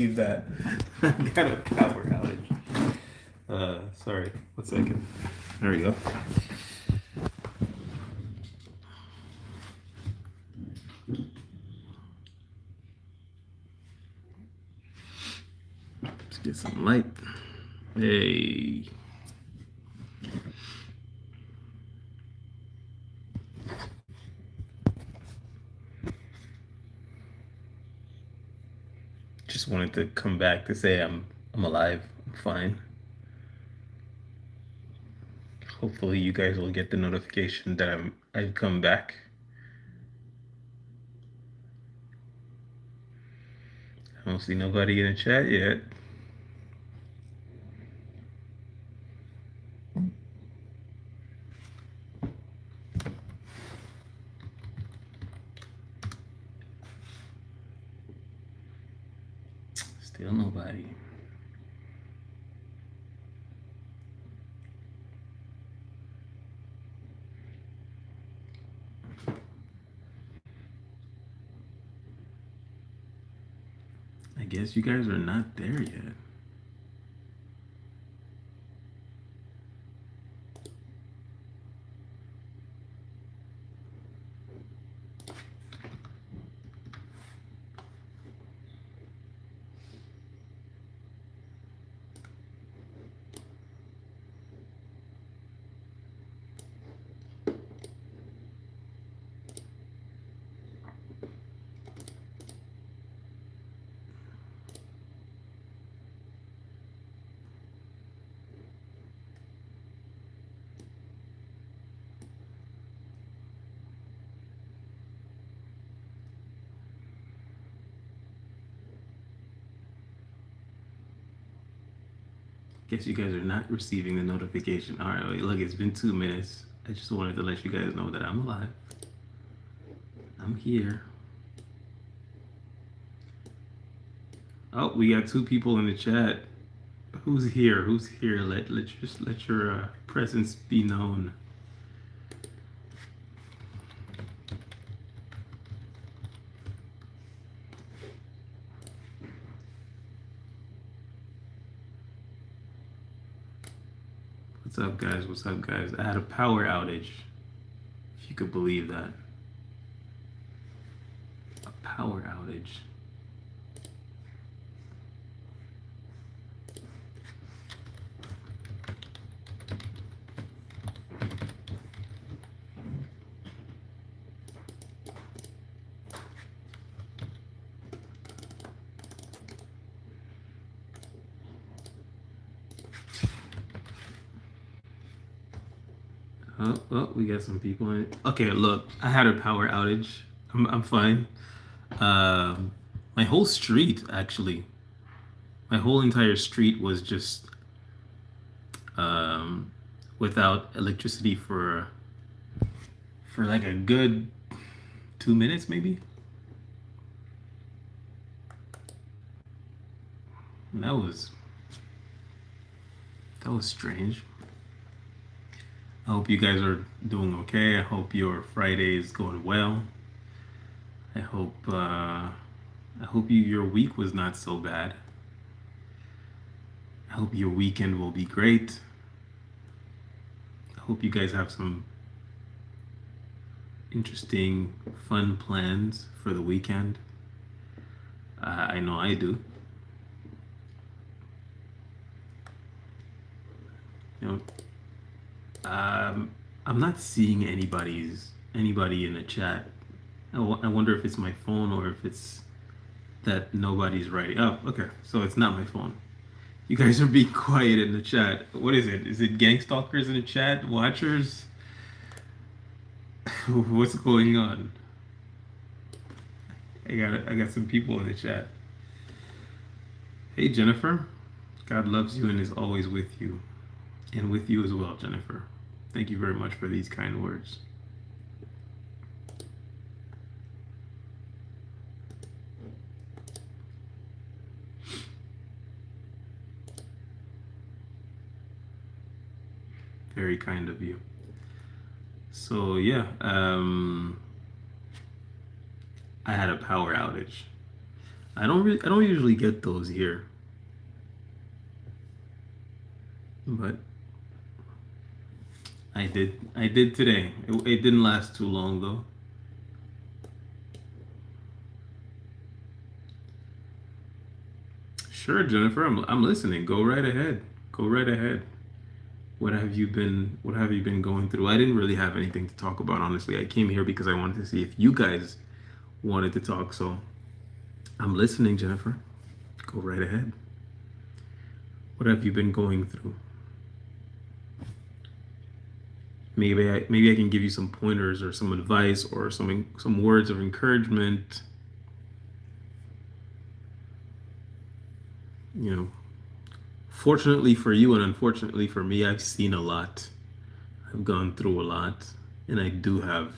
Leave that. I got a power outage. Sorry. 1 second. There we go. Let's get some light. Hey. Just wanted to come back to say I'm alive. I'm fine. Hopefully you guys will get the notification that I've come back. I don't see nobody in the chat yet. Still nobody. I guess you guys are not there yet. Guess you guys are not receiving the notification. All right, wait, look, it's been 2 minutes. I just wanted to let you guys know that I'm alive. I'm here. Oh, we got 2 people in the chat. Who's here? Who's here? Let your presence be known. What's up, guys? What's up, guys? I had a power outage. If you could believe that. A power outage. Oh, we got some people in it. Okay, look, I had a power outage. I'm fine. My whole street, actually, my whole entire street was just um, without electricity for like a good 2 minutes, maybe. And that was strange. I hope you guys are doing okay. I hope your Friday is going well. I hope your week was not so bad. I hope your weekend will be great. I hope you guys have some interesting, fun plans for the weekend. I know I do. You know, I'm not seeing anybody in the chat. I wonder if it's my phone or if it's that nobody's writing. Oh, okay. So it's not my phone. You guys are being quiet in the chat. What is it? Is it gang stalkers in the chat? Watchers? What's going on? I got some people in the chat. Hey Jennifer. God loves you and is always with you. And with you as well, Jennifer. Thank you very much for these kind words. Very kind of you. So yeah, I had a power outage. I don't usually get those here, but I did today. It didn't last too long though. Sure, Jennifer, I'm listening. Go right ahead. Go right ahead. What have you been going through? I didn't really have anything to talk about, honestly. I came here because I wanted to see if you guys wanted to talk, so I'm listening, Jennifer. Go right ahead. What have you been going through? Maybe I can give you some pointers or some advice or some words of encouragement. You know, fortunately for you and unfortunately for me, I've seen a lot. I've gone through a lot, and I do have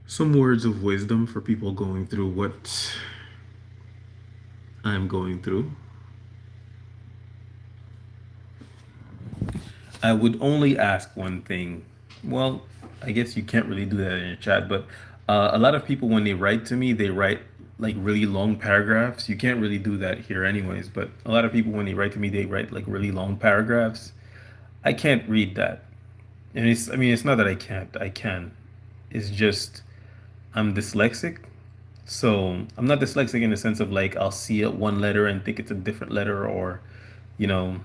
some words of wisdom for people going through what I'm going through. I would only ask one thing. Well, I guess you can't really do that in a chat, but a lot of people, when they write to me, they write like really long paragraphs. You can't really do that here, anyways, but a lot of people, when they write to me, they write like really long paragraphs. I can't read that. And I mean, it's not that I can't, I can. It's just I'm dyslexic. So I'm not dyslexic in the sense of like I'll see it one letter and think it's a different letter, or, you know,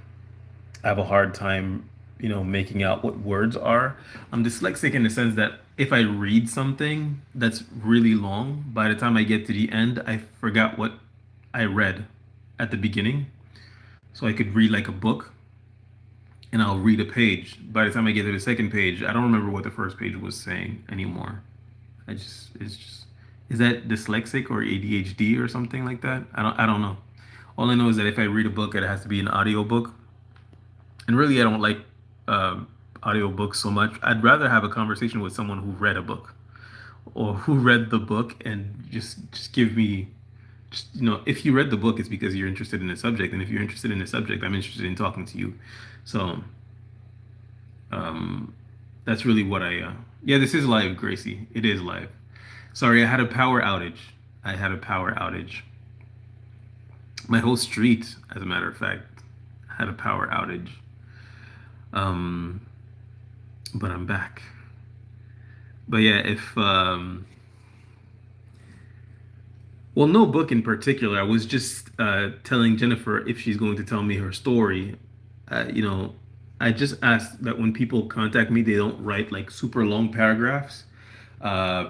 I have a hard time, making out what words are. I'm dyslexic in the sense that if I read something that's really long, by the time I get to the end, I forgot what I read at the beginning. So I could read like a book and I'll read a page. By the time I get to the second page, I don't remember what the first page was saying anymore. It's just, is that dyslexic or ADHD or something like that? I don't know. All I know is that if I read a book, it has to be an audio book. And really, I don't like audiobooks so much. I'd rather have a conversation with someone who read a book or who read the book and just give me just, if you read the book, it's because you're interested in the subject, and if you're interested in the subject, I'm interested in talking to you. So um, that's really what yeah, this is live, Gracie. It is live. Sorry, I had a power outage. I had a power outage. My whole street, as a matter of fact, had a power outage. Um, but I'm back. But yeah, if well, no book in particular. I was just telling Jennifer if she's going to tell me her story. You know, I just asked that when people contact me, they don't write like super long paragraphs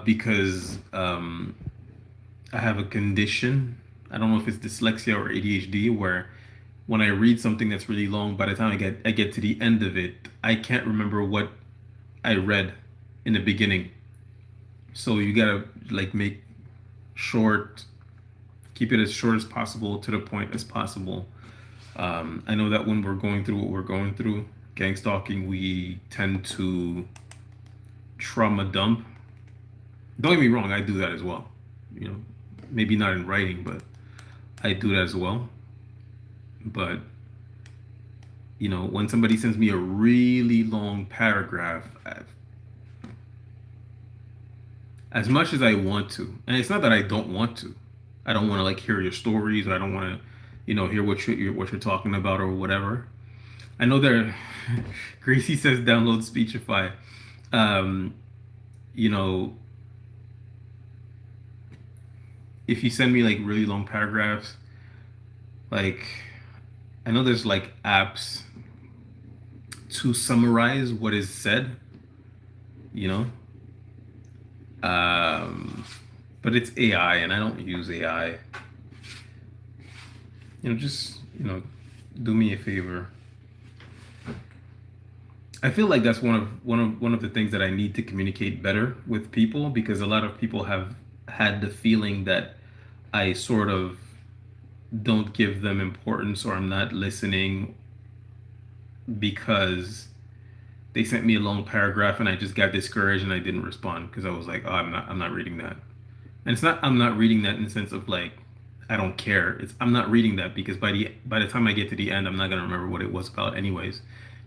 because I have a condition. I don't know if it's dyslexia or ADHD, where when I read something that's really long, by the time I get to the end of it, I can't remember what I read in the beginning. So you gotta like make short, keep it as short as possible, to the point as possible. I know that when we're going through what we're going through, gang stalking, we tend to trauma dump. Don't get me wrong, I do that as well. You know, maybe not in writing, but I do that as well. But when somebody sends me a really long paragraph, as much as I want to, and it's not that I don't want to. I don't want to like hear your stories, or I don't want to, hear what you're talking about or whatever. I know there. Gracie says download Speechify. Um, you know, if you send me like really long paragraphs, like I know there's like apps to summarize what is said, you know. Um, but it's AI, and I don't use AI. Just do me a favor. I feel like that's one of the things that I need to communicate better with people, because a lot of people have had the feeling that I sort of don't give them importance, or I'm not listening because they sent me a long paragraph and I just got discouraged and I didn't respond because I was like, oh, I'm not reading that. And it's not I'm not reading that in the sense of like I don't care. It's I'm not reading that because by the time I get to the end, I'm not gonna remember what it was about anyways.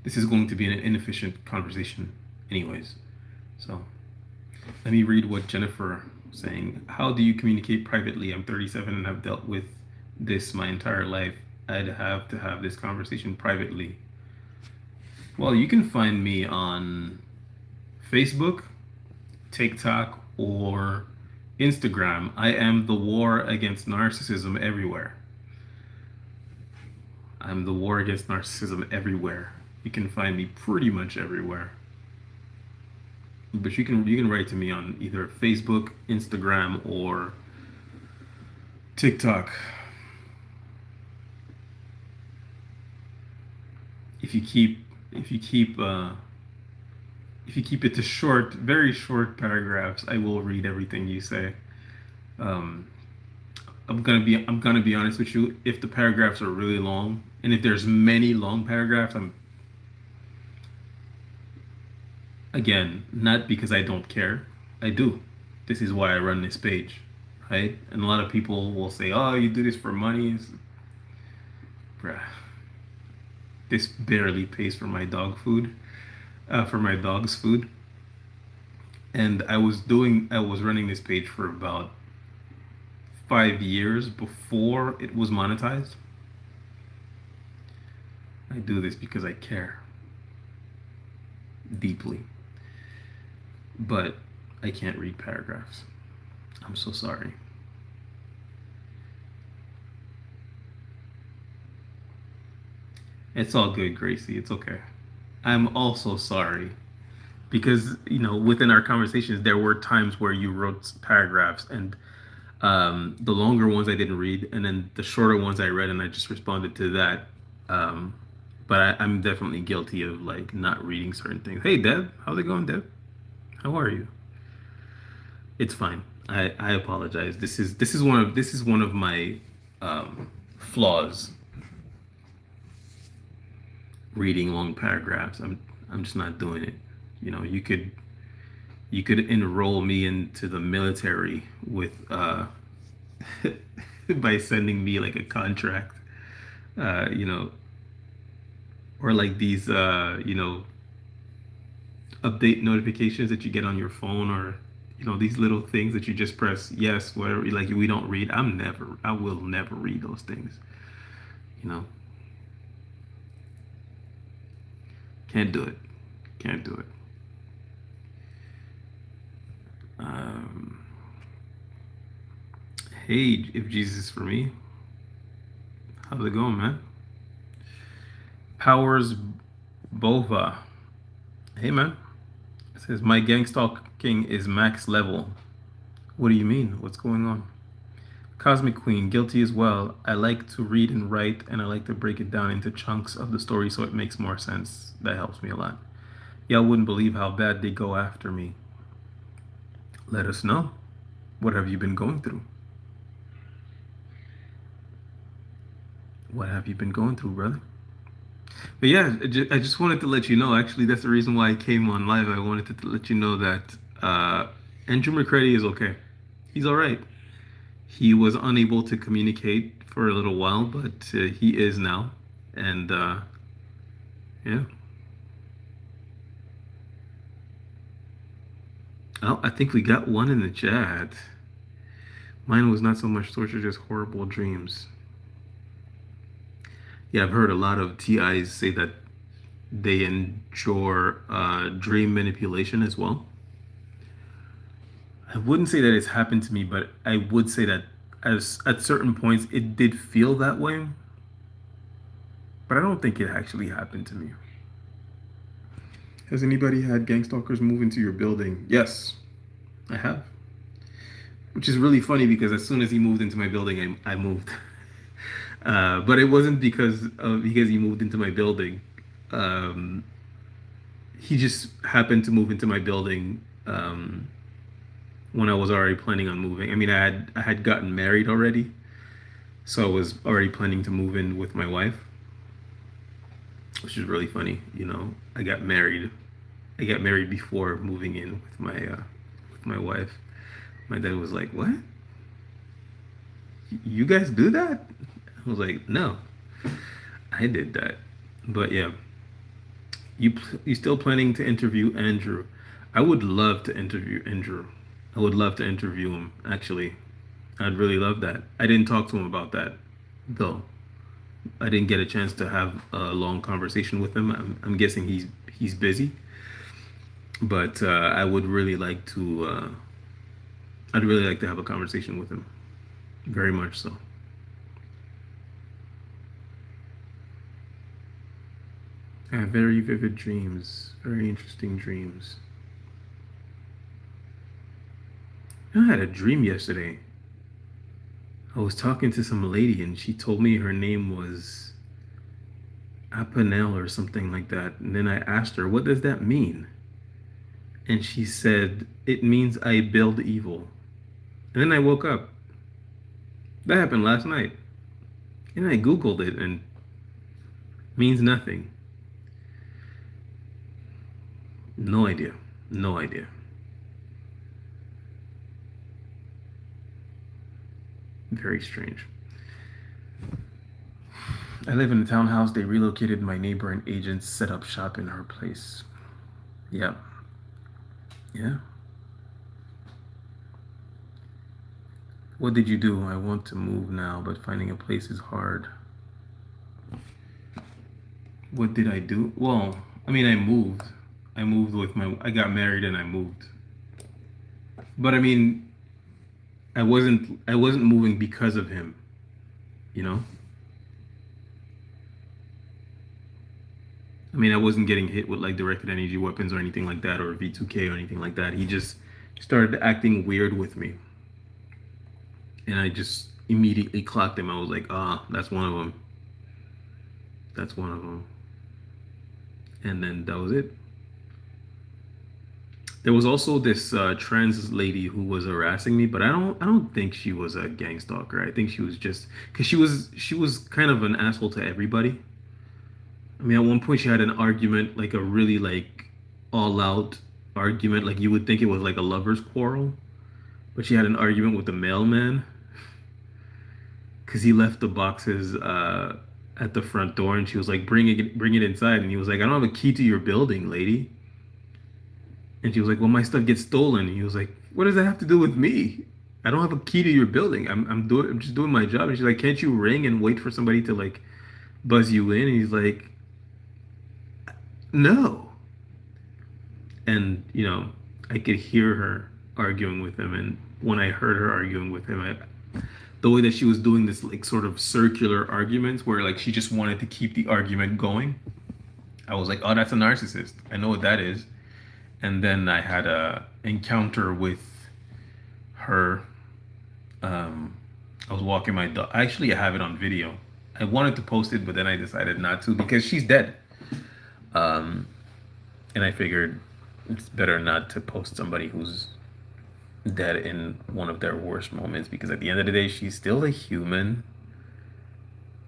This is going to be an inefficient conversation anyways. So let me read what Jennifer saying, how do you communicate privately? I'm 37 and I've dealt with this my entire life. I'd have to have this conversation privately. Well, you can find me on Facebook, TikTok, or Instagram. I am the War Against Narcissism everywhere. I'm the War Against Narcissism everywhere. You can find me pretty much everywhere. But you can write to me on either Facebook, Instagram, or TikTok. If you keep if you keep if you keep it to short, very short paragraphs, I will read everything you say. Um, I'm gonna be honest with you. If the paragraphs are really long, and if there's many long paragraphs, I'm again not because I don't care. I do. This is why I run this page, right? And a lot of people will say, "Oh, you do this for money." Bruh, this barely pays for my dog food, for my dog's food. And I was running this page for about 5 years before it was monetized. I do this because I care deeply, but I can't read paragraphs. I'm so sorry. It's all good, Gracie. It's okay. I'm also sorry because, within our conversations, there were times where you wrote paragraphs, and the longer ones I didn't read, and then the shorter ones I read, and I just responded to that. Um, but I'm definitely guilty of like not reading certain things. Hey, Deb, how's it going, Deb? How are you? It's fine. I apologize. This is one of my flaws. Reading long paragraphs. I'm just not doing it. You could enroll me into the military with by sending me like a contract, uh, you know, or like these update notifications that you get on your phone, or these little things that you just press yes, whatever. Like we don't read. I will never read those things. You know, can't do it. Can't do it. Um, hey, if Jesus is for me, how's it going, man? Powers Bova. Hey, man. It says my gang stalking is max level. What do you mean? What's going on? Cosmic Queen, guilty as well. I like to read and write, and I like to break it down into chunks of the story so it makes more sense. That helps me a lot. Y'all wouldn't believe how bad they go after me. Let us know. What have you been going through? What have you been going through, brother? But yeah, I just wanted to let you know. Actually, that's the reason why I came on live. I wanted to let you know that Andrew McCready is okay. He's all right. He was unable to communicate for a little while, but he is now. And yeah. Oh, I think we got one in the chat. Mine was not so much torture, just horrible dreams. Yeah, I've heard a lot of TIs say that they endure dream manipulation as well. I wouldn't say that it's happened to me, but I would say that as at certain points it did feel that way, but I don't think it actually happened to me. Has anybody had gang stalkers move into your building? Yes, I have. Which is really funny because as soon as he moved into my building, I moved. But it wasn't because he moved into my building. Um, he just happened to move into my building when I was already planning on moving. I mean, I had gotten married already, so I was already planning to move in with my wife, which is really funny. I got married. I got married before moving in with my wife. My dad was like, "What? You guys do that?" I was like, "No, I did that." But yeah, you still planning to interview Andrew? I would love to interview Andrew. I would love to interview him, actually. I'd really love that. I didn't talk to him about that, though. I didn't get a chance to have a long conversation with him. I'm guessing he's busy, but I would really like to. I'd really like to have a conversation with him. Very much so. I have very vivid dreams, very interesting dreams. I had a dream yesterday. I was talking to some lady and she told me her name was Apanel or something like that. And then I asked her, "What does that mean?" And she said, "It means I build evil." And then I woke up. That happened last night. And I Googled it and it means nothing. No idea. No idea. Very strange. I live in a townhouse. They relocated my neighbor and agents set up shop in her place. Yeah. Yeah. What did you do? I want to move now, but finding a place is hard. What did I do? Well, I mean, I moved. I moved with my. I got married and I moved. But I mean, I wasn't moving because of him. You know. I mean, I wasn't getting hit with like directed energy weapons or anything like that, or V2K or anything like that. He just started acting weird with me, and I just immediately clocked him. I was like, ah, that's one of them. That's one of them. And then that was it. There was also this trans lady who was harassing me, but I don't think she was a gang stalker. I think she was just because she was kind of an asshole to everybody. I mean, at one point she had an argument, like a really like all out argument, like you would think it was like a lover's quarrel, but she had an argument with the mailman because he left the boxes at the front door, and she was like, bring it inside," and he was like, "I don't have a key to your building, lady." And she was like, "Well, my stuff gets stolen." And he was like, "What does that have to do with me? I don't have a key to your building. I'm just doing my job." And she's like, "Can't you ring and wait for somebody to like buzz you in?" And he's like, "No." And I could hear her arguing with him, and when I heard her arguing with him, the way that she was doing this like sort of circular arguments where like she just wanted to keep the argument going, I was like, "Oh, that's a narcissist. I know what that is." And then I had a encounter with her. I was walking my dog. Actually, I have it on video. I wanted to post it, but then I decided not to because she's dead. Um, and I figured it's better not to post somebody who's dead in one of their worst moments because at the end of the day, she's still a human.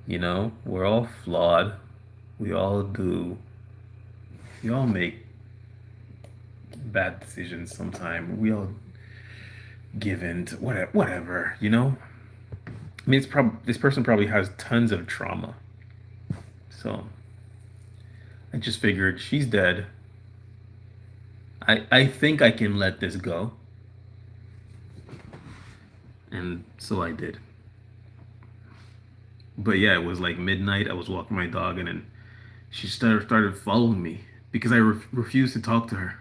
We're all flawed. We all do. We all make bad decisions sometime. We all give in to whatever. I mean, this person probably has tons of trauma. So I just figured she's dead. I think I can let this go. And so I did. But yeah, it was like midnight. I was walking my dog, and then she started following me because I refused to talk to her.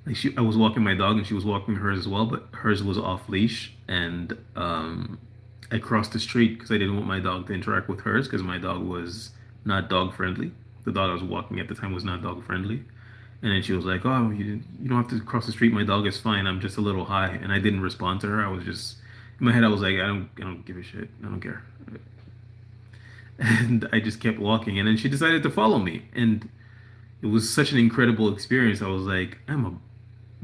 Like I was walking my dog, and she was walking hers as well, but hers was off leash, and I crossed the street because I didn't want my dog to interact with hers because my dog was not dog friendly. The dog I was walking at the time was not dog friendly. And then she was like, "Oh, you don't have to cross the street. My dog is fine. I'm just a little high." And I didn't respond to her. I was just in my head. I was like, I don't give a shit. I don't care." And I just kept walking. And then she decided to follow me. And it was such an incredible experience. I was like, I'm a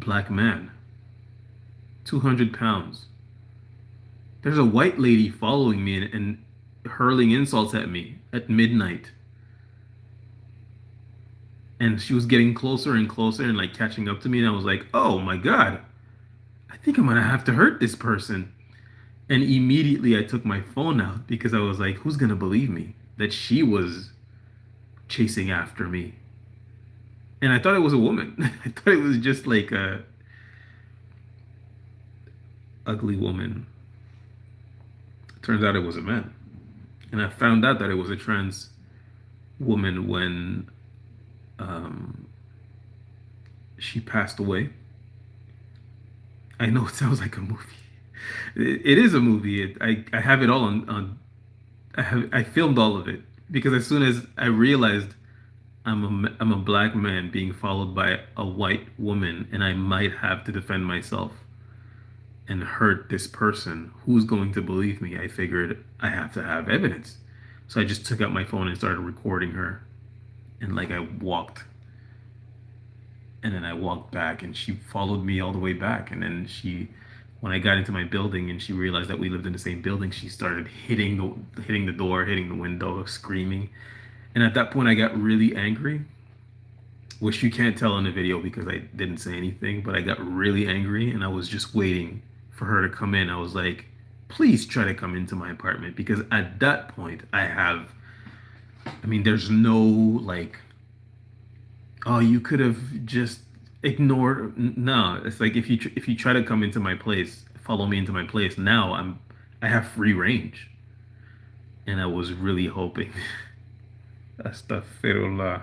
black man, 200 pounds. There's a white lady following me and hurling insults at me at midnight. And she was getting closer and closer and like catching up to me. And I was like, oh my God, I think I'm gonna have to hurt this person. And immediately I took my phone out because I was like, who's gonna believe me that she was chasing after me? And I thought it was a woman. I thought it was just like ugly woman. Turns out it was a man. And I found out that it was a trans woman when um, she passed away. I know it sounds like a movie. It is a movie. I have it all I filmed all of it because as soon as I realized I'm a black man being followed by a white woman and I might have to defend myself and hurt this person, who's going to believe me? I figured I have to have evidence. So I just took out my phone and started recording her. And like I walked and then I walked back and she followed me all the way back. And then when I got into my building and she realized that we lived in the same building, she started hitting the door, hitting the window, screaming. And at that point I got really angry, which you can't tell in the video because I didn't say anything, but I got really angry and I was just waiting for her to come in. I was like, please try to come into my apartment because at that point there's no like, oh, you could have just ignored. No, it's like if you try to come into my place, follow me into my place. Now I have free range, and I was really hoping. Astaghfirullah.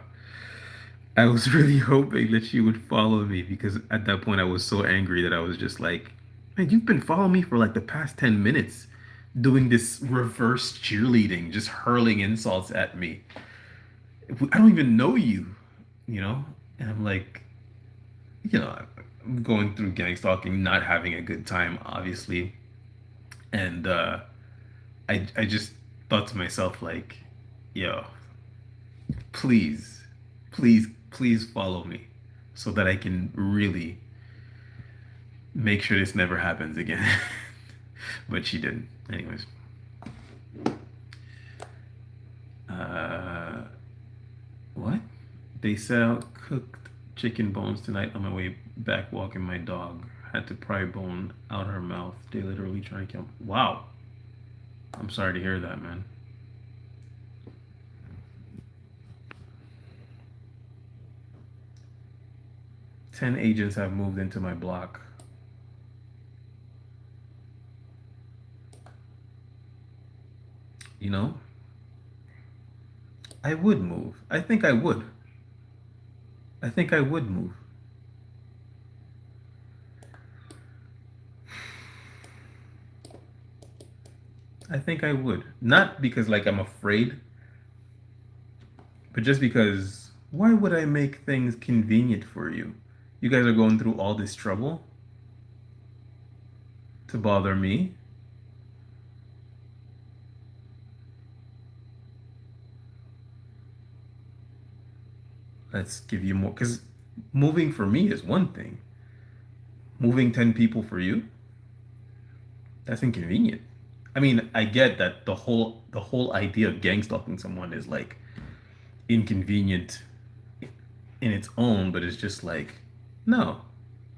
I was really hoping that she would follow me because at that point I was so angry that I was just like, man, you've been following me for like the past 10 minutes doing this reverse cheerleading, just hurling insults at me. I don't even know you, you know? And I'm like, I'm going through gang stalking, not having a good time, obviously. And I just thought to myself, like, yo, please, please follow me so that I can really make sure this never happens again. But she didn't. Anyways. What? They sell cooked chicken bones tonight on my way back walking my dog. Had to pry bone out her mouth. They literally trying to kill me. Wow. I'm sorry to hear that, man. Ten agents have moved into my block. You know, I would move. I think I would. I think I would move. I think I would. Not because like I'm afraid, but just because why would I make things convenient for you? You guys are going through all this trouble to bother me. Let's give you more because moving for me is one thing. Moving 10 people for you, that's inconvenient. I mean, I get that the whole idea of gang stalking someone is like inconvenient in its own, but it's just like, no,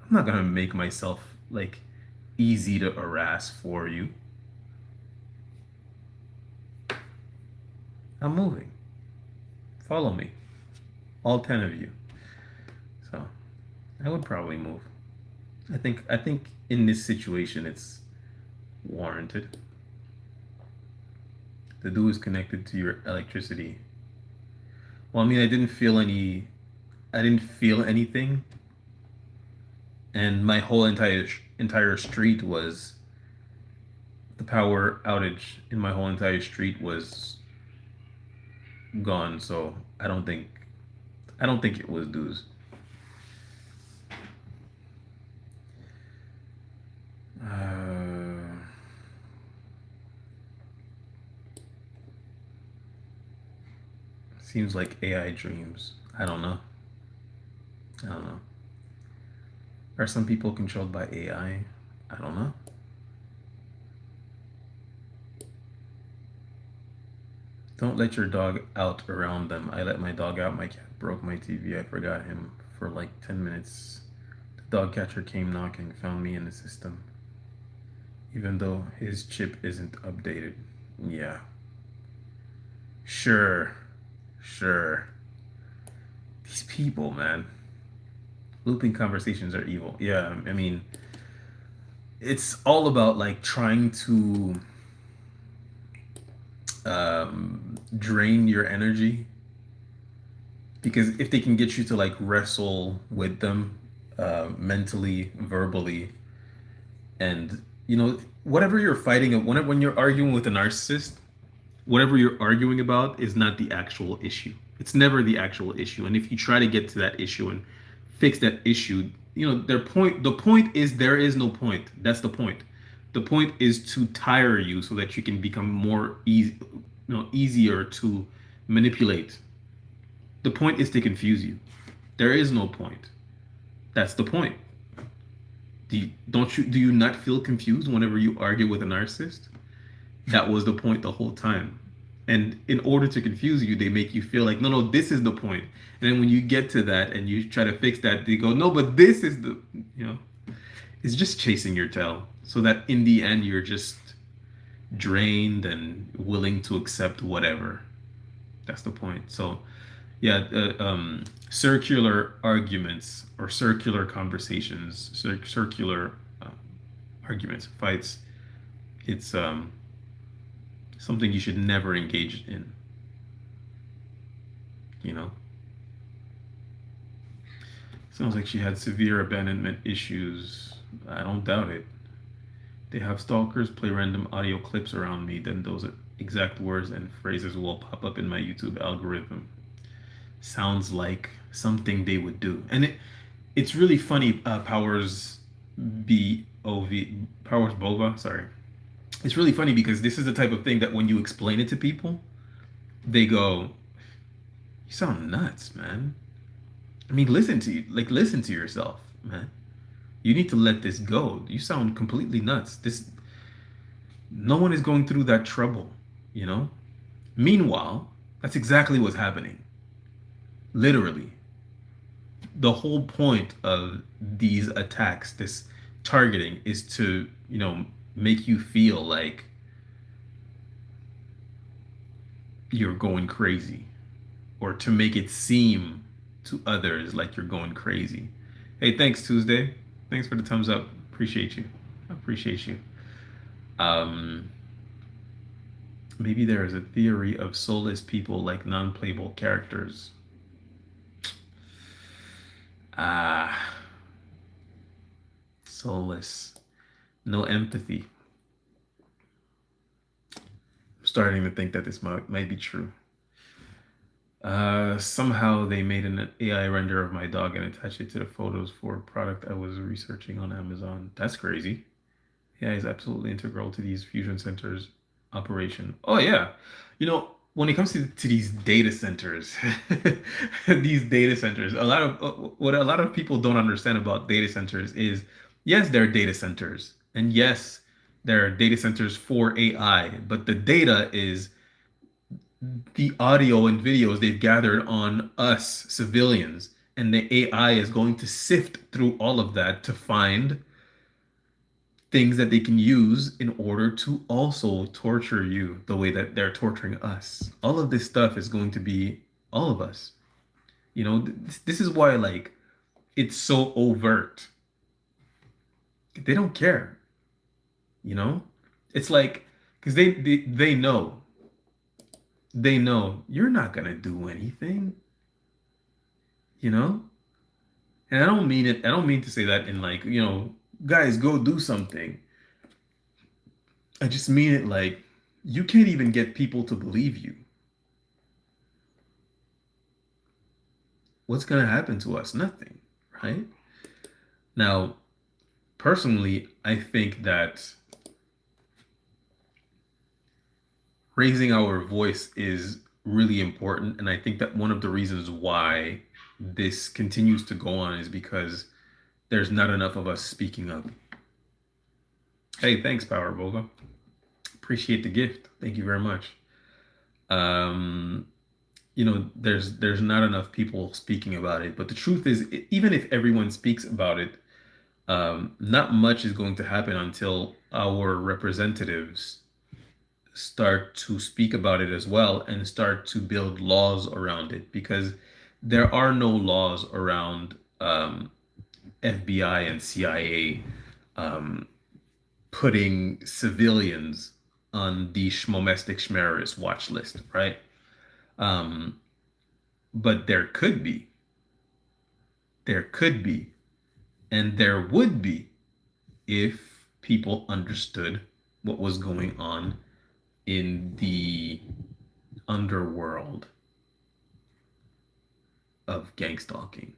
I'm not gonna make myself like easy to harass for you. I'm moving. Follow me. All 10 of you. So I would probably move. I think in this situation it's warranted. The dude is connected to your electricity. Well, I mean, I didn't feel anything, and my whole entire street was the power outage in my whole entire street was gone. So I don't think it was dues. Uh, Seems like AI dreams. I don't know. I don't know. Are some people controlled by AI? I don't know. Don't let your dog out around them. I let my dog out. My cat broke my TV. I forgot him for like 10 minutes. The dog catcher came knocking, found me in the system. Even though his chip isn't updated. Yeah. Sure. Sure. These people, man. Looping conversations are evil. Yeah, I mean, it's all about like trying to drain your energy, because if they can get you to like wrestle with them mentally, verbally, and whatever you're fighting, whenever when you're arguing with a narcissist, whatever you're arguing about is not the actual issue. It's never the actual issue. And if you try to get to that issue and fix that issue, the point is there is no point. That's the point. The point is to tire you so that you can become more easy, easier to manipulate. The point is to confuse you. There is no point. That's the point. Do you not feel confused whenever you argue with a narcissist? That was the point the whole time. And in order to confuse you, they make you feel like, no, no, this is the point. And then when you get to that and you try to fix that, they go, no, but this is it's just chasing your tail. So that in the end, you're just drained and willing to accept whatever. That's the point. So, yeah, circular arguments or circular conversations, circular uh, arguments, fights, it's something you should never engage in, you know? Sounds like she had severe abandonment issues. I don't doubt it. They have stalkers play random audio clips around me, then those exact words and phrases will pop up in my YouTube algorithm. Sounds like something they would do. And it's really funny, Powers Bova, sorry. It's really funny because this is the type of thing that when you explain it to people, they go, "You sound nuts, man." I mean, listen to yourself, man. You need to let this go. You sound completely nuts. This No one is going through that trouble, you know? Meanwhile, that's exactly what's happening. Literally. The whole point of these attacks, this targeting, is to, make you feel like you're going crazy, or to make it seem to others like you're going crazy. Hey, thanks, Tuesday. Thanks for the thumbs up. Appreciate you. I appreciate you. Um, Maybe there is a theory of soulless people like non-playable characters. Ah, soulless. No empathy. I'm starting to think that this might be true. Somehow they made an AI render of my dog and attached it to the photos for a product I was researching on Amazon. That's crazy. AI is absolutely integral to these fusion centers operation. Oh yeah. When it comes to these data centers, these data centers, what a lot of people don't understand about data centers is, yes, they're data centers, and yes, there are data centers for AI, but the data is the audio and videos they've gathered on us civilians, and the AI is going to sift through all of that to find things that they can use in order to also torture you the way that they're torturing us. All of this stuff is going to be all of us. This is why, like, it's so overt. They don't care, you know? It's like, because they know you're not gonna do anything, you know? And I don't mean to say that in like, guys, go do something. I just mean it like you can't even get people to believe you. What's going to happen to us? Nothing, right? Now, personally, I think that raising our voice is really important. And I think that one of the reasons why this continues to go on is because there's not enough of us speaking up. Hey, thanks, Power Bova. Appreciate the gift. Thank you very much. There's not enough people speaking about it. But the truth is, even if everyone speaks about it, not much is going to happen until our representatives start to speak about it as well and start to build laws around it, because there are no laws around FBI and CIA putting civilians on the Schmomestic Schmerris watch list, right? Um, but there could be, and there would be if people understood what was going on in the underworld of gang stalking,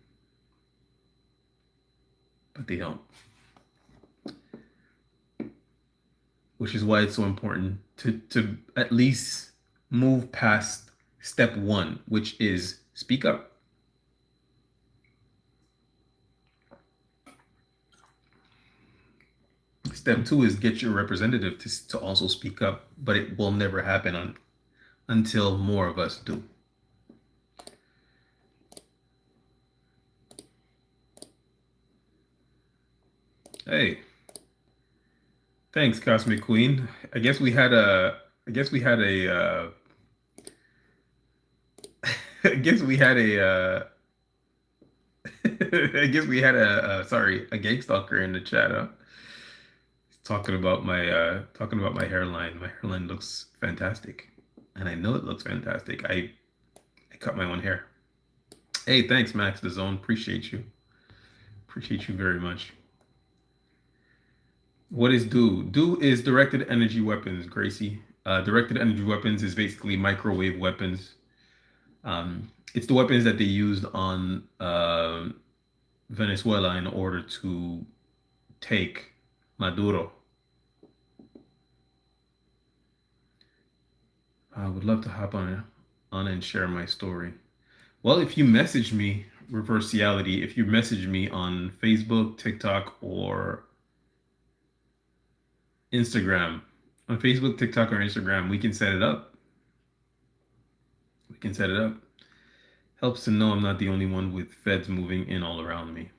but they don't. Which is why it's so important to at least move past step one, which is speak up. Step two is get your representative to also speak up, but it will never happen until more of us do. Hey, thanks, Cosmic Queen. I guess we had a I guess we had a I guess we had sorry, a gang stalker in the chat, huh? Talking about my hairline. My hairline looks fantastic. And I know it looks fantastic. I cut my own hair. Hey, thanks, Max the Zone. Appreciate you. Appreciate you very much. What is Do? Do is directed energy weapons, Gracie. Directed energy weapons is basically microwave weapons. It's the weapons that they used on Venezuela in order to take Maduro. I would love to hop on and share my story. Well, if you message me, Reversiality, if you message me on Facebook, TikTok, or Instagram, on Facebook, TikTok, or Instagram, we can set it up. We can set it up. Helps to know I'm not the only one with feds moving in all around me.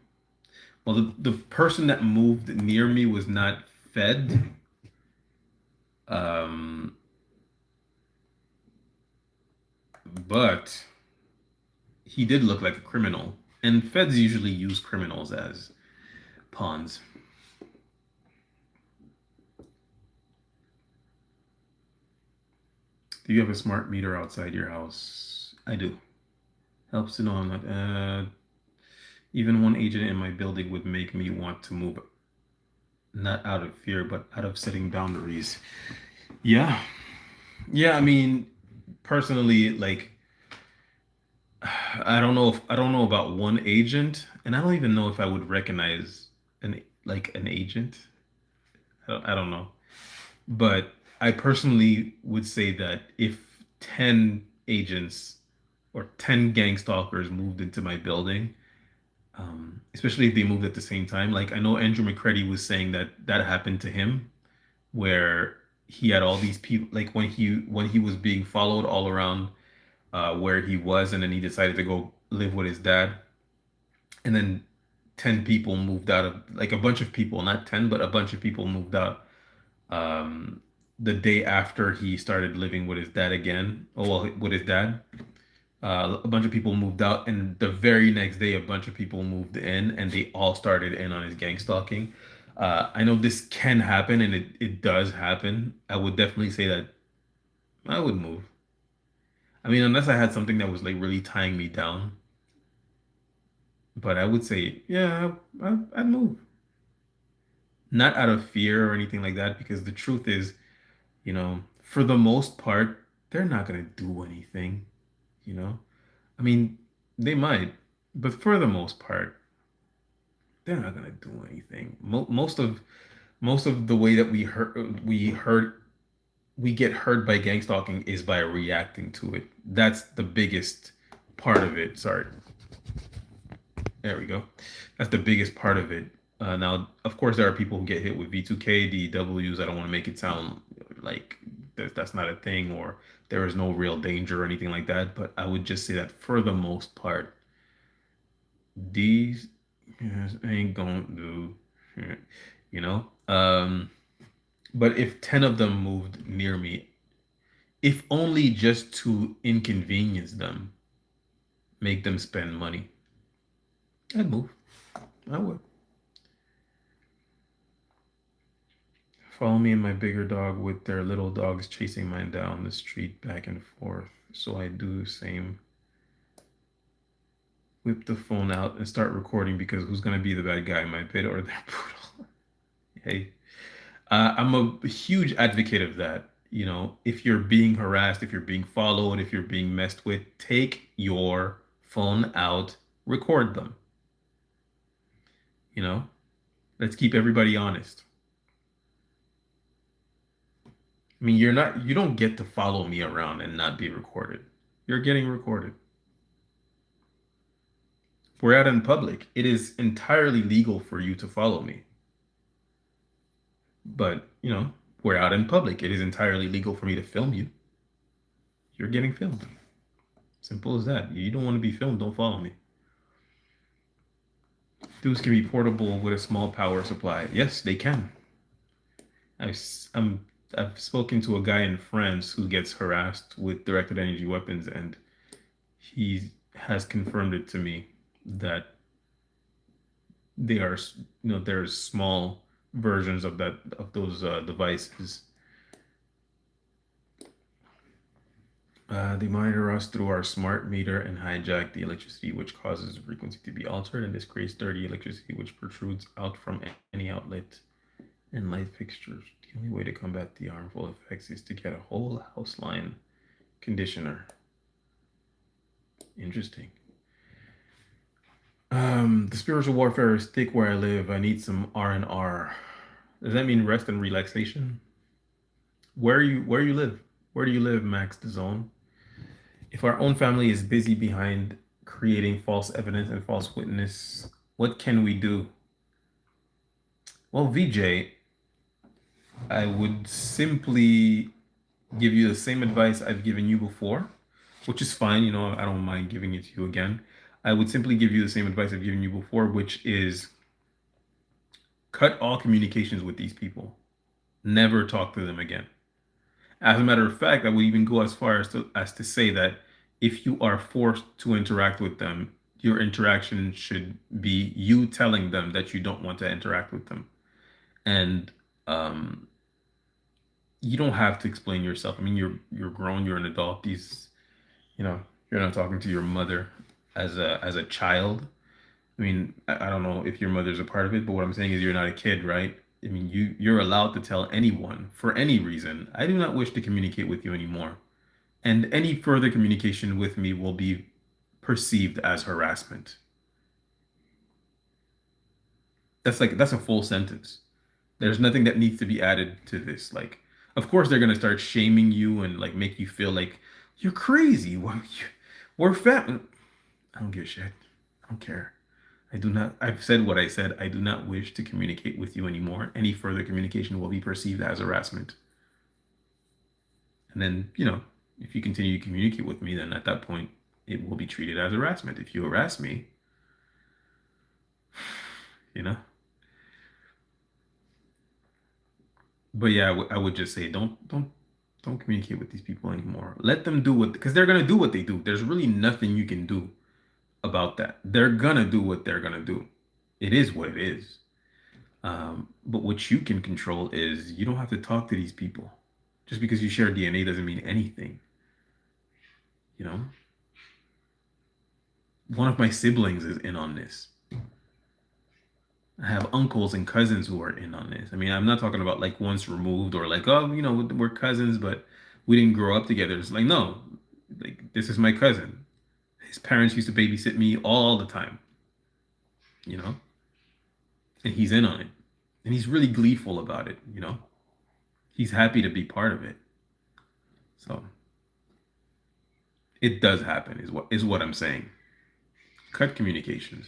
Well, the person that moved near me was not fed. Um, but he did look like a criminal. And feds usually use criminals as pawns. Do you have a smart meter outside your house? I do. Helps to know I'm not. Even one agent in my building would make me want to move, not out of fear, but out of setting boundaries. Yeah. Yeah, I mean, personally, like, I don't know about one agent, and I don't even know if I would recognize an agent. I don't know. But I personally would say that if 10 agents or 10 gang stalkers moved into my building, especially if they moved at the same time, like I know Andrew McCready was saying that that happened to him, where he had all these people, like when he was being followed all around where he was, and then he decided to go live with his dad, and then 10 people moved out of, like a bunch of people, not 10, but a bunch of people moved out um, the day after he started living with his dad again. Oh, well, with his dad. A bunch of people moved out, and the very next day, a bunch of people moved in, and they all started in on his gang stalking. I know this can happen, and it does happen. I would definitely say that I would move. I mean, unless I had something that was like really tying me down. But I would say, yeah, I'd move. Not out of fear or anything like that, because the truth is, for the most part, they're not gonna do anything, you know? I mean, they might, but for the most part, they're not gonna do anything. Most of the way that we get hurt by gang stalking is by reacting to it. That's the biggest part of it. Sorry. There we go. That's the biggest part of it. Now, of course, there are people who get hit with V2K, DWs. I don't want to make it sound like that's not a thing or there is no real danger or anything like that. But I would just say that for the most part, these ain't gonna do shit, you know? But if 10 of them moved near me, if only just to inconvenience them, make them spend money, I'd move. I would. Follow me and my bigger dog with their little dogs chasing mine down the street back and forth. So I do the same. Whip the phone out and start recording because who's gonna be the bad guy, my pit or their poodle? Hey, I'm a huge advocate of that. You know, if you're being harassed, if you're being followed, if you're being messed with, take your phone out, record them. You know, let's keep everybody honest. I mean, you don't get to follow me around and not be recorded. You're getting recorded. We're out in public. It is entirely legal for you to follow me. But, we're out in public. It is entirely legal for me to film you. You're getting filmed. Simple as that. You don't want to be filmed, don't follow me. Dudes can be portable with a small power supply. Yes, they can. I've, I'm, I've spoken to a guy in France who gets harassed with directed energy weapons, and he has confirmed it to me that they are, there's small versions of those devices. They monitor us through our smart meter and hijack the electricity, which causes the frequency to be altered, and this creates dirty electricity which protrudes out from any outlet and light fixtures. The only way to combat the harmful effects is to get a whole house line conditioner. Interesting. The spiritual warfare is thick where I live. I need some R&R. Does that mean rest and relaxation? Where you live? Where do you live, Max the Zone? If our own family is busy behind creating false evidence and false witness, what can we do? Well, VJ, I would simply give you the same advice I've given you before, which is fine. I don't mind giving it to you again. I would simply give you the same advice I've given you before, which is cut all communications with these people. Never talk to them again. As a matter of fact, I would even go as far as to say that if you are forced to interact with them, your interaction should be you telling them that you don't want to interact with them. And you don't have to explain yourself. I mean, you're grown, you're an adult. You're not talking to your mother as a child. I mean, I don't know if your mother's a part of it, but what I'm saying is you're not a kid, right? I mean, you're allowed to tell anyone for any reason, I do not wish to communicate with you anymore. And any further communication with me will be perceived as harassment. That's a full sentence. There's nothing that needs to be added to this. Like, of course they're gonna start shaming you and like make you feel like you're crazy. We're fat. I don't give a shit. I don't care. I do not, I've said what I said. I do not wish to communicate with you anymore. Any further communication will be perceived as harassment. And then, if you continue to communicate with me, then at that point, it will be treated as harassment. If you harass me, you know? But yeah, I would just say don't communicate with these people anymore. Let them do because they're gonna do what they do. There's really nothing you can do about that. They're gonna do what they're gonna do. It is what it is. But what you can control is you don't have to talk to these people. Just because you share DNA doesn't mean anything. One of my siblings is in on this. I have uncles and cousins who are in on this. I mean, I'm not talking about like once removed or like, oh, we're cousins, but we didn't grow up together. It's like, no, like this is my cousin. His parents used to babysit me all the time, and he's in on it. And he's really gleeful about it, He's happy to be part of it. So it does happen is what I'm saying. Cut communications.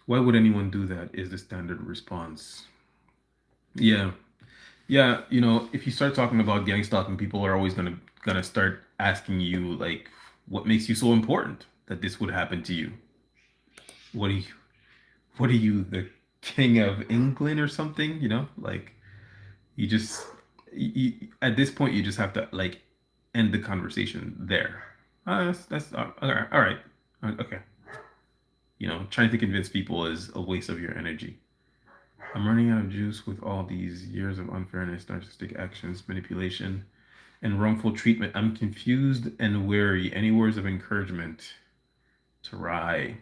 Why would anyone do that is the standard response. Yeah. Yeah, if you start talking about gang stalking, people are always gonna start asking you like what makes you so important that this would happen to you? What are you, the king of England or something? Like you just at this point you just have to like end the conversation there. That's all right. Okay. Trying to convince people is a waste of your energy. I'm running out of juice with all these years of unfairness, narcissistic actions, manipulation, and wrongful treatment. I'm confused and weary. Any words of encouragement to Rai?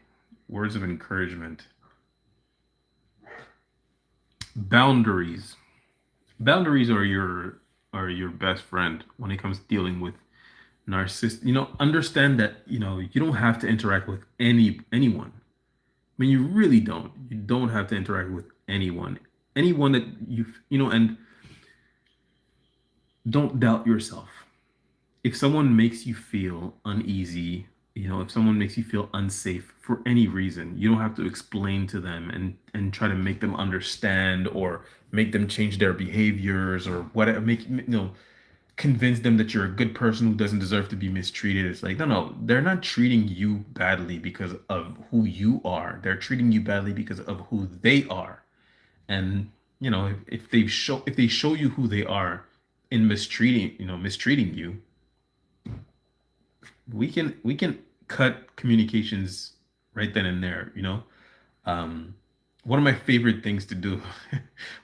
Words of encouragement. Boundaries. Boundaries are your best friend when it comes to dealing with narcissist. Understand that you don't have to interact with anyone. I mean, you really don't. You don't have to interact with anyone. Anyone that and don't doubt yourself. If someone makes you feel uneasy, if someone makes you feel unsafe for any reason, you don't have to explain to them and try to make them understand or make them change their behaviors or whatever, convince them that you're a good person who doesn't deserve to be mistreated. It's like, no, they're not treating you badly because of who you are. They're treating you badly because of who they are. And if they show you who they are in mistreating you, we can cut communications right then and there. Um, one of my favorite things to do,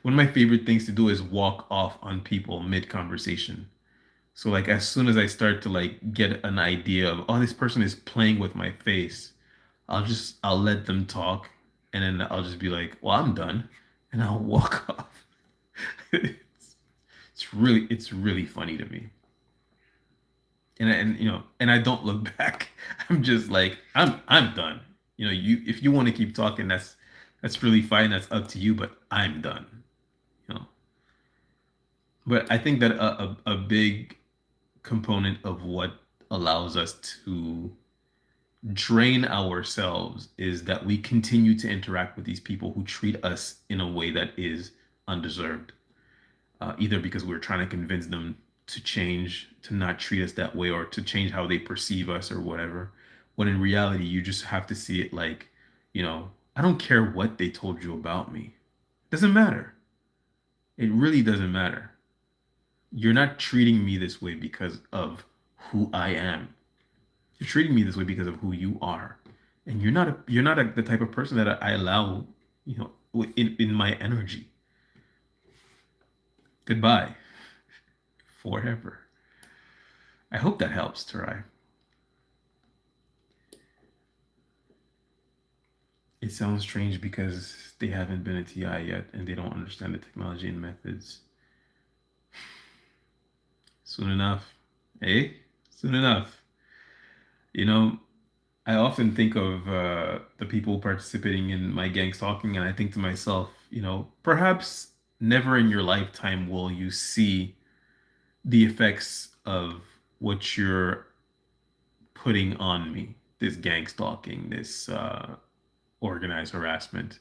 one of my favorite things to do is walk off on people mid conversation. So like as soon as I start to like get an idea of, oh, this person is playing with my face, I'll let them talk, and then I'll just be like, well, I'm done, and I'll walk off. It's really funny to me. And I don't look back. I'm just like, I'm done. If you want to keep talking, that's really fine. That's up to you, but I'm done. You know. But I think that a big component of what allows us to drain ourselves is that we continue to interact with these people who treat us in a way that is undeserved, either because we're trying to convince them to change, to not treat us that way, or to change how they perceive us or whatever. When in reality, you just have to see it like, I don't care what they told you about me. It doesn't matter. It really doesn't matter. You're not treating me this way because of who I am. You're treating me this way because of who you are, and you're not the type of person that I allow, in my energy. Goodbye forever. I hope that helps, Tarai. It sounds strange because they haven't been a TI yet and they don't understand the technology and methods. Soon enough, eh? Soon enough. You know, I often think of the people participating in my gang stalking, and I think to myself, perhaps never in your lifetime will you see the effects of what you're putting on me, this gang stalking, this organized harassment.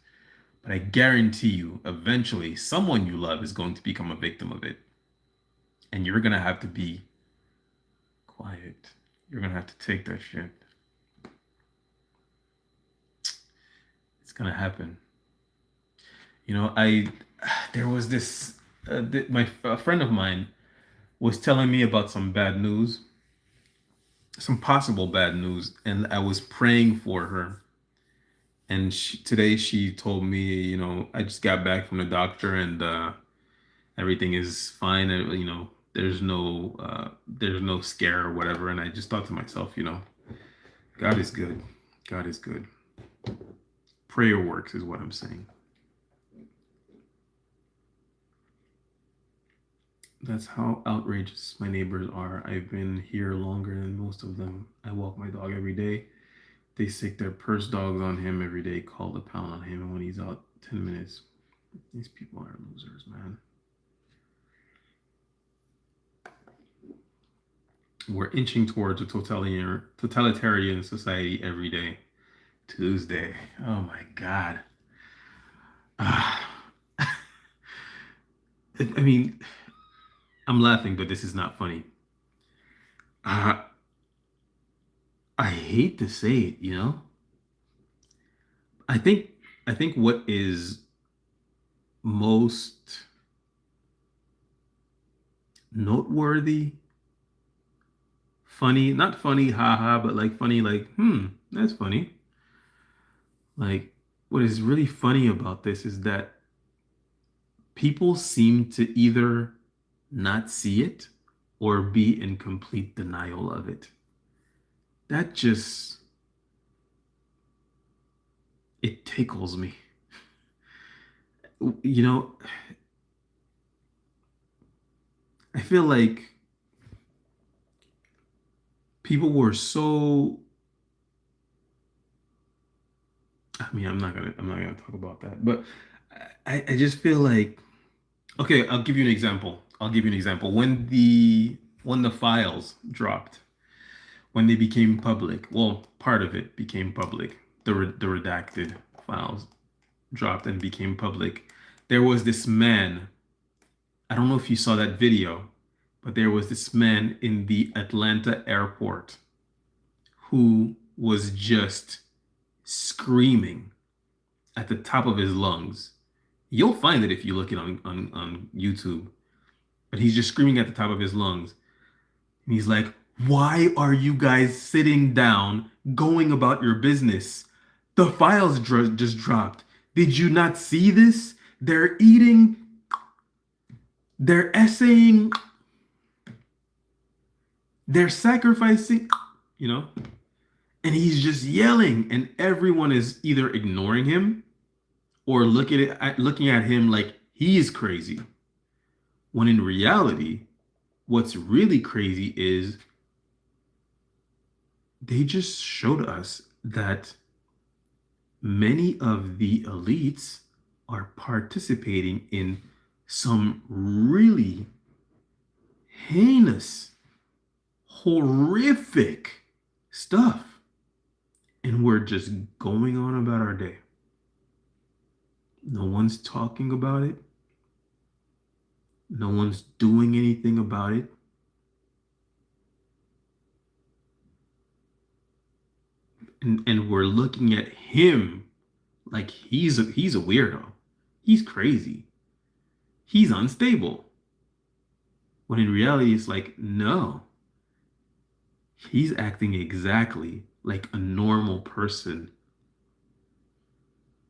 But I guarantee you, eventually, someone you love is going to become a victim of it. And you're going to have to be quiet. You're going to have to take that shit. It's going to happen. There was this, a friend of mine was telling me about some bad news, some possible bad news, and I was praying for her. And today she told me, I just got back from the doctor and everything is fine. And, there's no scare or whatever. And I just thought to myself, God is good. God is good. Prayer works is what I'm saying. That's how outrageous my neighbors are. I've been here longer than most of them. I walk my dog every day. They sick their purse dogs on him every day, call the pound on him, and when he's out 10 minutes, these people are losers, man. We're inching towards a totalitarian society every day. Tuesday. Oh my God. I mean, I'm laughing, but this is not funny. Uh, I hate to say it. I think I think what is most noteworthy, funny, not funny, haha, but like funny, like, that's funny. Like, what is really funny about this is that people seem to either not see it or be in complete denial of it. That just, it tickles me. You know, I feel like people were so, I'm not gonna talk about that, but I just feel like, okay, I'll give you an example. I'll give you an example. When the files dropped, when they became public, well, part of it became public. The redacted files dropped and became public. There was this man, I don't know if you saw that video, but there was this man in the Atlanta airport who was just screaming at the top of his lungs. You'll find it if you look it on YouTube. But he's just screaming at the top of his lungs. And he's like, why are you guys sitting down going about your business? The files just dropped. Did you not see this? They're eating, they're essaying, they're sacrificing, you know? And he's just yelling, and everyone is either ignoring him or looking at him like he is crazy. When in reality, what's really crazy is they just showed us that many of the elites are participating in some really heinous, horrific stuff. And we're just going on about our day. No one's talking about it. No one's doing anything about it. And we're looking at him like he's a weirdo. He's crazy. He's unstable. When in reality, it's like, no. He's acting exactly like a normal person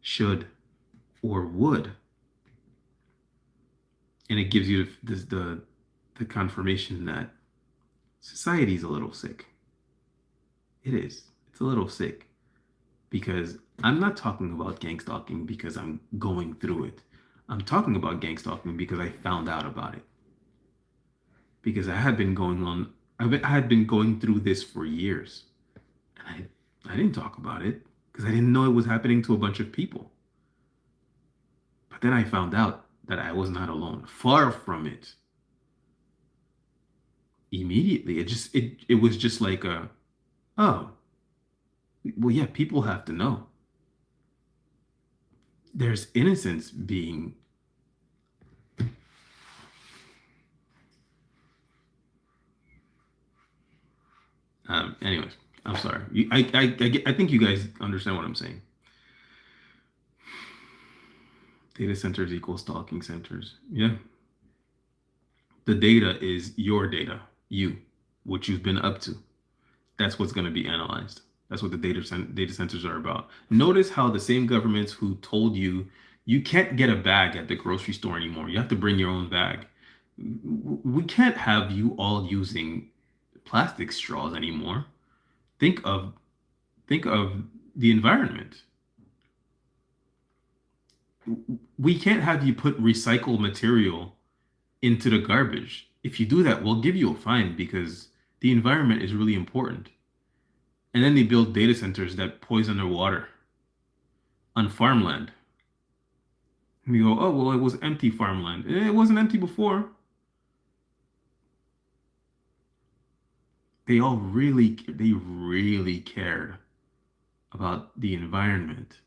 should or would. And it gives you the confirmation that society's a little sick. It is. It's a little sick. Because I'm not talking about gang stalking because I'm going through it. I'm talking about gang stalking because I found out about it. Because I had been going through this for years. And I didn't talk about it because I didn't know it was happening to a bunch of people. But then I found out that I was not alone. Far from it. Immediately, it was just like oh, well, yeah, people have to know. There's innocence being anyways, I'm sorry. I think you guys understand what I'm saying. Data centers equal stalking centers. Yeah. The data is your data, you, what you've been up to. That's what's going to be analyzed. That's what the data centers are about. Notice how the same governments who told you you can't get a bag at the grocery store anymore. You have to bring your own bag. We can't have you all using plastic straws anymore. Think of the environment. We can't have you put recycled material into the garbage. If you do that, we'll give you a fine because the environment is really important. And then they build data centers that poison their water on farmland. And you go, oh, well, it was empty farmland. It wasn't empty before. They really cared about the environment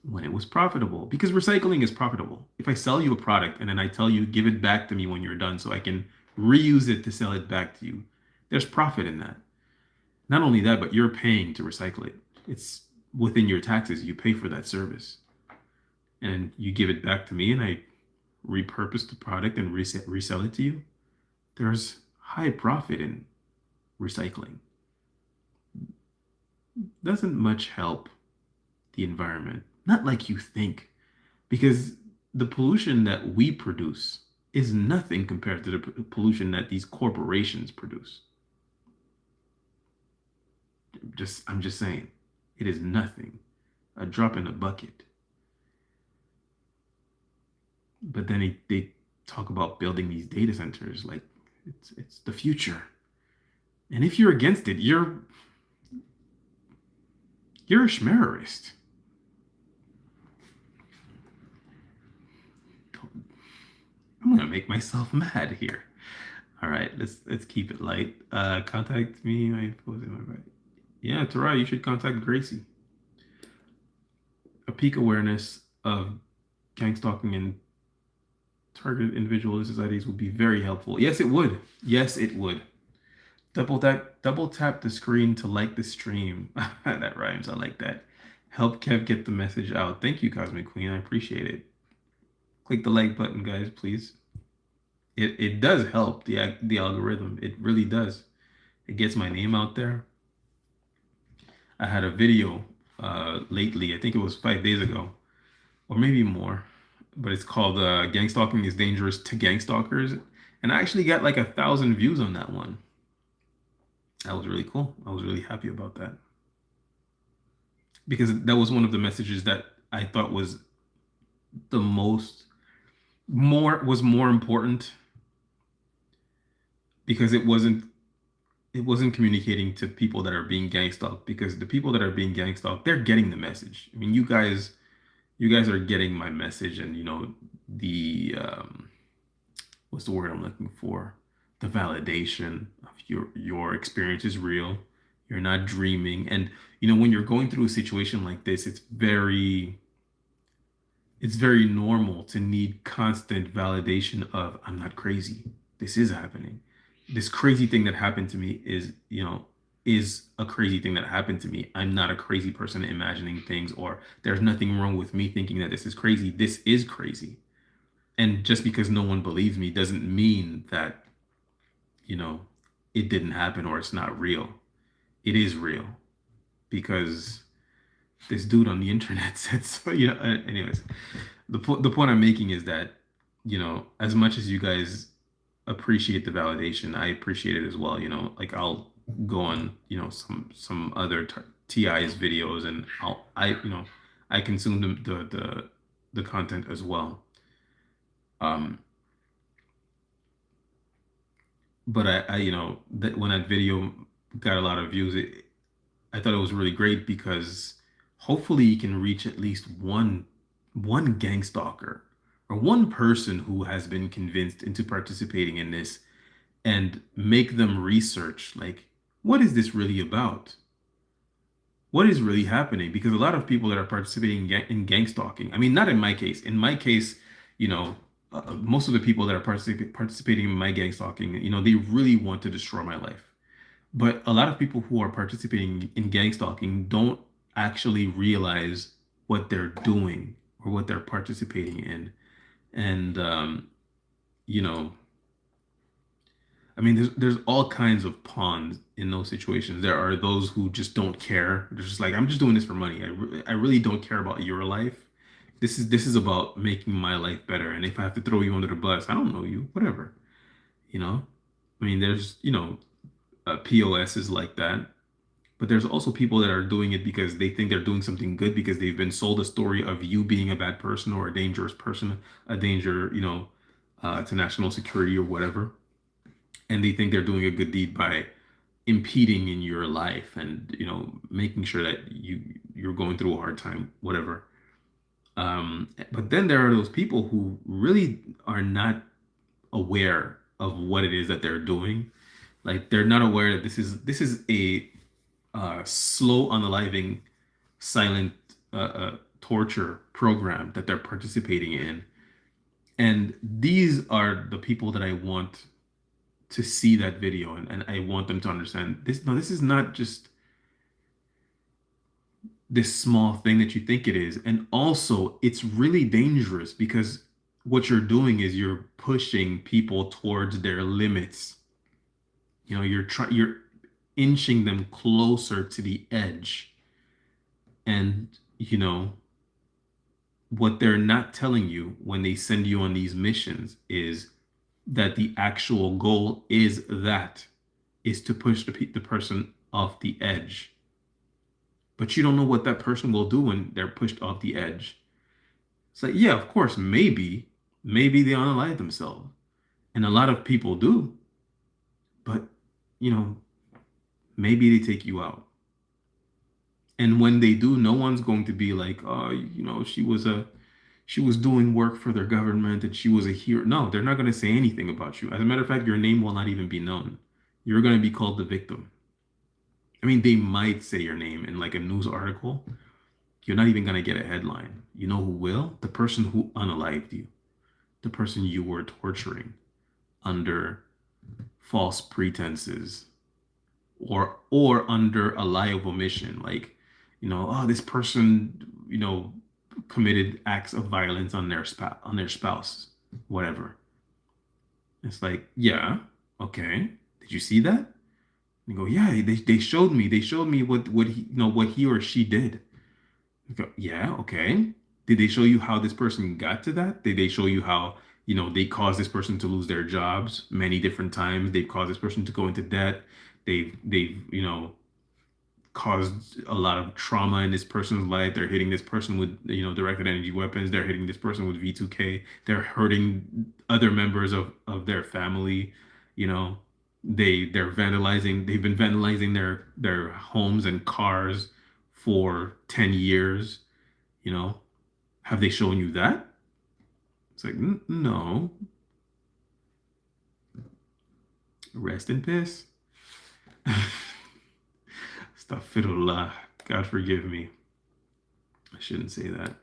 when it was profitable. Because recycling is profitable. If I sell you a product and then I tell you, give it back to me when you're done so I can reuse it to sell it back to you, there's profit in that. Not only that, but you're paying to recycle it. It's within your taxes. You pay for that service. And you give it back to me and I repurpose the product and resell it to you. There's high profit in recycling. Doesn't much help the environment. Not like you think. Because the pollution that we produce is nothing compared to the pollution that these corporations produce. I'm just saying, it is nothing, a drop in the bucket. But then they talk about building these data centers like it's the future. And if you're against it, you're a schmerist. I'm gonna make myself mad here. All right, let's keep it light. Contact me. Yeah, Tara, you should contact Gracie. A peak awareness of gang stalking and targeted individual societies would be very helpful. Yes, it would. Yes, it would. Double tap the screen to like the stream. That rhymes. I like that. Help Kev get the message out. Thank you, Cosmic Queen. I appreciate it. Click the like button, guys, please. It does help the algorithm. It really does. It gets my name out there. I had a video lately. I think it was 5 days ago, or maybe more. But it's called "Gang Stalking is Dangerous to Gang Stalkers," and I actually got like 1,000 views on that one. That was really cool. I was really happy about that because that was one of the messages that I thought was the more important because it wasn't communicating to people that are being gang stalked because the people that are being gang stalked, they're getting the message. I mean, you guys are getting my message, and the what's the word I'm looking for? The validation of your experience is real. You're not dreaming. And when you're going through a situation like this, it's very normal to need constant validation of I'm not crazy. This is happening. This crazy thing that happened to me is a crazy thing that happened to me. I'm not a crazy person imagining things, or there's nothing wrong with me thinking that this is crazy. This is crazy. And just because no one believes me doesn't mean that, you know, it didn't happen or it's not real. It is real because this dude on the internet said so. Anyways, the point I'm making is that, as much as you guys appreciate the validation, I appreciate it as well. Like I'll go on, some other TI's videos, and I consume the content as well. Um, but that when that video got a lot of views, I thought it was really great because hopefully you can reach at least one gang stalker or one person who has been convinced into participating in this and make them research like what is this really about? What is really happening? Because a lot of people that are participating in gang stalking, I mean, not in my case. In my case, you know, most of the people that are participating in my gang stalking, they really want to destroy my life. But a lot of people who are participating in gang stalking don't actually realize what they're doing or what they're participating in. And, you know, I mean, there's all kinds of pawns in those situations. There are those who just don't care. They're just like, I'm just doing this for money. I really don't care about your life. This is about making my life better. And if I have to throw you under the bus, I don't know you, whatever. You know, I mean, there's POSs like that, but there's also people that are doing it because they think they're doing something good because they've been sold a story of you being a bad person or a dangerous person, a danger, to national security or whatever, and they think they're doing a good deed by impeding in your life and making sure that you're going through a hard time, whatever. But then there are those people who really are not aware of what it is that they're doing. Like they're not aware that this is a slow unaliving, silent torture program that they're participating in, and these are the people that I want to see that video, and I want them to understand this. No, this is not just this small thing that you think it is, and also it's really dangerous because what you're doing is you're pushing people towards their limits. You're inching them closer to the edge, and what they're not telling you when they send you on these missions is that the actual goal is to push the person off the edge. But you don't know what that person will do when they're pushed off the edge. It's like, yeah, of course, maybe they unalive themselves. And a lot of people do, but you know, maybe they take you out. And when they do, no one's going to be like, oh, she was doing work for their government and she was a hero. No, they're not going to say anything about you. As a matter of fact, your name will not even be known. You're going to be called the victim. I mean, they might say your name in like a news article. You're not even going to get a headline. You know who will? The person who unalived you, the person you were torturing under false pretenses or under a lie of omission, like, oh, this person, committed acts of violence on their spouse, whatever. It's like, yeah, okay. Did you see that? You go, yeah, they showed me. They showed me what he, what he or she did. You go, yeah, okay. Did they show you how this person got to that? Did they show you how, they caused this person to lose their jobs many different times? They've caused this person to go into debt. They've caused a lot of trauma in this person's life. They're hitting this person with, directed energy weapons. They're hitting this person with V2K. They're hurting other members of their family. You know, they're vandalizing. They've been vandalizing their homes and cars for 10 years. You know, have they shown you that? It's like, no. Rest in peace. Astaghfirullah. God forgive me. I shouldn't say that.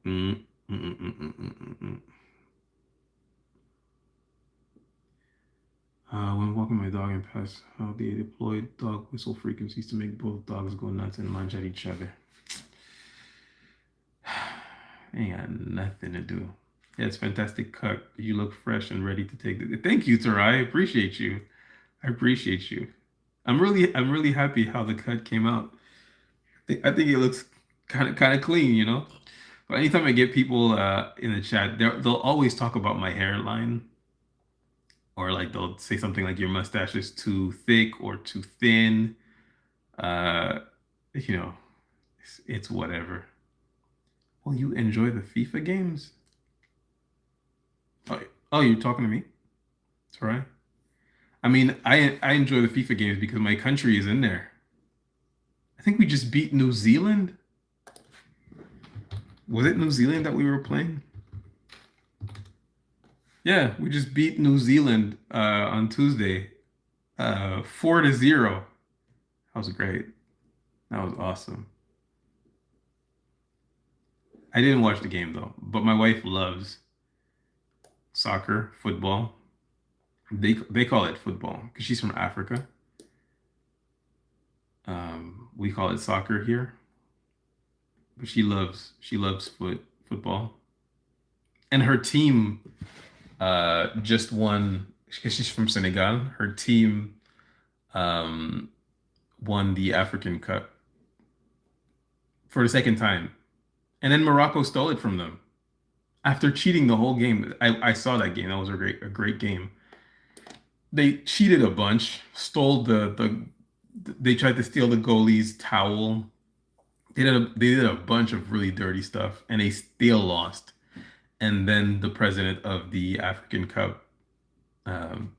Mm, mm, mm, mm, mm, mm, mm, mm. When walking my dog and pass how they deployed dog whistle frequencies to make both dogs go nuts and munch at each other. Ain't got nothing to do. Yeah, it's fantastic cut. You look fresh and ready to take it. Thank you, Tarai. I appreciate you. I appreciate you. I'm really happy how the cut came out. I think it looks kind of clean, you know. But anytime I get people in the chat, they'll always talk about my hairline, or like they'll say something like your mustache is too thick or too thin. Uh, you know, it's whatever. Well, you enjoy the FIFA games? Oh, you're talking to me? It's all right. I mean, I enjoy the FIFA games because my country is in there. I think we just beat New Zealand. Was it New Zealand that we were playing? Yeah, we just beat New Zealand on Tuesday, 4-0. That was great. That was awesome. I didn't watch the game though, but my wife loves soccer, football. They call it football because she's from Africa. We call it soccer here, but she loves football, and her team just won because she's from Senegal. Her team um, won the African Cup for the second time, and then Morocco stole it from them after cheating the whole game. I saw that game. That was a great game. They cheated a bunch, stole they tried to steal the goalie's towel. They did a bunch of really dirty stuff, and they still lost. And then the president of the African Cup um,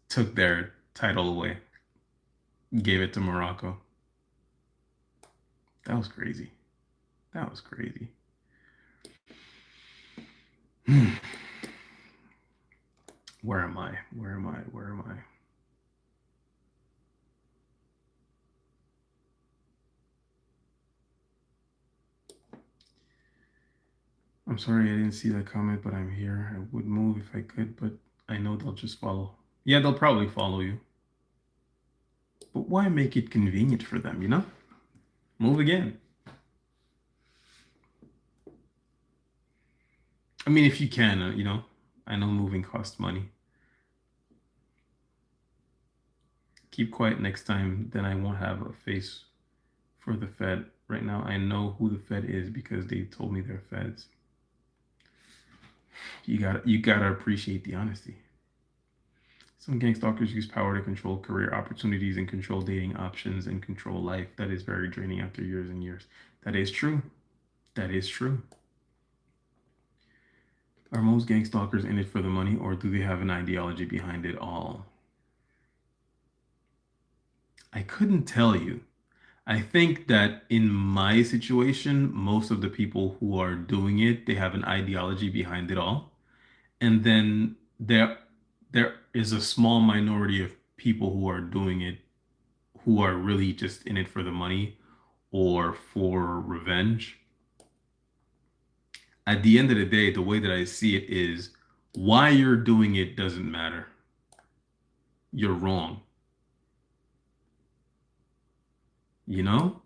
took their title away, gave it to Morocco. That was crazy. That was crazy. Where am I? Where am I? Where am I? I'm sorry I didn't see that comment, but I'm here. I would move if I could, but I know they'll just follow. Yeah, they'll probably follow you. But why make it convenient for them, you know? Move again. I mean, if you can, I know moving costs money. Keep quiet next time, then I won't have a face for the Fed. right now. I know who the Fed is because they told me they're Feds. You gotta appreciate the honesty. Some gang stalkers use power to control career opportunities and control dating options and control life. That is very draining after years and years. That is true. That is true. Are most gang stalkers in it for the money, or do they have an ideology behind it all? I couldn't tell you. I think that in my situation, most of the people who are doing it, they have an ideology behind it all. And then there is a small minority of people who are doing it who are really just in it for the money or for revenge. At the end of the day, the way that I see it is why you're doing it doesn't matter. You're wrong. You know?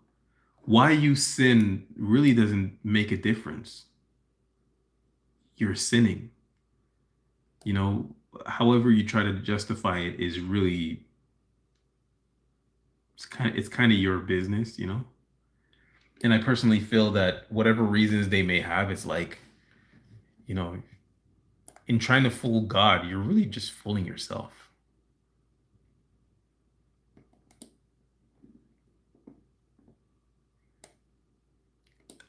Why you sin really doesn't make a difference. You're sinning. You know, however you try to justify it is really it's kind of your business, you know? And I personally feel that whatever reasons they may have, it's like, you know, in trying to fool God, you're really just fooling yourself.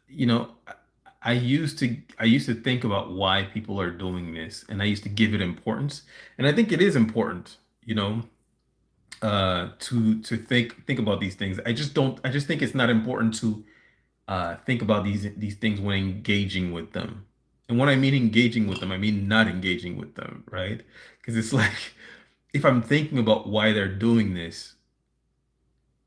You know, I used to think about why people are doing this, and I used to give it importance. And I think it is important, to think about these things. I just think it's not important to think about these things when engaging with them. And when I mean engaging with them, I mean not engaging with them, right? Because it's like if I'm thinking about why they're doing this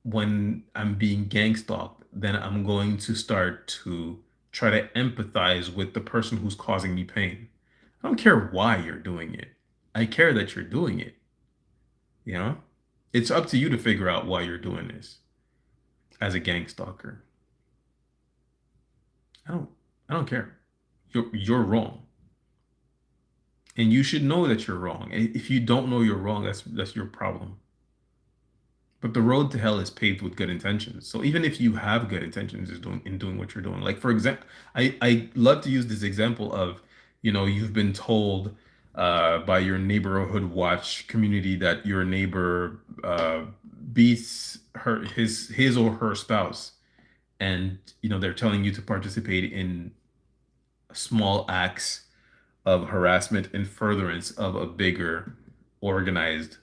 when I'm being gang stalked, then I'm going to start to try to empathize with the person who's causing me pain. I don't care why you're doing it. I care that you're doing it, you know? It's up to you to figure out why you're doing this as a gang stalker. I don't I don't care. You're wrong. And you should know that you're wrong. And if you don't know you're wrong, that's your problem. But the road to hell is paved with good intentions. So even if you have good intentions in doing what you're doing, like for example, I love to use this example of, you've been told by your neighborhood watch community that your neighbor beats his or her spouse, and they're telling you to participate in small acts of harassment in furtherance of a bigger organized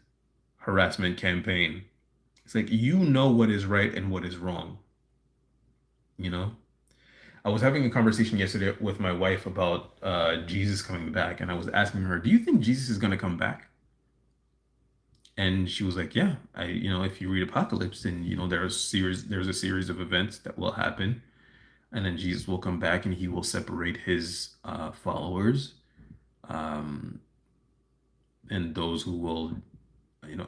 harassment campaign. It's like what is right and what is wrong, you know? I was having a conversation yesterday with my wife about Jesus coming back, and I was asking her, "Do you think Jesus is going to come back?" And she was like, "Yeah, if you read Apocalypse, then there's a series of events that will happen, and then Jesus will come back and he will separate his followers, um, and those who will,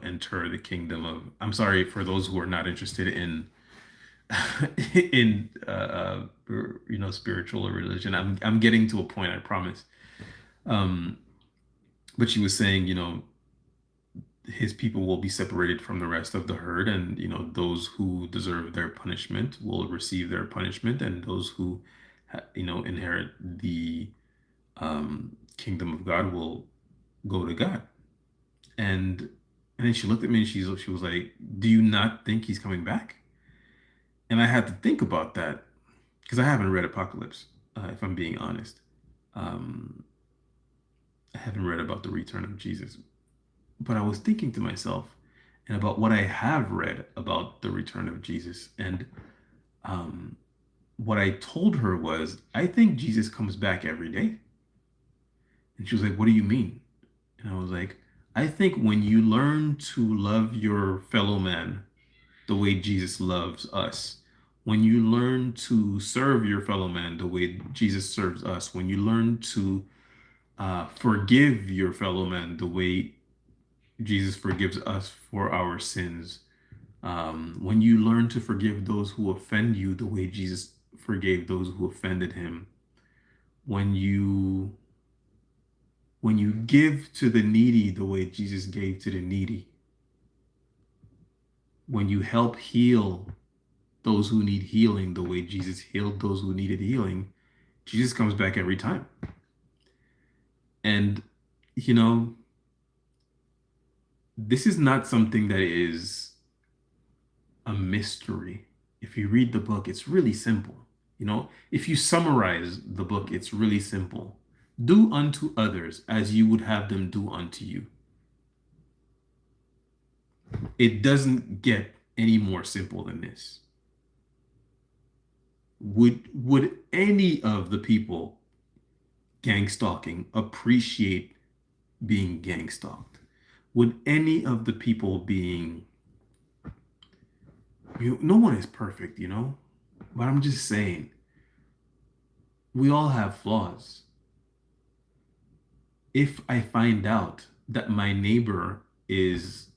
enter the kingdom of." I'm sorry for those who are not interested in in spiritual or religion. I'm getting to a point, I promise. Um, but she was saying, his people will be separated from the rest of the herd, and those who deserve their punishment will receive their punishment, and those who inherit the kingdom of God will go to God. And then she looked at me and she was like, "Do you not think he's coming back?" And I had to think about that because I haven't read Apocalypse, if I'm being honest. Um, I haven't read about the return of Jesus, but I was thinking to myself and about what I have read about the return of Jesus. And um, what I told her was, I think Jesus comes back every day. And she was like, "What do you mean?" And I was like, "I think when you learn to love your fellow man the way Jesus loves us, when you learn to serve your fellow man the way Jesus serves us, when you learn to forgive your fellow man the way Jesus forgives us for our sins, when you learn to forgive those who offend you the way Jesus forgave those who offended him, when you give to the needy the way Jesus gave to the needy, when you help heal those who need healing the way Jesus healed those who needed healing, Jesus comes back every time. And, you know, this is not something that is a mystery. If you read the book, it's really simple. You know, if you summarize the book, it's really simple. Do unto others as you would have them do unto you. It doesn't get any more simple than this. Would any of the people gang stalking appreciate being gang stalked? Would any of the people being, no one is perfect, you know? But I'm just saying, we all have flaws. If I find out that my neighbor is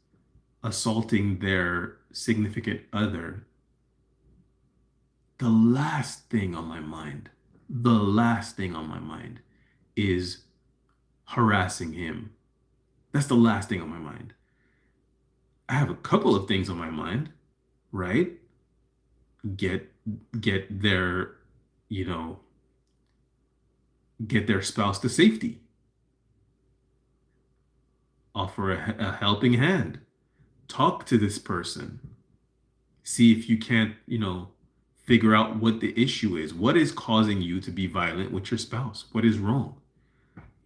assaulting their significant other, the last thing on my mind is harassing him. That's the last thing on my mind. I have a couple of things on my mind, right? Get their, you know, get their spouse to safety. Offer a helping hand. Talk to this person. See if you can't, figure out what the issue is. What is causing you to be violent with your spouse? What is wrong?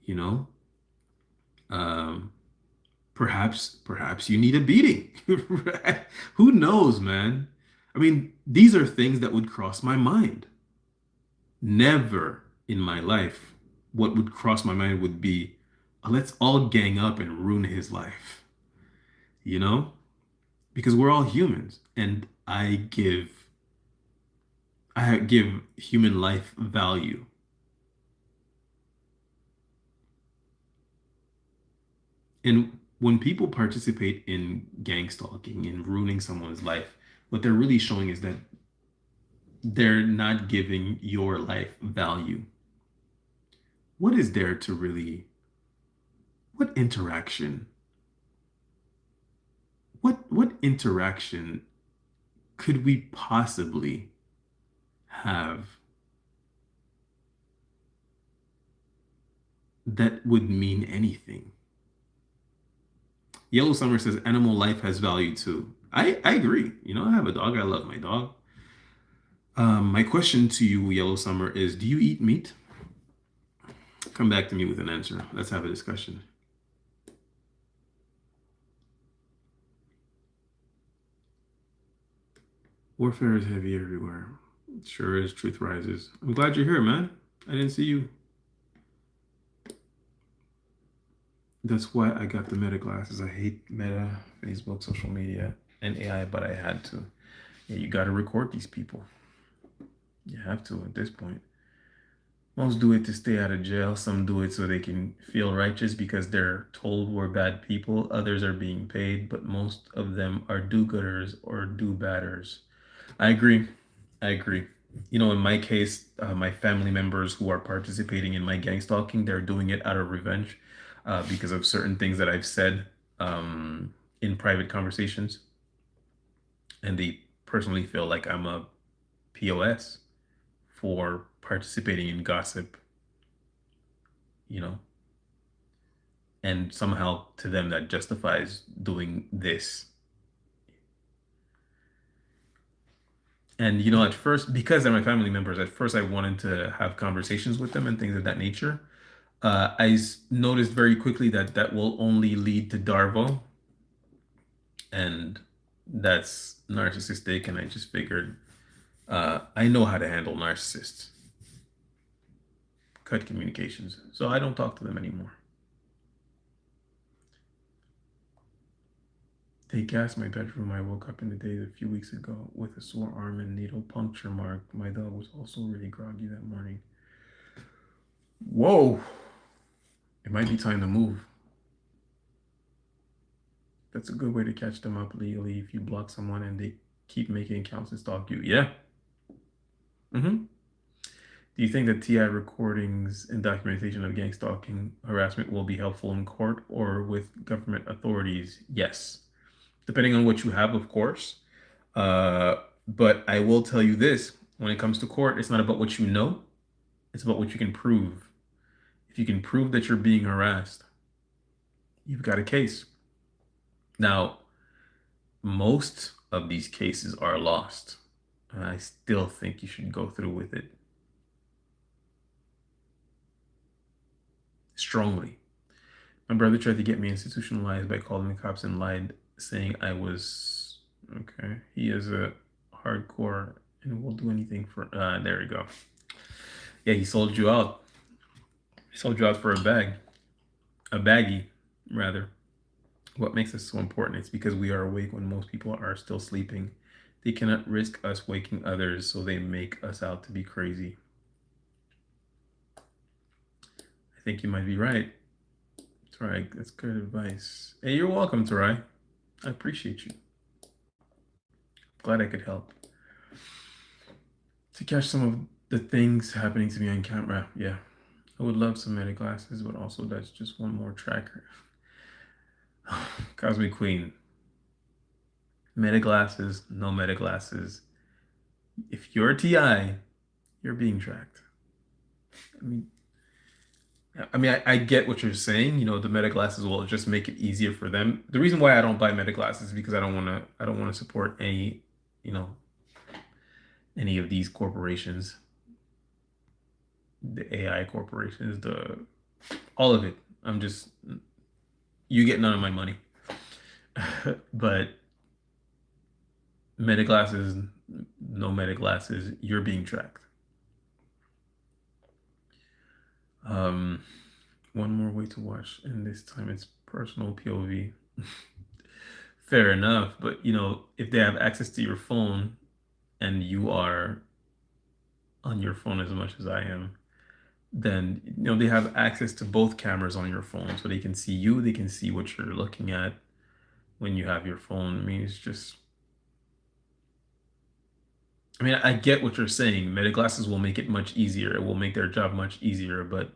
You know, um, perhaps you need a beating. Who knows, man? I mean, these are things that would cross my mind. Never in my life, what would cross my mind would be, let's all gang up and ruin his life. You know, because we're all humans, and I give human life value. And when people participate in gang stalking and ruining someone's life, what they're really showing is that they're not giving your life value. What is there to really, what interaction, what interaction could we possibly have that would mean anything? Yellow Summer says animal life has value too. I agree. I have a dog. I love my dog. My question to you, Yellow Summer, is do you eat meat? Come back to me with an answer. Let's have a discussion. Warfare is heavy everywhere. It sure is. Truth rises. I'm glad you're here, man. I didn't see you. That's why I got the Meta glasses. I hate Meta, Facebook, social media, and AI, but I had to. Yeah, you got to record these people. You have to at this point. Most do it to stay out of jail. Some do it so they can feel righteous because they're told we're bad people. Others are being paid, but most of them are do-gooders or do-badders. I agree. In my case, my family members who are participating in my gang stalking, they're doing it out of revenge because of certain things that I've said in private conversations. And they personally feel like I'm a POS for participating in gossip, and somehow to them that justifies doing this. And at first, because they're my family members, at first I wanted to have conversations with them and things of that nature. I noticed very quickly that will only lead to Darvo, and that's narcissistic. And I just figured I know how to handle narcissists. Cut communications, so I don't talk to them anymore. They gassed my bedroom. I woke up in the day a few weeks ago with a sore arm and needle puncture mark. My dog was also really groggy that morning. Whoa. It might be time to move. That's a good way to catch them up legally if you block someone and they keep making accounts and stalk you. Yeah. Do you think that TI recordings and documentation of gang stalking harassment will be helpful in court or with government authorities? Yes. Depending on what you have, of course. But I will tell you this, when it comes to court, it's not about what you know, it's about what you can prove. If you can prove that you're being harassed, you've got a case. Now, most of these cases are lost. I still think you should go through with it strongly. My brother tried to get me institutionalized by calling the cops and lied, saying I was okay. He is a hardcore and will do anything for. There we go. Yeah, he sold you out. He sold you out for a baggie, rather. What makes us so important is because we are awake when most people are still sleeping. They cannot risk us waking others, so they make us out to be crazy. I think you might be right. Tarai, that's good advice. Hey, you're welcome, Tarai. I appreciate you. Glad I could help. To catch some of the things happening to me on camera, yeah. I would love some meta glasses, but also that's just one more tracker. Cosmic Queen. Meta glasses, no meta glasses. If you're TI, you're being tracked. I mean, I get what you're saying. You know, the meta glasses will just make it easier for them. The reason why I don't buy meta glasses is because I don't want to support any, you know, any of these corporations, the AI corporations, the all of it. I'm just you get none of my money. But meta glasses, no meta glasses, you're being tracked. Um, one more way to watch, and this time it's personal POV. Fair enough, but you know, if they have access to your phone and you are on your phone as much as I am, then you know they have access to both cameras on your phone, so they can see you, they can see what you're looking at when you have your phone. I mean, it's just, I mean, I get what you're saying. Meta glasses will make it much easier. It will make their job much easier, but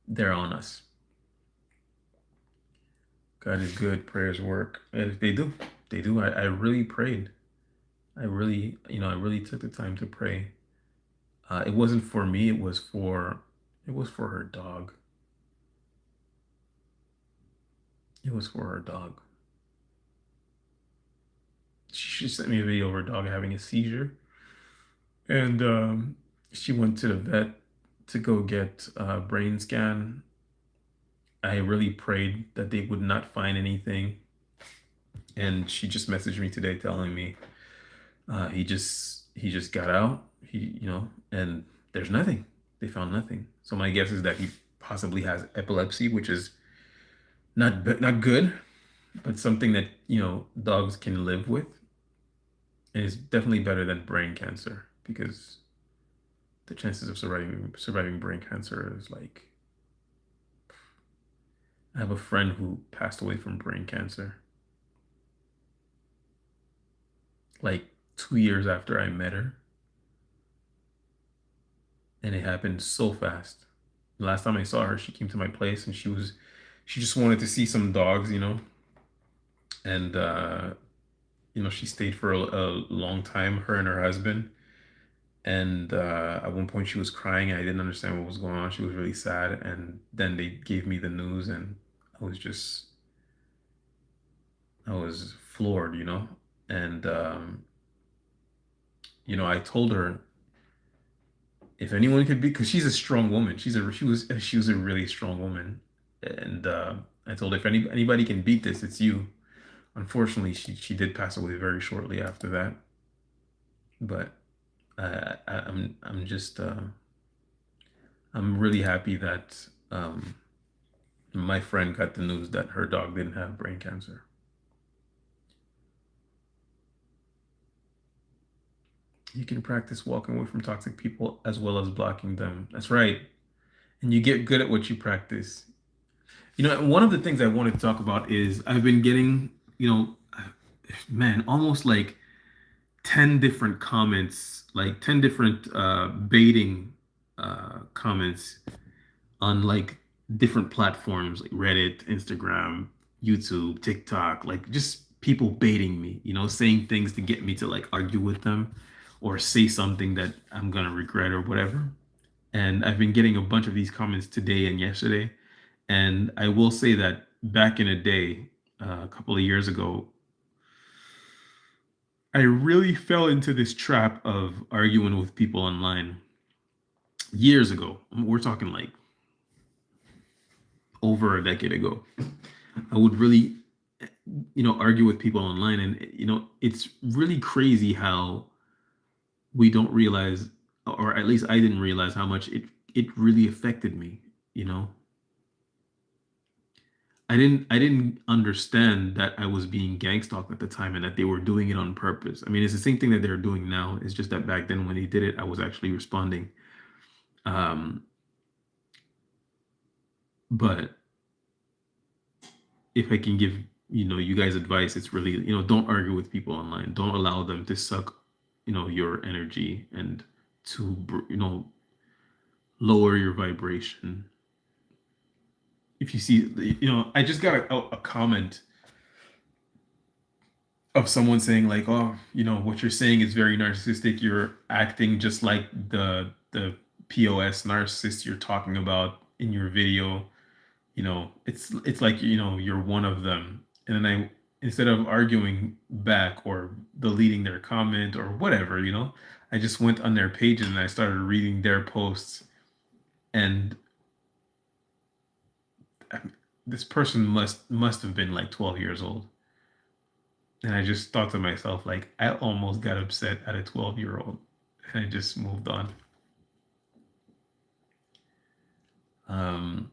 they're on us. God is good. Prayers work. And they do. They do. I really prayed. I really, you know, I really took the time to pray. It wasn't for me. It was for her dog. It was for her dog. She sent me a video of her dog having a seizure, and she went to the vet to go get a brain scan. I really prayed that they would not find anything, and she just messaged me today telling me he just got out. He, you know, and there's nothing. They found nothing. So my guess is that he possibly has epilepsy, which is not good, but something that you know dogs can live with, and it's definitely better than brain cancer because the chances of surviving brain cancer is like I have a friend who passed away from brain cancer like 2 years after I met her, and it happened so fast. The last time I saw her, she came to my place and she just wanted to see some dogs, you know, and you know, she stayed for a long time, her and her husband. And at one point, she was crying. I didn't understand what was going on. She was really sad. And then they gave me the news, and I was just, I was floored, you know. And you know, I told her if anyone could be, because she's a strong woman. She was a really strong woman. And I told her if anybody can beat this, it's you. Unfortunately, she did pass away very shortly after that. But I'm just I'm really happy that my friend got the news that her dog didn't have brain cancer. You can practice walking away from toxic people as well as blocking them. That's right. And you get good at what you practice. You know, one of the things I wanted to talk about is I've been getting, you know, man, almost like 10 different comments, like 10 different baiting comments on like different platforms like Reddit, Instagram, YouTube, TikTok, like just people baiting me, saying things to get me to like argue with them or say something that I'm gonna regret or whatever. And I've been getting a bunch of these comments today and yesterday. And I will say that back in a day, a couple of years ago, I really fell into this trap of arguing with people online years ago. We're talking like over a decade ago. I would really, argue with people online. And, it's really crazy how we don't realize, or at least I didn't realize how much it really affected me, you know? I didn't understand that I was being gang stalked at the time and that they were doing it on purpose. I mean, it's the same thing that they're doing now. It's just that back then when they did it, I was actually responding. Um, but if I can give, you guys advice, it's really, don't argue with people online. Don't allow them to suck, your energy and to, lower your vibration. If you see, I just got a comment of someone saying like, oh, what you're saying is very narcissistic. You're acting just like the POS narcissist you're talking about in your video. It's like, you're one of them. And then instead of arguing back or deleting their comment or whatever, I just went on their pages and I started reading their posts. And this person must have been like 12 years old. And I just thought to myself, like, I almost got upset at a 12-year-old, and I just moved on. Um,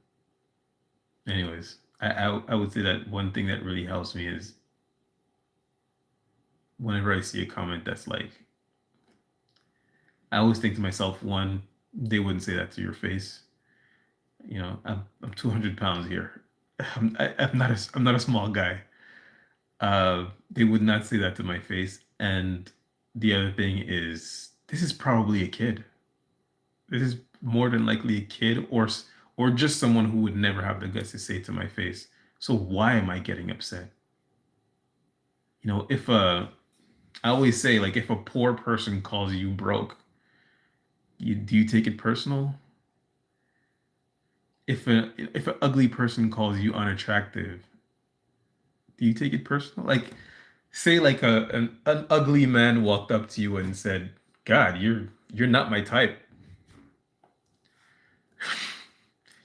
Anyways, I would say that one thing that really helps me is whenever I see a comment that's like, I always think to myself, one, they wouldn't say that to your face. I'm 200 pounds here. I'm not a small guy. They would not say that to my face. And the other thing is, this is probably a kid. This is more than likely a kid or just someone who would never have the guts to say it to my face. So why am I getting upset? If I always say like if a poor person calls you broke, do you take it personal? If an ugly person calls you unattractive, do you take it personal? Like say like an ugly man walked up to you and said, "God, you're not my type."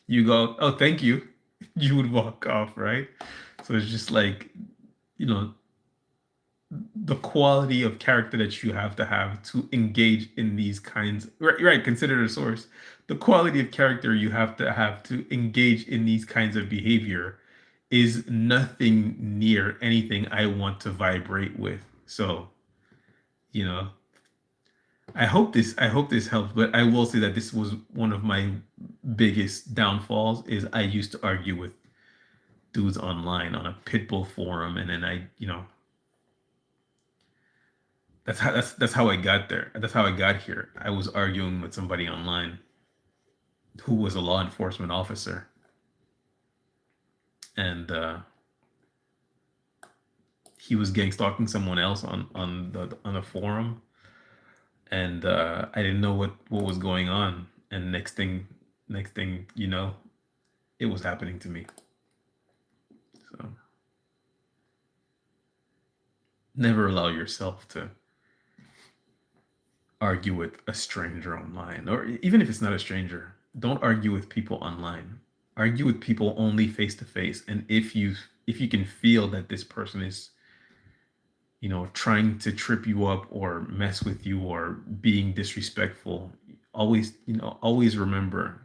You go, "Oh, thank you." You would walk off, right? So it's just like, you know, the quality of character that you have to engage in these kinds, right, right, consider the source. The quality of character you have to engage in these kinds of behavior is nothing near anything I want to vibrate with. So, you know, I hope this helps, but I will say that this was one of my biggest downfalls is I used to argue with dudes online on a Pitbull forum, and then that's how I got there. That's how I got here. I was arguing with somebody online who was a law enforcement officer, and he was gang stalking someone else on a forum, and I didn't know what was going on. And next thing it was happening to me. So never allow yourself to argue with a stranger online, or even if it's not a stranger. Don't argue with people online. Argue with people only face to face. And if you can feel that this person is trying to trip you up or mess with you or being disrespectful, always remember,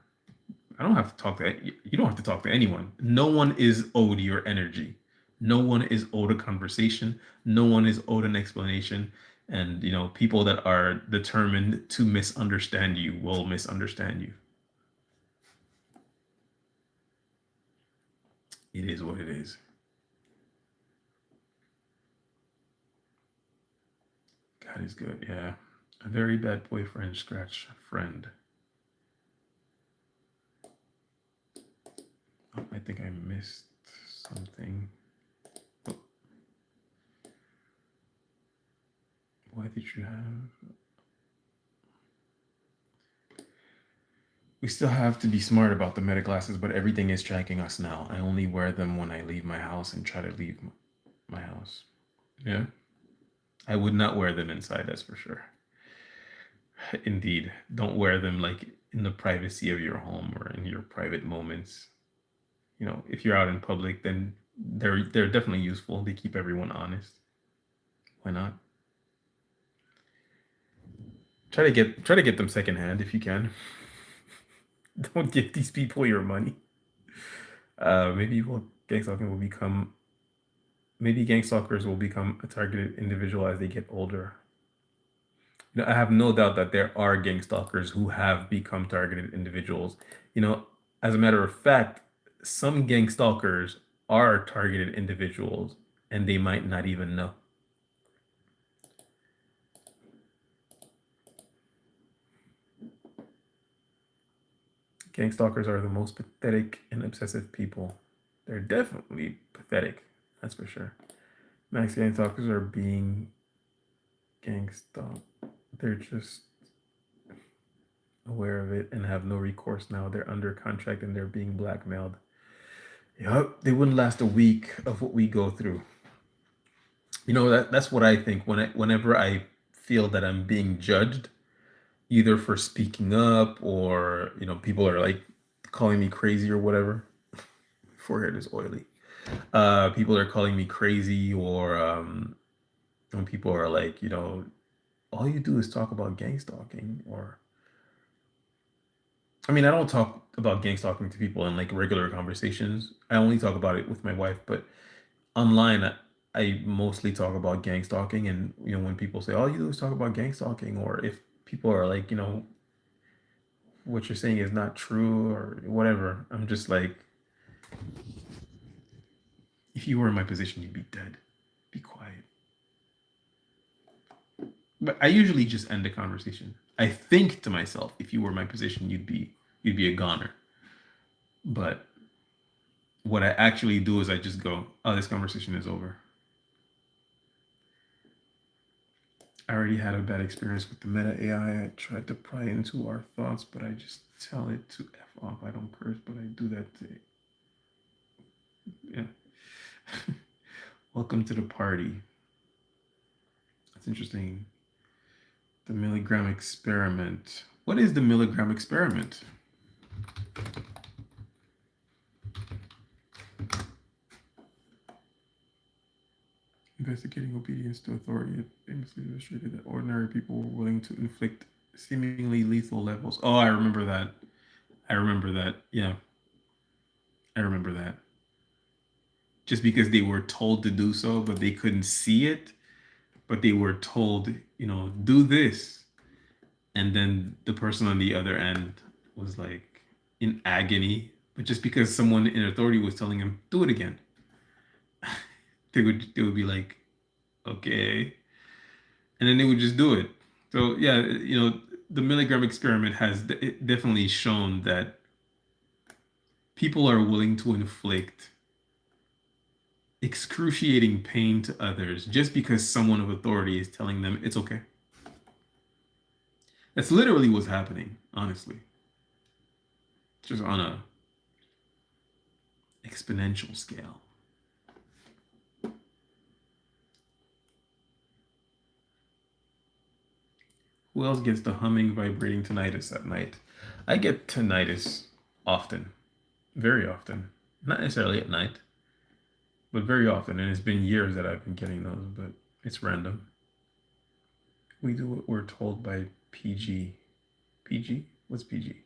I don't have to talk to you don't have to talk to anyone. No one is owed your energy. No one is owed a conversation. No one is owed an explanation. And people that are determined to misunderstand you will misunderstand you. It is what it is. God is good. Yeah. A very bad boyfriend scratch friend. Oh, I think I missed something. Oh, that you have. We still have to be smart about the meta glasses, but everything is tracking us now. I only wear them when I leave my house and try to leave my house. Yeah. I would not wear them inside, that's for sure. Indeed. Don't wear them like in the privacy of your home or in your private moments. You know, if you're out in public, then they're definitely useful. They keep everyone honest. Why not? Try to get them secondhand if you can. Don't give these people your money. Gang stalking will become maybe gang stalkers will become a targeted individual as they get older. You know, I have no doubt that there are gang stalkers who have become targeted individuals. You know, as a matter of fact, some gang stalkers are targeted individuals and they might not even know. Gang stalkers are the most pathetic and obsessive people. They're definitely pathetic, that's for sure. Max gang stalkers are being gang stalked. They're just aware of it and have no recourse now. They're under contract and they're being blackmailed. Yup, they wouldn't last a week of what we go through. You know, that's what I think whenever I feel that I'm being judged, either for speaking up or, you know, people are like calling me crazy or whatever. Forehead is oily. People are calling me crazy, or when people are like, you know, all you do is talk about gang stalking, or I mean, I don't talk about gang stalking to people in like regular conversations. I only talk about it with my wife, but online, I mostly talk about gang stalking. And you know, when people say all you do is talk about gang stalking, or if people are like, you know, what you're saying is not true or whatever, I'm just like, if you were in my position, you'd be dead. Be quiet. But I usually just end the conversation. I think to myself, if you were in my position, you'd be a goner. But what I actually do is I just go, oh, this conversation is over. I already had a bad experience with the Meta AI. I tried to pry into our thoughts, but I just tell it to F off. I don't curse, but I do that to, yeah. Welcome to the party. That's interesting. The milligram experiment. What is the milligram experiment? Investigating obedience to authority, it famously illustrated that ordinary people were willing to inflict seemingly lethal levels. Oh, I remember that. I remember that. Yeah, I remember that. Just because they were told to do so, but they couldn't see it, but they were told, you know, do this. And then the person on the other end was like in agony, but just because someone in authority was telling him, do it again, they would be like, okay. And then they would just do it. So yeah, you know, the milligram experiment has definitely shown that people are willing to inflict excruciating pain to others just because someone of authority is telling them it's okay. That's literally what's happening, honestly. Just on a exponential scale. Who else gets the humming, vibrating tinnitus at night? I get tinnitus often, very often. Not necessarily at night, but very often. And it's been years that I've been getting those, but it's random. We do what we're told by PG. PG? What's PG?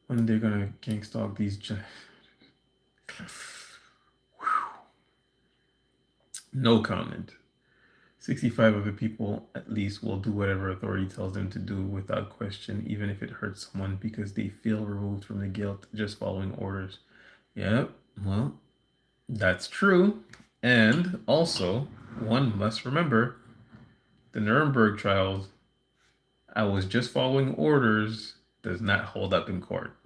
When they're gonna gang stalk these. No comment. 65 of the people at least will do whatever authority tells them to do without question, even if it hurts someone, because they feel removed from the guilt just following orders. Yep, well, that's true. And also, one must remember the Nuremberg trials, I was just following orders, does not hold up in court.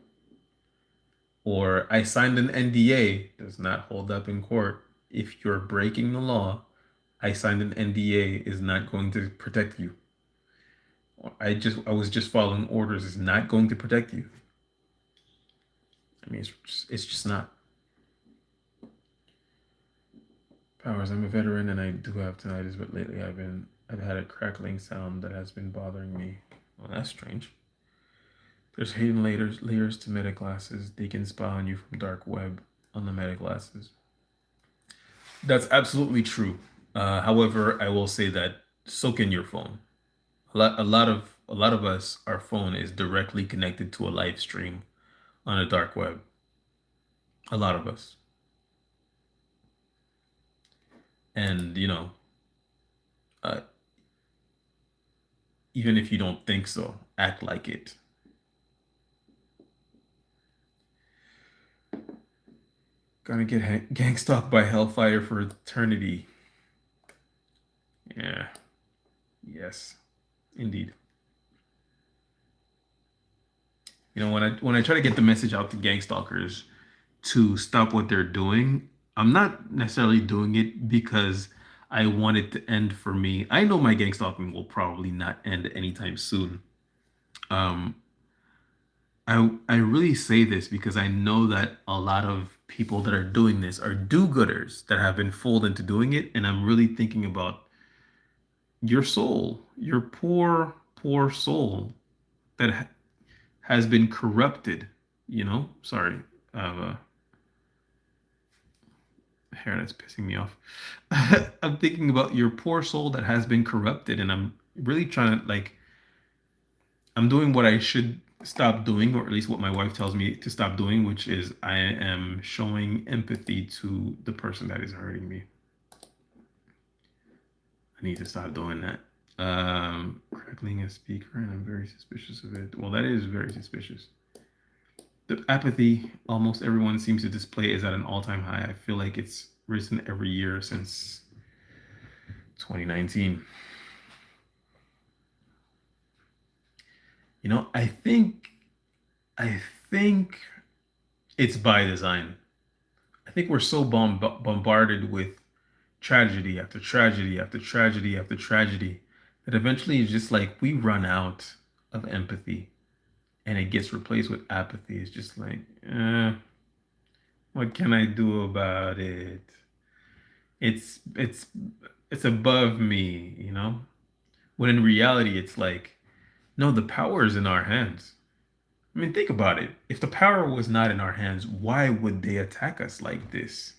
Or I signed an NDA, does not hold up in court. If you're breaking the law, I signed an NDA is not going to protect you. I was just following orders is not going to protect you. I mean, it's just not. Powers, I'm a veteran and I do have tinnitus, but lately I've had a crackling sound that has been bothering me. Well, that's strange. There's hidden layers to meta classes. They can spy on you from dark web on the meta classes. That's absolutely true. However, I will say that soak in your phone. A lot of us, our phone is directly connected to a live stream on a dark web. A lot of us, and uh, even if you don't think so, act like it. Gonna get gang stalked by Hellfire for eternity. Yeah. Yes. Indeed. When I try to get the message out to gang stalkers to stop what they're doing, I'm not necessarily doing it because I want it to end for me. I know my gang stalking will probably not end anytime soon. Um, I really say this because I know that a lot of people that are doing this are do-gooders that have been fooled into doing it, and I'm really thinking about your soul, your poor, poor soul that has been corrupted. Sorry, I have a hair that's pissing me off. I'm thinking about your poor soul that has been corrupted, and I'm really trying to like I'm doing what I should stop doing, or at least what my wife tells me to stop doing, which is I am showing empathy to the person that is hurting me. I need to stop doing that. Crackling a speaker, and I'm very suspicious of it. Well, that is very suspicious. The apathy almost everyone seems to display is at an all-time high. I feel like it's risen every year since 2019. I think it's by design. I think we're so bombarded with tragedy after tragedy after tragedy after tragedy that eventually it's just like we run out of empathy and it gets replaced with apathy. It's just like, what can I do about it? It's it's it's above me. When in reality, it's like, no, the power is in our hands. I mean, think about it. If the power was not in our hands, why would they attack us like this?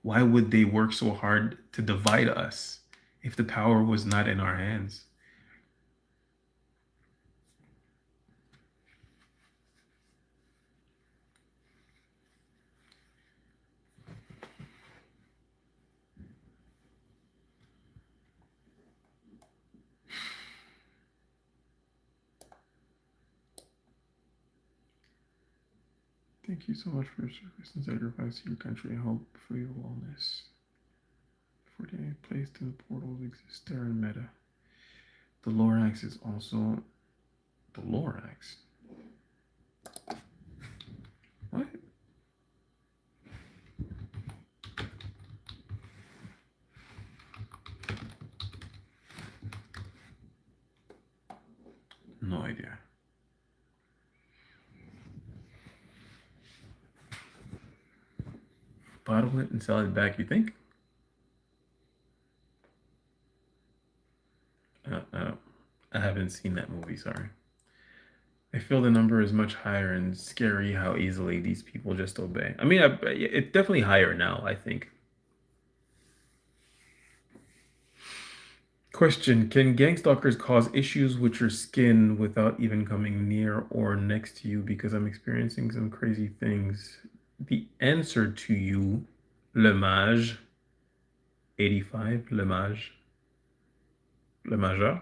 Why would they work so hard to divide us if the power was not in our hands? Thank you so much for your service and sacrifice to your country. I hope for your wellness. 48 placed in the portals exist there in meta. The Lorax is also the Lorax. What? No idea. Bottle it and sell it back, you think? I haven't seen that movie, sorry. I feel the number is much higher and scary how easily these people just obey. I mean, it's definitely higher now, I think. Question: can gangstalkers cause issues with your skin without even coming near or next to you? Because I'm experiencing some crazy things. The answer to you, Le Mage 85, Le Mage, Le Major.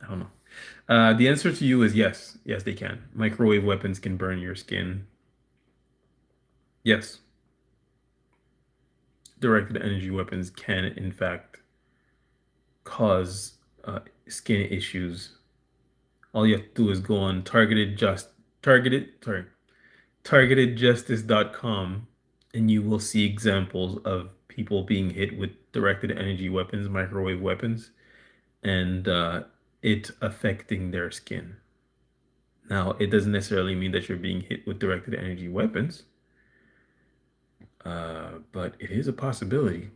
I don't know. The answer to you is yes. Yes, they can. Microwave weapons can burn your skin. Yes. Directed energy weapons can, in fact, cause skin issues. All you have to do is go on targetedjustice.com and you will see examples of people being hit with directed energy weapons, microwave weapons, and it affecting their skin. Now, it doesn't necessarily mean that you're being hit with directed energy weapons, but it is a possibility.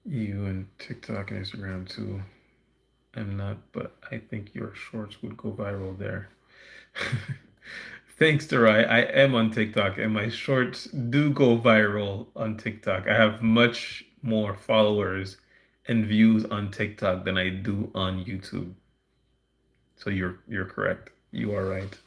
You and TikTok and Instagram too. I'm not, but I think your shorts would go viral there. Thanks, Darai. I am on TikTok and my shorts do go viral on TikTok. I have much more followers and views on TikTok than I do on YouTube. So you're correct. You are right.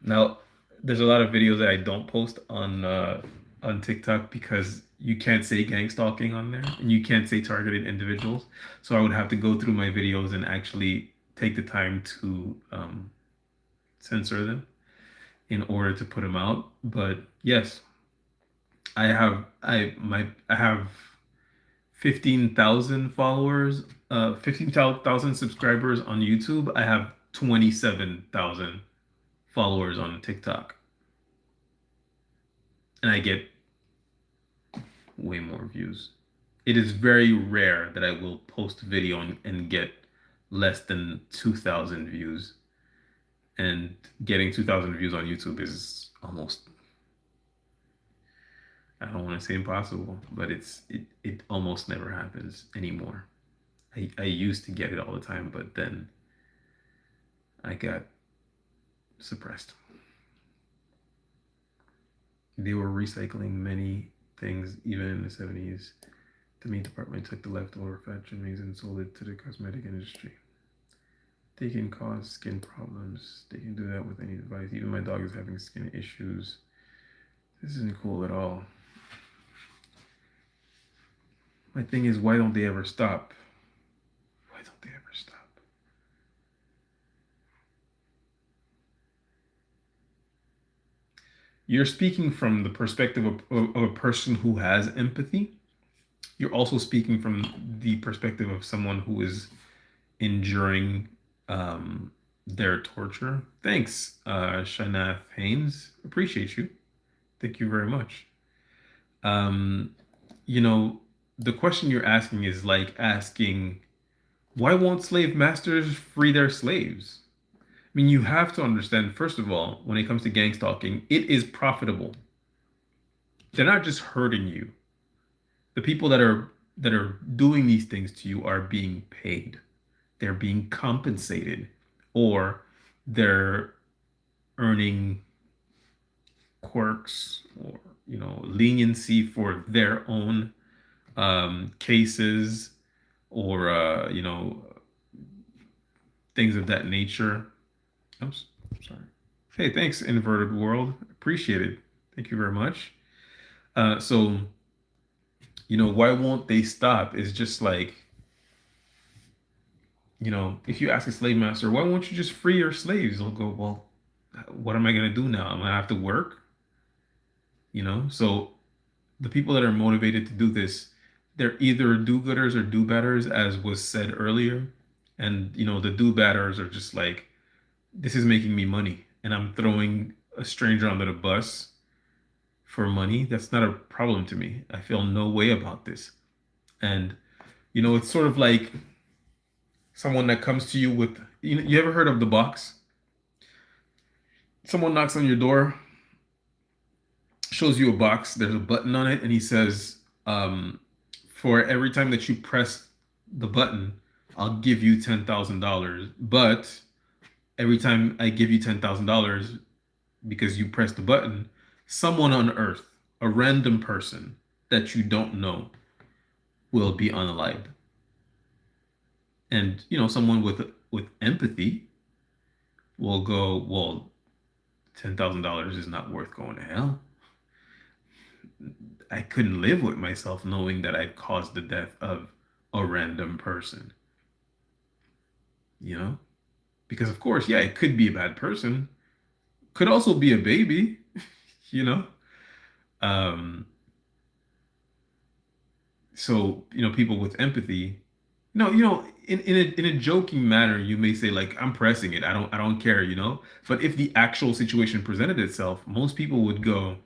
Now, there's a lot of videos that I don't post on TikTok because you can't say gang stalking on there and you can't say targeted individuals. So I would have to go through my videos and actually take the time to censor them in order to put them out. But yes, I have 15,000 followers, 15,000 subscribers on YouTube. I have 27,000 followers on TikTok. And I get way more views. It is very rare that I will post a video and get less than 2,000 views. And getting 2,000 views on YouTube is almost, I don't want to say impossible, but it almost never happens anymore. I used to get it all the time, but then I got suppressed. They were recycling many things even in the 70s. The meat department took the leftover fat trimmings and sold it to the cosmetic industry. They can cause skin problems. They can do that with any device. Even my dog is having skin issues. This isn't cool at all. My thing is, why don't they ever stop? Why don't they ever stop? You're speaking from the perspective of a person who has empathy. You're also speaking from the perspective of someone who is enduring their torture. Thanks, Shanath Haynes. Appreciate you. Thank you very much. Um, you know, the question you're asking is like asking, why won't slave masters free their slaves? I mean, you have to understand, first of all, when it comes to gang stalking, it is profitable. They're not just hurting you. The people that are doing these things to you are being paid. They're being compensated, or they're earning quirks or leniency for their own cases, or things of that nature. I'm sorry. Hey, thanks, Inverted World. Appreciate it. Thank you very much. So, why won't they stop? Is just like, if you ask a slave master, why won't you just free your slaves? They'll go, well, what am I going to do now? I'm going to have to work, So the people that are motivated to do this, they're either do-gooders or do-betters, as was said earlier. And, the do-betters are just like, this is making me money, and I'm throwing a stranger under the bus for money. That's not a problem to me. I feel no way about this. And, it's sort of like someone that comes to you with, you ever heard of the box? Someone knocks on your door, shows you a box, there's a button on it, and he says, for every time that you press the button, I'll give you $10,000. But every time I give you $10,000 because you press the button, someone on earth, a random person that you don't know, will be unalived. And someone with empathy will go, well, $10,000 is not worth going to hell. I couldn't live with myself knowing that I've caused the death of a random person. Because of course, yeah, it could be a bad person, could also be a baby, you know. So people with empathy, No, in a joking manner, you may say like, "I'm pressing it. I don't care," you know. But if the actual situation presented itself, most people would go,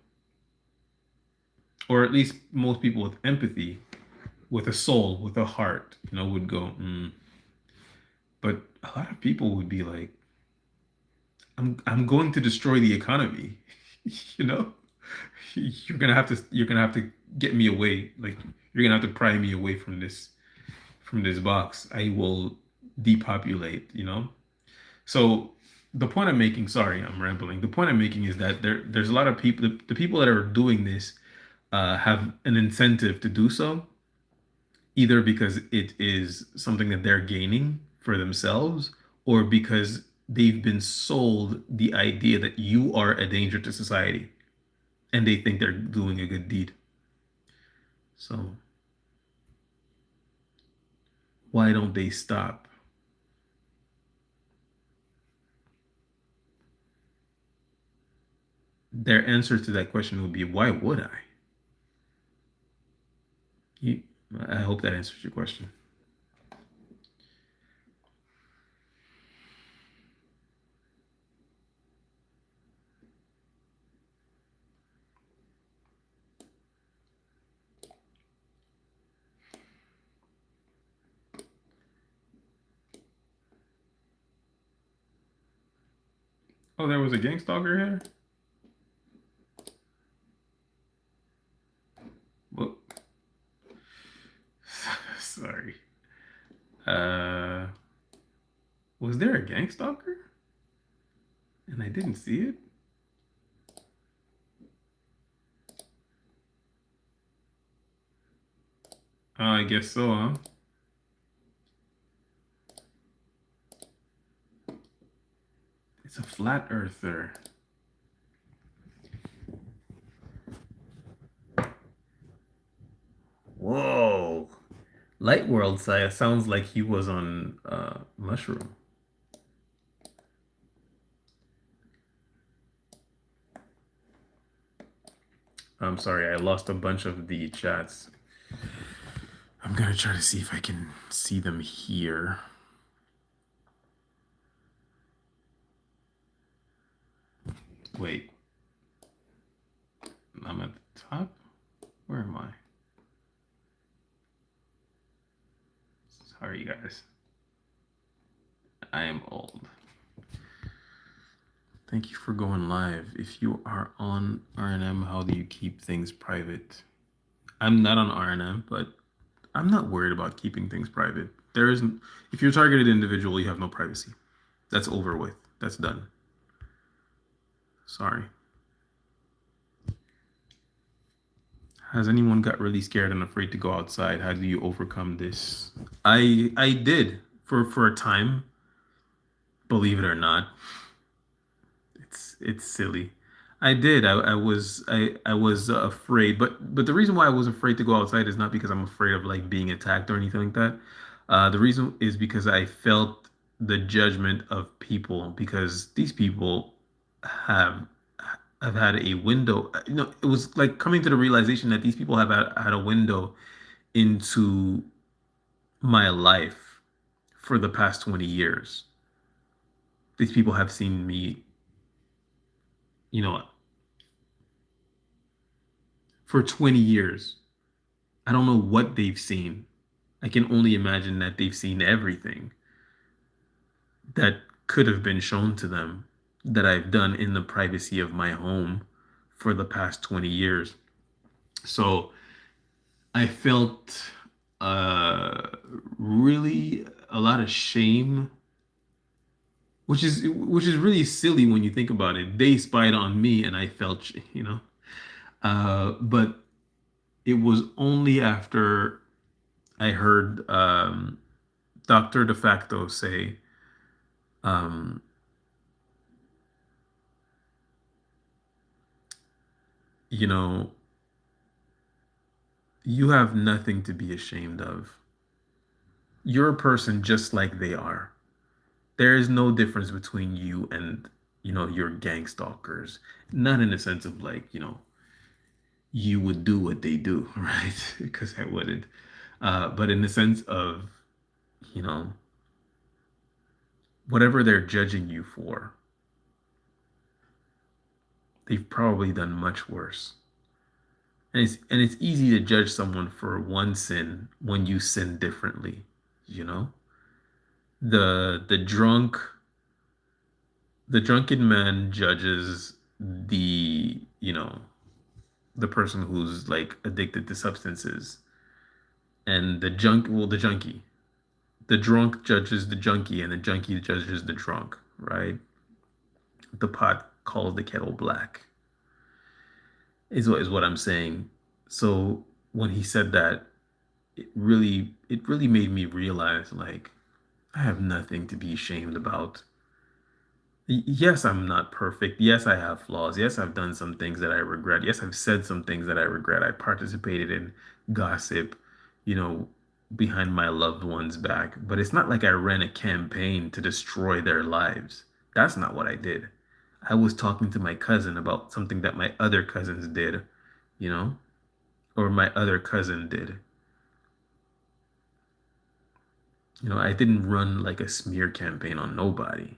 or at least most people with empathy, with a soul, with a heart, would go. But a lot of people would be like, I'm going to destroy the economy. you know, you're gonna have to get me away. Like you're gonna have to pry me away from this box. I will depopulate. So the point I'm making, sorry, I'm rambling. The point I'm making is that there's a lot of people. The people that are doing this have an incentive to do so, either because it is something that they're gaining for themselves, or because they've been sold the idea that you are a danger to society, and they think they're doing a good deed. So why don't they stop? Their answer to that question would be, why would I? You, I hope that answers your question. Oh, there was a gang stalker here? Well, sorry. Uh, was there a gang stalker? And I didn't see it? I guess so, huh? It's a flat earther. Whoa. Light World sounds like he was on mushroom. I'm sorry, I lost a bunch of the chats. I'm gonna try to see if I can see them here. Wait, I'm at the top? Where am I? Sorry, guys. I am old. Thank you for going live. If you are on RNM, how do you keep things private? I'm not on RNM, but I'm not worried about keeping things private. There isn't, if you're a targeted individual, you have no privacy. That's over with. That's done. Sorry. Has anyone got really scared and afraid to go outside? How do you overcome this? I did for a time, believe it or not. It's silly. I did. I was afraid, but the reason why I was afraid to go outside is not because I'm afraid of like being attacked or anything like that. The reason is because I felt the judgment of people, because these people have have had a window. It was like coming to the realization that these people have had a window into my life for the past 20 years. These people have seen me, you know, for 20 years. I don't know what they've seen. I can only imagine that they've seen everything that could have been shown to them that I've done in the privacy of my home for the past 20 years. So I felt uh, really a lot of shame, which is really silly when you think about it. They spied on me, and I felt. But it was only after I heard Doctor De facto say, um, you know, you have nothing to be ashamed of. You're a person just like they are. There is no difference between you and, your gang stalkers. Not in the sense of like, you would do what they do, right? Because I wouldn't. But in the sense of, You know, whatever they're judging you for, they've probably done much worse. And it's easy to judge someone for one sin when you sin differently, you know? The drunk the drunken man judges the person who's like addicted to substances, and the junkie. The drunk judges the junkie, and the junkie judges the drunk, right? The pot calls the kettle black, is what I'm saying. So when he said that, it really made me realize, like, I have nothing to be ashamed about. Yes, I'm not perfect. Yes, I have flaws. Yes, I've done some things that I regret. Yes, I've said some things that I regret. I participated in gossip, you know, behind my loved one's back. But it's not like I ran a campaign to destroy their lives. That's not what I did. I was talking to my cousin about something that my other cousins did, you know, or my other cousin did. I didn't run like a smear campaign on nobody.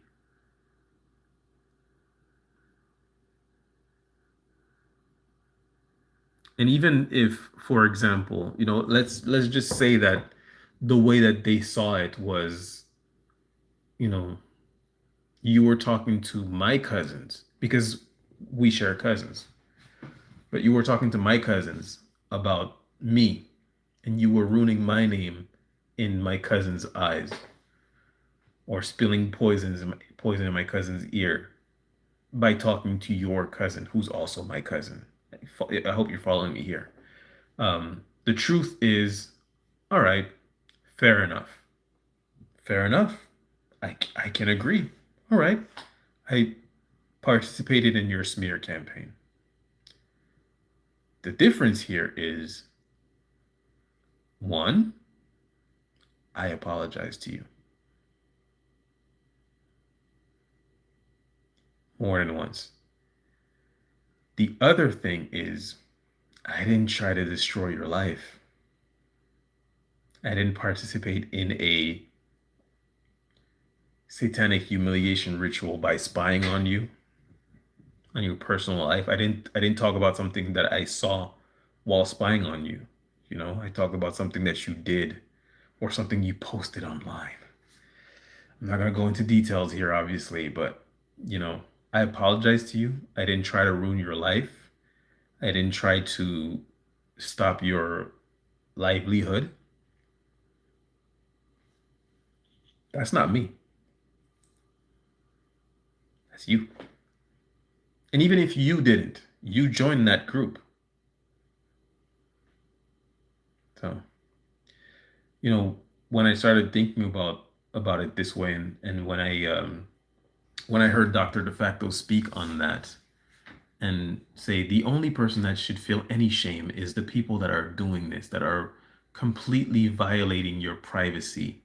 And even if, for example, let's just say that the way that they saw it was, you know, you were talking to my cousins because we share cousins, but you were talking to my cousins about me, and you were ruining my name in my cousin's eyes, or spilling poison in my cousin's ear by talking to your cousin, who's also my cousin. I hope you're following me here. The truth is, all right, fair enough. Fair enough. I can agree. All right. I participated in your smear campaign. The difference here is, one, I apologize to you more than once. The other thing is, I didn't try to destroy your life. I didn't participate in a satanic humiliation ritual by spying on your personal life. I didn't talk about something that I saw while spying on you. I talked about something that you did, or something you posted online. I'm not going to go into details here, obviously, but you know, I apologize to you. I didn't try to ruin your life. I didn't try to stop your livelihood. That's not me. That's you. And even if you didn't, you joined that group. So, when I started thinking about it this way, and when I heard Dr. DeFacto speak on that and say the only person that should feel any shame is the people that are doing this, that are completely violating your privacy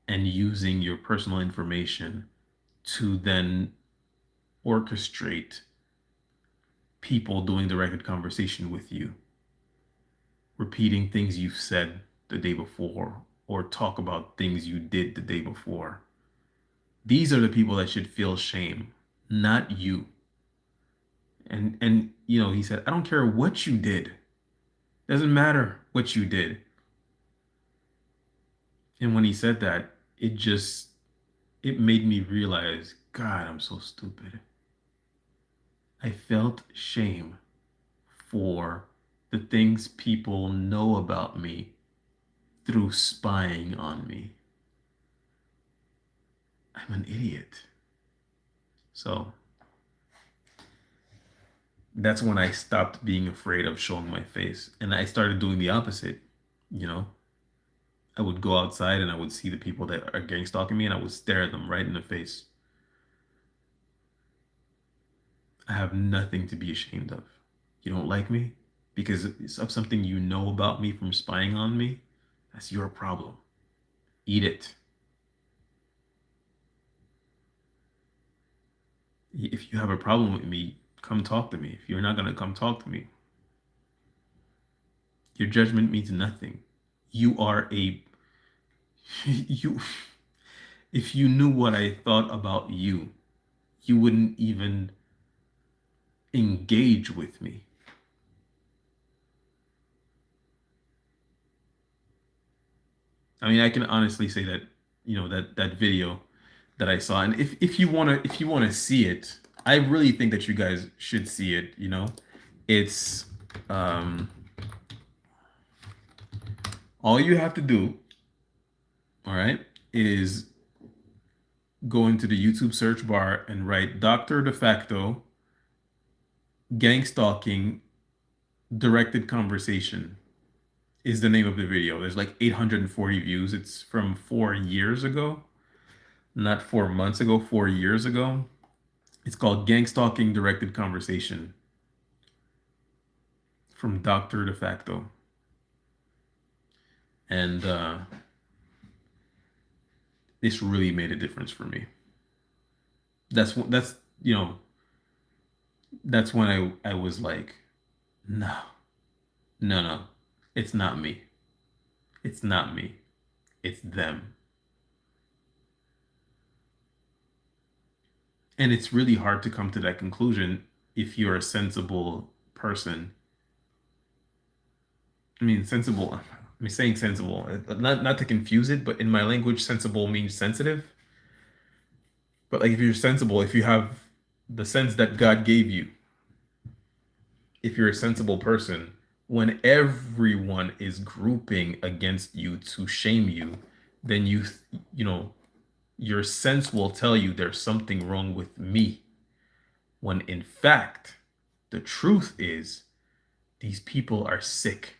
and using your personal information to then orchestrate people doing direct conversation with you, repeating things you've said the day before, or talk about things you did the day before. These are the people that should feel shame, not you. And he said, I don't care what you did. Doesn't matter what you did. And when he said that, it made me realize, God, I'm so stupid. I felt shame for the things people know about me through spying on me. I'm an idiot. So that's when I stopped being afraid of showing my face. And I started doing the opposite. You know, I would go outside and I would see the people that are gang stalking me, and I would stare at them right in the face. I have nothing to be ashamed of. You don't like me because of something you know about me from spying on me? That's your problem. Eat it. If you have a problem with me, come talk to me. If you're not going to come talk to me, your judgment means nothing. You are a You, if you knew what I thought about you, you wouldn't even engage with me. I mean, I can honestly say that, that video that I saw, and if you wanna see it, I really think that you guys should see it. It's um, all you have to do, all right, is go into the YouTube search bar and write "Doctor De facto gang stalking directed conversation" is the name of the video. There's like 840 views. It's from 4 years ago, not 4 months ago, 4 years ago. It's called Gang Stalking Directed Conversation from Doctor De facto. And this really made a difference for me. That's you know that's when I was like, no, no, no, it's not me. It's not me. It's them. And it's really hard to come to that conclusion if you're a sensible person. I mean, sensible. I'm saying sensible, not to confuse it, but in my language, sensible means sensitive. But like, if you're sensible, if you have the sense that God gave you, if you're a sensible person, when everyone is grouping against you to shame you, then you know, your sense will tell you there's something wrong with me. When in fact, the truth is these people are sick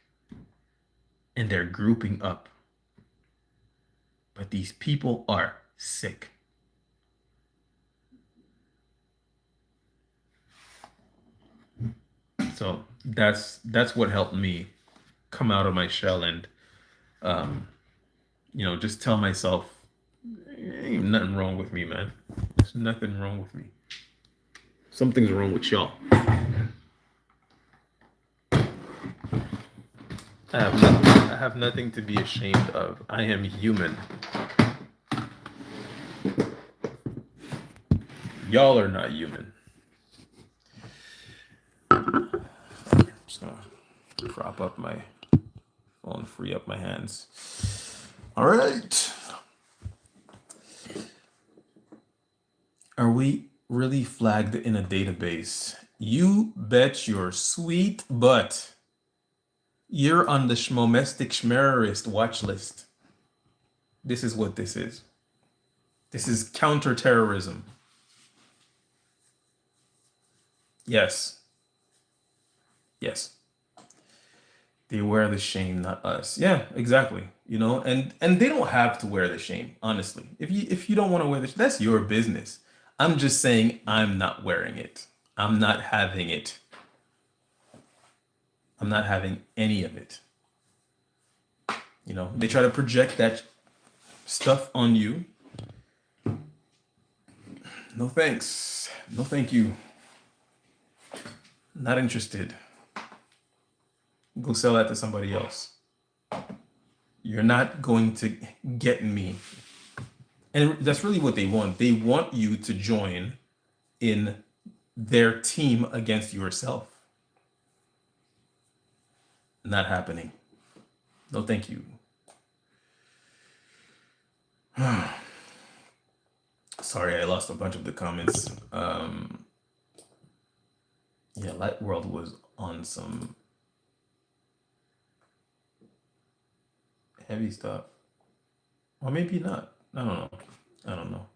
and they're grouping up. But these people are sick. So that's what helped me come out of my shell and um, just tell myself, ain't nothing wrong with me, man. There's nothing wrong with me. Something's wrong with y'all. I have nothing to be ashamed of. I am human. Y'all are not human. I'm just gonna prop up my phone, free up my hands. All right. Are we really flagged in a database? You bet your sweet butt. You're on the Schmomestic Schmererist watch list. This is what this is. This is counterterrorism. Yes. Yes. They wear the shame, not us. Yeah, exactly. And they don't have to wear the shame, honestly. If you don't want to wear this, that's your business. I'm just saying I'm not wearing it. I'm not having it. I'm not having any of it. They try to project that stuff on you. No thanks. No thank you. Not interested. Go sell that to somebody else. You're not going to get me. And that's really what they want. They want you to join in their team against yourself. Not happening. No, thank you. Sorry, I lost a bunch of the comments. Yeah, Light World was on some heavy stuff. Or maybe not. I don't know.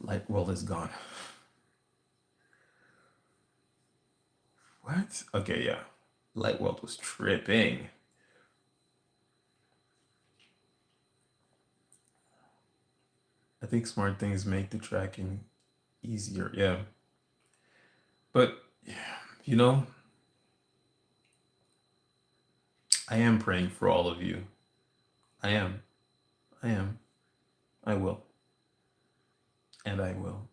Light World is gone. What? Okay, yeah. Light World was tripping. I think smart things make the tracking easier. Yeah. But, you know, I am praying for all of you. I am. I am. I will. And I will.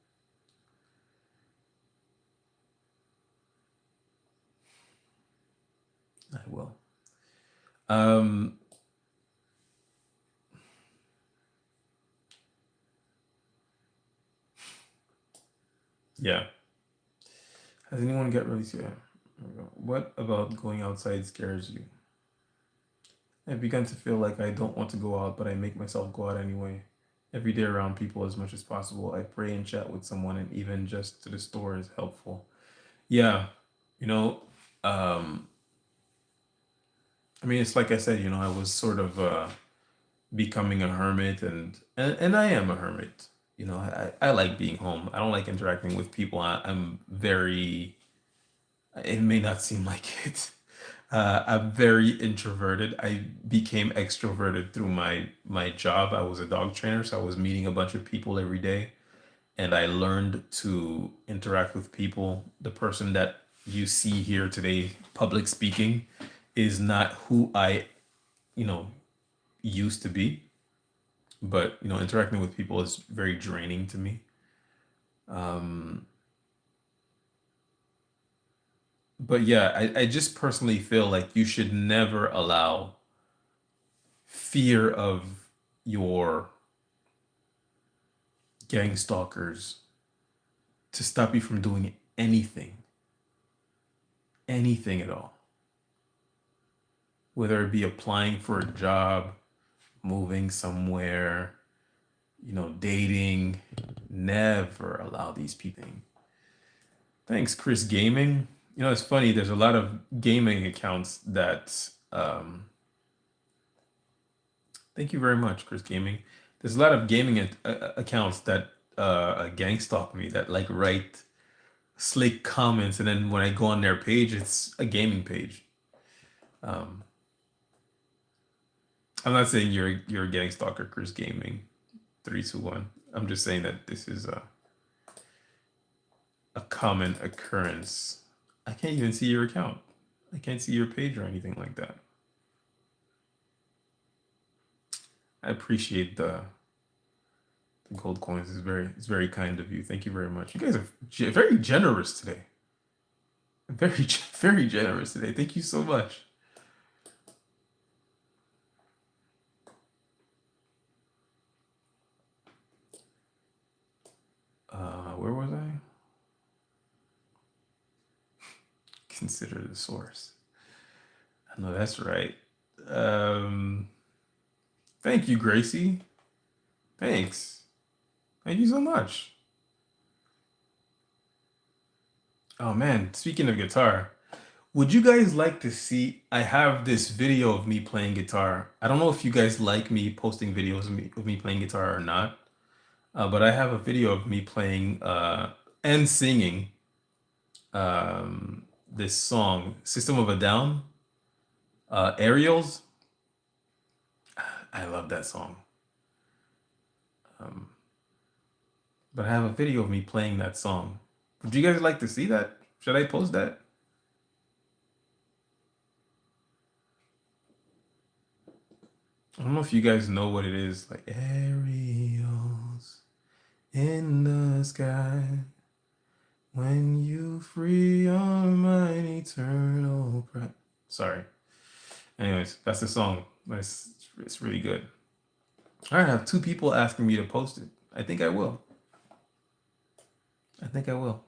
I will. Um, Yeah. Has anyone got really scared? What about going outside scares you? I've begun to feel like I don't want to go out, but I make myself go out anyway. Every day around people as much as possible. I pray and chat with someone, and even just to the store is helpful. Yeah, you know, um, I mean, it's like I said, I was sort of becoming a hermit, and I am a hermit. I like being home. I don't like interacting with people. I'm very, it may not seem like it. I'm very introverted. I became extroverted through my job. I was a dog trainer, so I was meeting a bunch of people every day, and I learned to interact with people. The person that you see here today, public speaking, is not who I, you know, used to be. But interacting with people is very draining to me. Um, but yeah, I just personally feel like you should never allow fear of your gang stalkers to stop you from doing anything at all. Whether it be applying for a job, moving somewhere, dating, never allow these people. Thanks, Chris Gaming. It's funny, there's a lot of gaming accounts that, thank you very much, Chris Gaming. There's a lot of gaming accounts that gang stalk me that like write slick comments, and then when I go on their page, it's a gaming page. Um, I'm not saying you're a gang stalker, Chris Gaming, 321. I'm just saying that this is a common occurrence. I can't even see your account. I can't see your page or anything like that. I appreciate the gold coins. It's very kind of you. Thank you very much. You guys are very generous today. Very very generous today. Thank you so much. Where was I? Consider the source. I know that's right. Um, Thank you, Gracie. Thanks. Thank you so much. Oh man, speaking of guitar, would you guys like to see? I have this video of me playing guitar. I don't know if you guys like me posting videos of me playing guitar or not, but I have a video of me playing and singing this song, System of a Down, Aerials. I love that song. Um, but I have a video of me playing that song. Would you guys like to see that? Should I post that? I don't know if you guys know what it is. Like aerials in the sky, when you free your mind, eternal pride. Sorry. Anyways, that's the song. It's really good. All right, I have two people asking me to post it. I think I will. I think I will.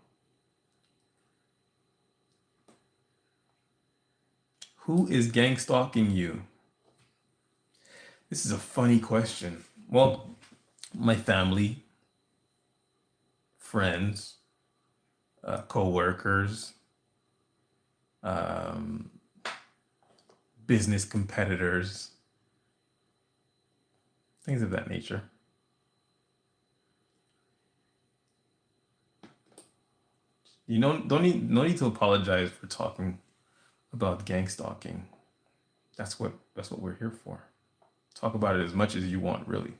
Who is gang stalking you? This is a funny question. Well, my family, friends, co-workers, um, business competitors, things of that nature. You no need to apologize for talking about gang stalking. That's what we're here for. Talk about it as much as you want, really.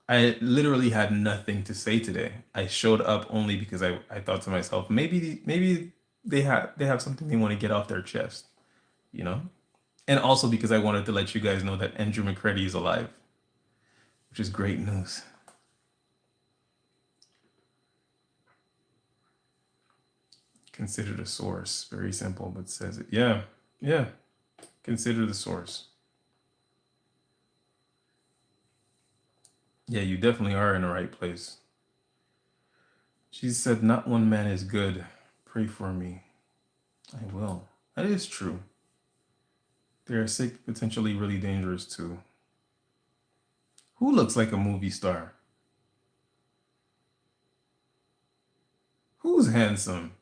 I literally had nothing to say today. I showed up only because I thought to myself, maybe they have something they want to get off their chest, you know? And also because I wanted to let you guys know that Andrew McCready is alive, which is great news. Consider the source. Very simple, but says it. Yeah, yeah. Consider the source. Yeah, you definitely are in the right place. She said, "Not one man is good. Pray for me." I will. That is true. They are sick, potentially really dangerous too. Who looks like a movie star? Who's handsome?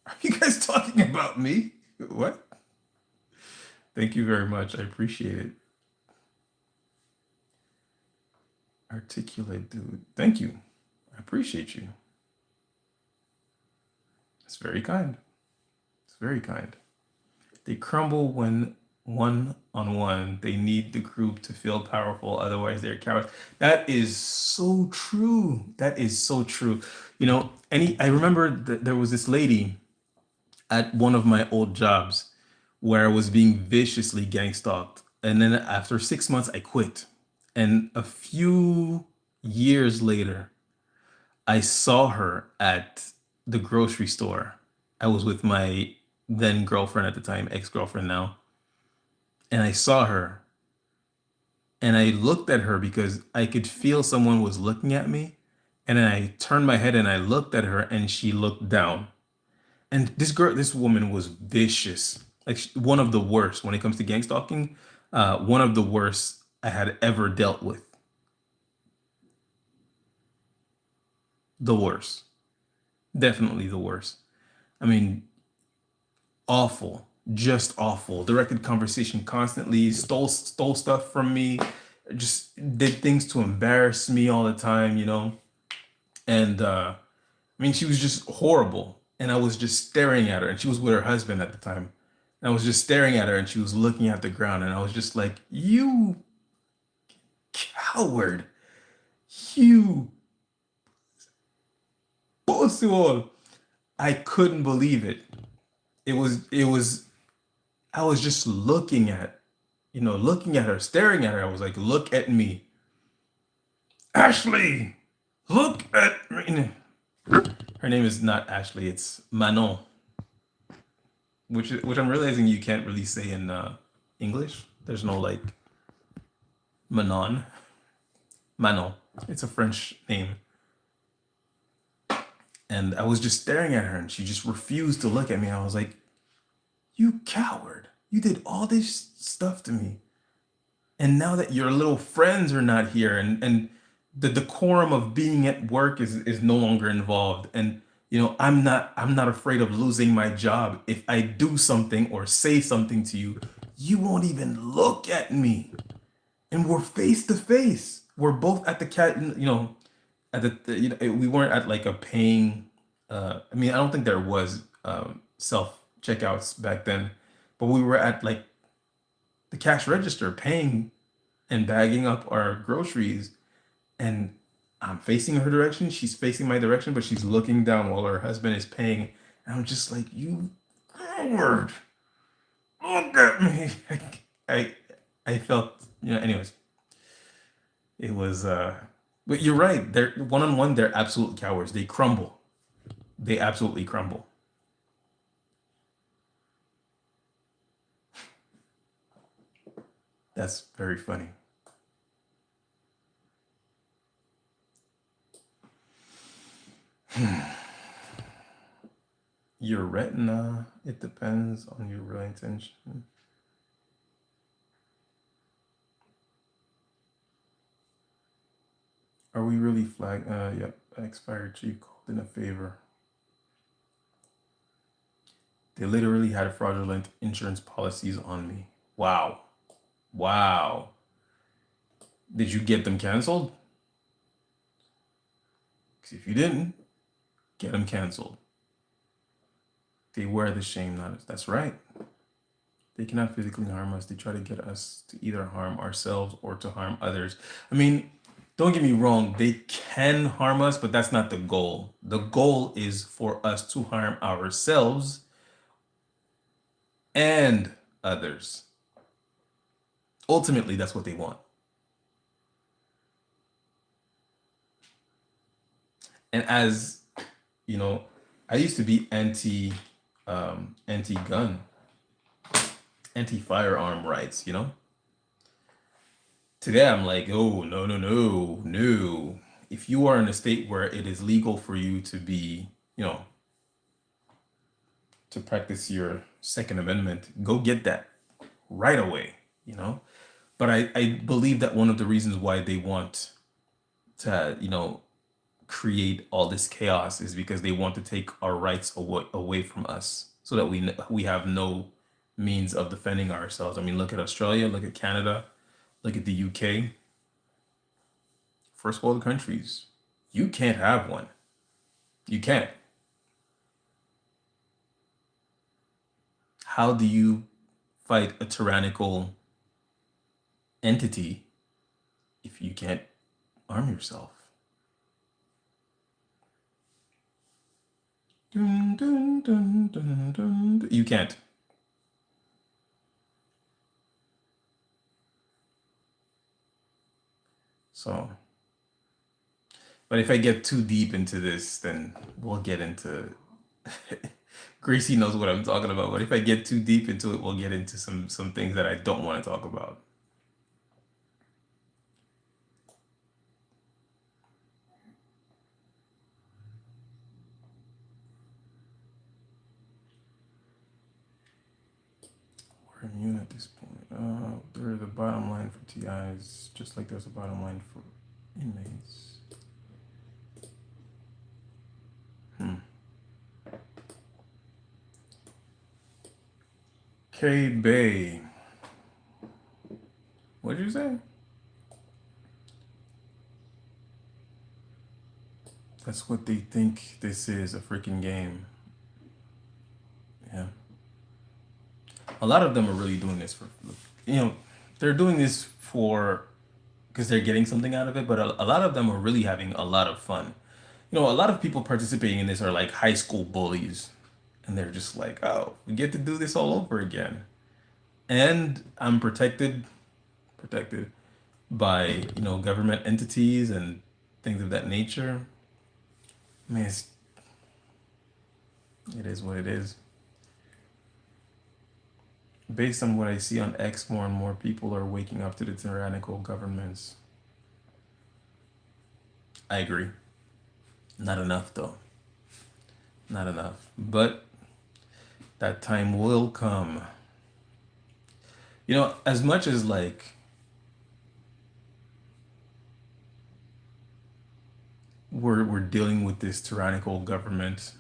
Are you guys talking about me? What? Thank you very much. I appreciate it. Articulate dude. Thank you. I appreciate you. It's very kind. It's very kind. They crumble when one on one. They need the group to feel powerful. Otherwise, they're cowards. That is so true. That is so true. I remember that there was this lady at one of my old jobs where I was being viciously gang stalked. And then after 6 months, I quit. And a few years later, I saw her at the grocery store. I was with my then girlfriend at the time, ex girlfriend now. And I saw her and I looked at her because I could feel someone was looking at me. And then I turned my head and I looked at her and she looked down. And this woman was vicious, like one of the worst when it comes to gang stalking. One of the worst I had ever dealt with. The worst, definitely the worst. I mean, awful, just awful. Directed conversation constantly, stole stuff from me, just did things to embarrass me all the time. And I mean, she was just horrible. And I was just staring at her, and she was with her husband at the time. And I was just staring at her, and she was looking at the ground, and I was just like, "You coward! You pussy!" I couldn't believe it. It was. I was just looking at her, staring at her. I was like, "Look at me, Ashley. Look at me." Her name is not Ashley; it's Manon, which I'm realizing you can't really say in English. There's no like Manon, Manon. It's a French name, and I was just staring at her, and she just refused to look at me. I was like, "You coward! You did all this stuff to me, and now that your little friends are not here, and the decorum of being at work is no longer involved, and I'm not afraid of losing my job if I do something or say something to you. You won't even look at me, and we're face to face. We're both at the cat, at we weren't at like a paying. I mean, I don't think there was self checkouts back then, but we were at like the cash register paying and bagging up our groceries, and I'm facing her direction, she's facing my direction, but she's looking down while her husband is paying. And I'm just like, "You coward, look at me." I I felt, anyways, it was but you're right. They're one on one, they're absolute cowards. They crumble. They absolutely crumble. That's very funny. Your retina, it depends on your real intention. Are we really flag? Yep, expired chief called in a favor. They literally had fraudulent insurance policies on me. Wow. Wow. Did you get them canceled? Because if you didn't, get them canceled. They wear the shame, not us. That's right. They cannot physically harm us. They try to get us to either harm ourselves or to harm others. I mean, don't get me wrong, they can harm us, but that's not the goal. The goal is for us to harm ourselves and others. Ultimately, that's what they want. And as you know, I used to be anti-gun, anti-firearm rights. Today I'm like, oh, no, no, no, no. if you are in a state where it is legal for you to be, to practice your Second Amendment, go get that right away, you know? But I believe that one of the reasons why they want to, create all this chaos is because they want to take our rights away from us so that we have no means of defending ourselves. I mean, look at Australia, look at Canada, look at the UK, first world countries. You can't have one. You can't. How do you fight a tyrannical entity if you can't arm yourself? Dun, dun, dun, dun, dun. You can't. So, but if I get too deep into this, then we'll get into Gracie knows what I'm talking about. But if I get too deep into it, we'll get into some things that I don't want to talk about. We're immune at this point. There's a bottom line for TIs, just like there's a bottom line for inmates. K Bay. What'd you say? That's what they think this is, a freaking game. Yeah. A lot of them are really doing this for, they're doing this for, because they're getting something out of it, but a lot of them are really having a lot of fun. A lot of people participating in this are like high school bullies, and they're just like, oh, we get to do this all over again. And I'm protected by, government entities and things of that nature. I mean, it is what it is. Based on what I see on X, more and more people are waking up to the tyrannical governments. I agree. Not enough, though. Not enough. But that time will come. As much as like we're dealing with this tyrannical government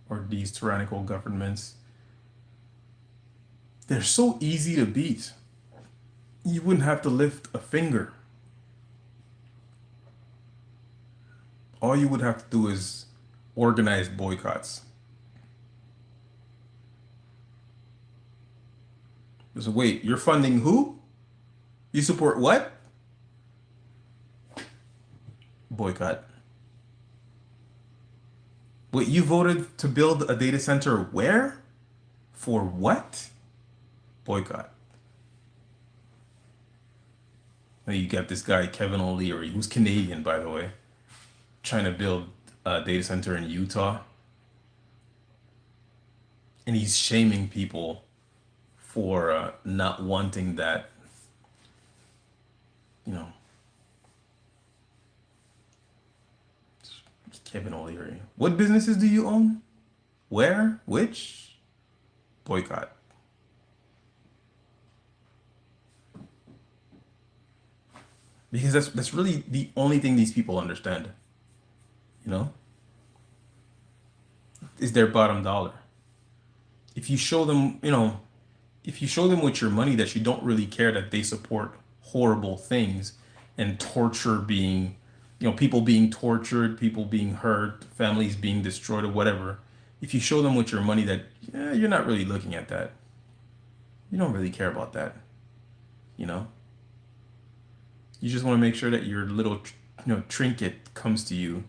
or these tyrannical governments, they're so easy to beat. You wouldn't have to lift a finger. All you would have to do is organize boycotts. So wait, you're funding who? You support what? Boycott. Wait, you voted to build a data center where? For what? Boycott. Now you got this guy, Kevin O'Leary, who's Canadian, by the way, trying to build a data center in Utah. And he's shaming people for not wanting that, Kevin O'Leary. What businesses do you own? Where? Which? Boycott. Because that's really the only thing these people understand, is their bottom dollar. If you show them, if you show them with your money that you don't really care that they support horrible things and torture being, people being tortured, people being hurt, families being destroyed or whatever, if you show them with your money that you're not really looking at that, you don't really care about that, you just want to make sure that your little, trinket comes to you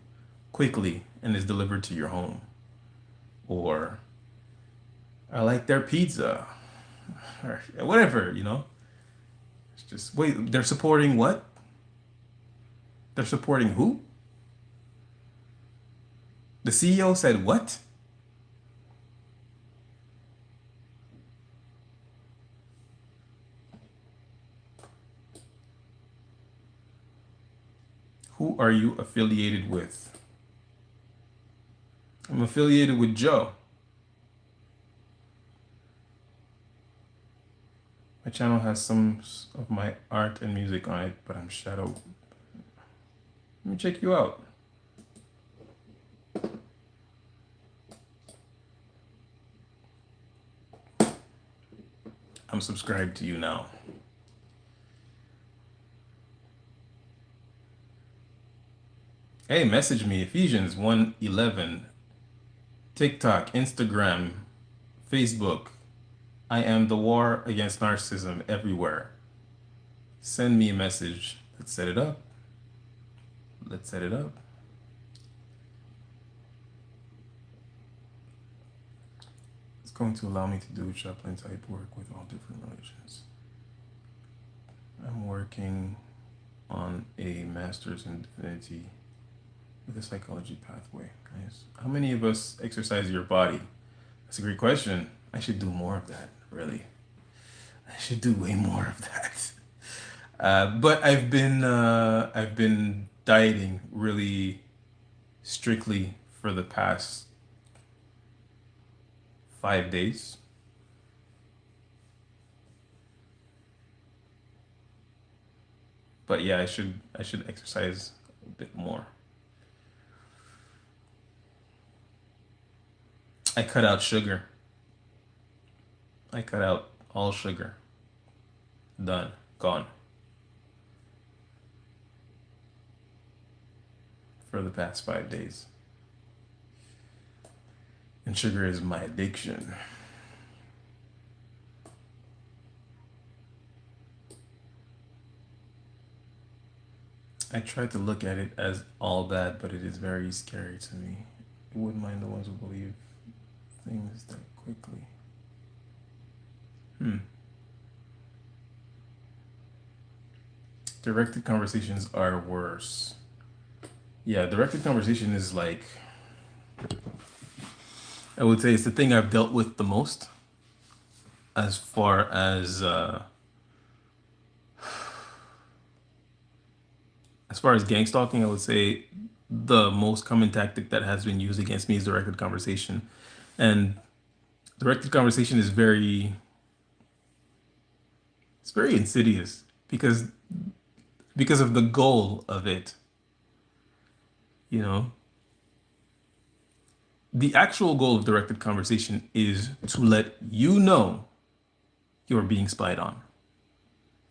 quickly and is delivered to your home. Or I like their pizza, or whatever, It's just, wait, they're supporting what? They're supporting who? The CEO said what? Who are you affiliated with? I'm affiliated with Joe. My channel has some of my art and music on it, but I'm shadow. Let me check you out. I'm subscribed to you now. Hey, message me, Ephesians 1:11, TikTok, Instagram, Facebook. I am the War Against Narcissism everywhere. Send me a message. Let's set it up. Let's set it up. It's going to allow me to do chaplain type work with all different religions. I'm working on a master's in divinity with a psychology pathway. Nice. How many of us exercise your body? That's a great question. I should do more of that, really. I should do way more of that. But I've been dieting really strictly for the past 5 days. But yeah, I should exercise a bit more. I cut out sugar. I cut out all sugar. Done. Gone. For the past 5 days. And sugar is my addiction. I try to look at it as all bad, but it is very scary to me. I wouldn't mind the ones who believe things that quickly. Directed conversations are worse. Yeah, directed conversation is like, I would say it's the thing I've dealt with the most as far as gang stalking. I would say the most common tactic that has been used against me is directed conversation. And directed conversation is very insidious because of the goal of it. You know, the actual goal of directed conversation is to let you know you're being spied on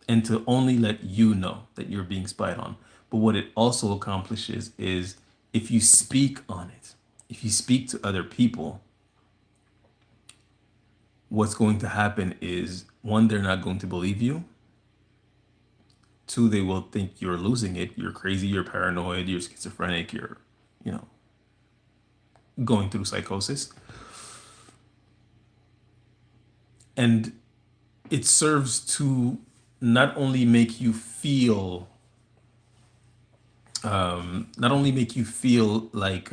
and to only let you know that you're being spied on. But what it also accomplishes is if you speak on it, if you speak to other people, what's going to happen is, one, they're not going to believe you. Two, they will think you're losing it. You're crazy, you're paranoid, you're schizophrenic, you're, going through psychosis. And it serves to not only make you feel like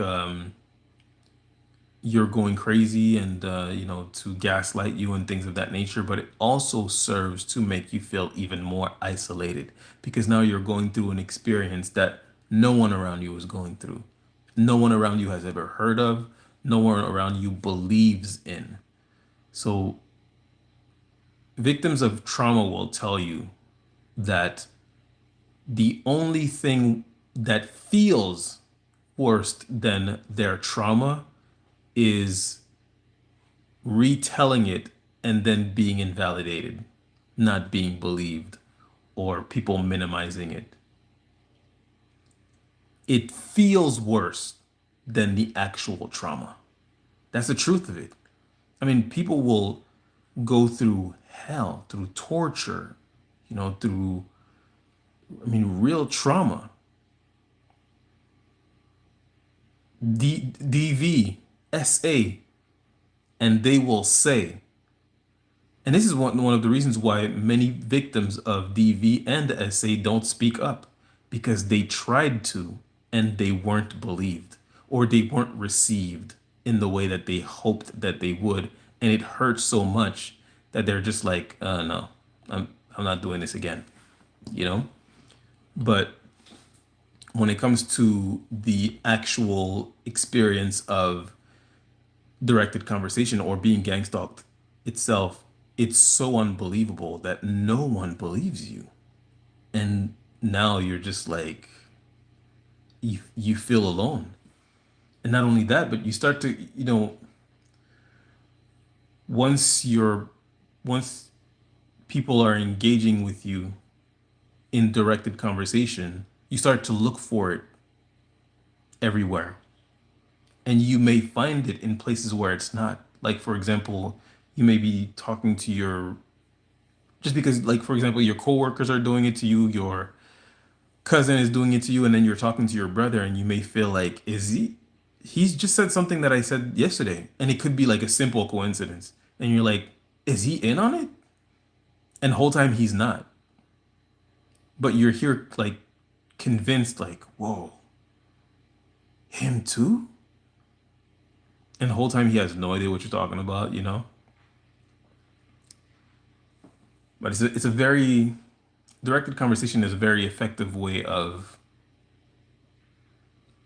you're going crazy and to gaslight you and things of that nature, but it also serves to make you feel even more isolated because now you're going through an experience that no one around you is going through. No one around you has ever heard of. No one around you believes in. So victims of trauma will tell you that the only thing that feels worse than their trauma is retelling it and then being invalidated, not being believed, or people minimizing it. It feels worse than the actual trauma. That's the truth of it. I mean, people will go through hell, through torture, through, real trauma. DV, SA, and they will say, and this is one of the reasons why many victims of DV and SA don't speak up, because they tried to and they weren't believed or they weren't received in the way that they hoped that they would, and it hurts so much that they're just like, no, I'm not doing this again, But when it comes to the actual experience of directed conversation or being gang stalked itself, it's so unbelievable that no one believes you. And now you're just like, you feel alone. And not only that, but you start to, once you're, once people are engaging with you in directed conversation, you start to look for it everywhere. And you may find it in places where it's not. Like, for example, you may be talking to your, just because, like, for example, your coworkers are doing it to you, your cousin is doing it to you, and then you're talking to your brother, and you may feel like, he's just said something that I said yesterday. And it could be like a simple coincidence. And you're like, is he in on it? And the whole time he's not. But you're here, like, convinced, like, whoa, him too? And the whole time he has no idea what you're talking about. But it's a very directed conversation is a very effective way of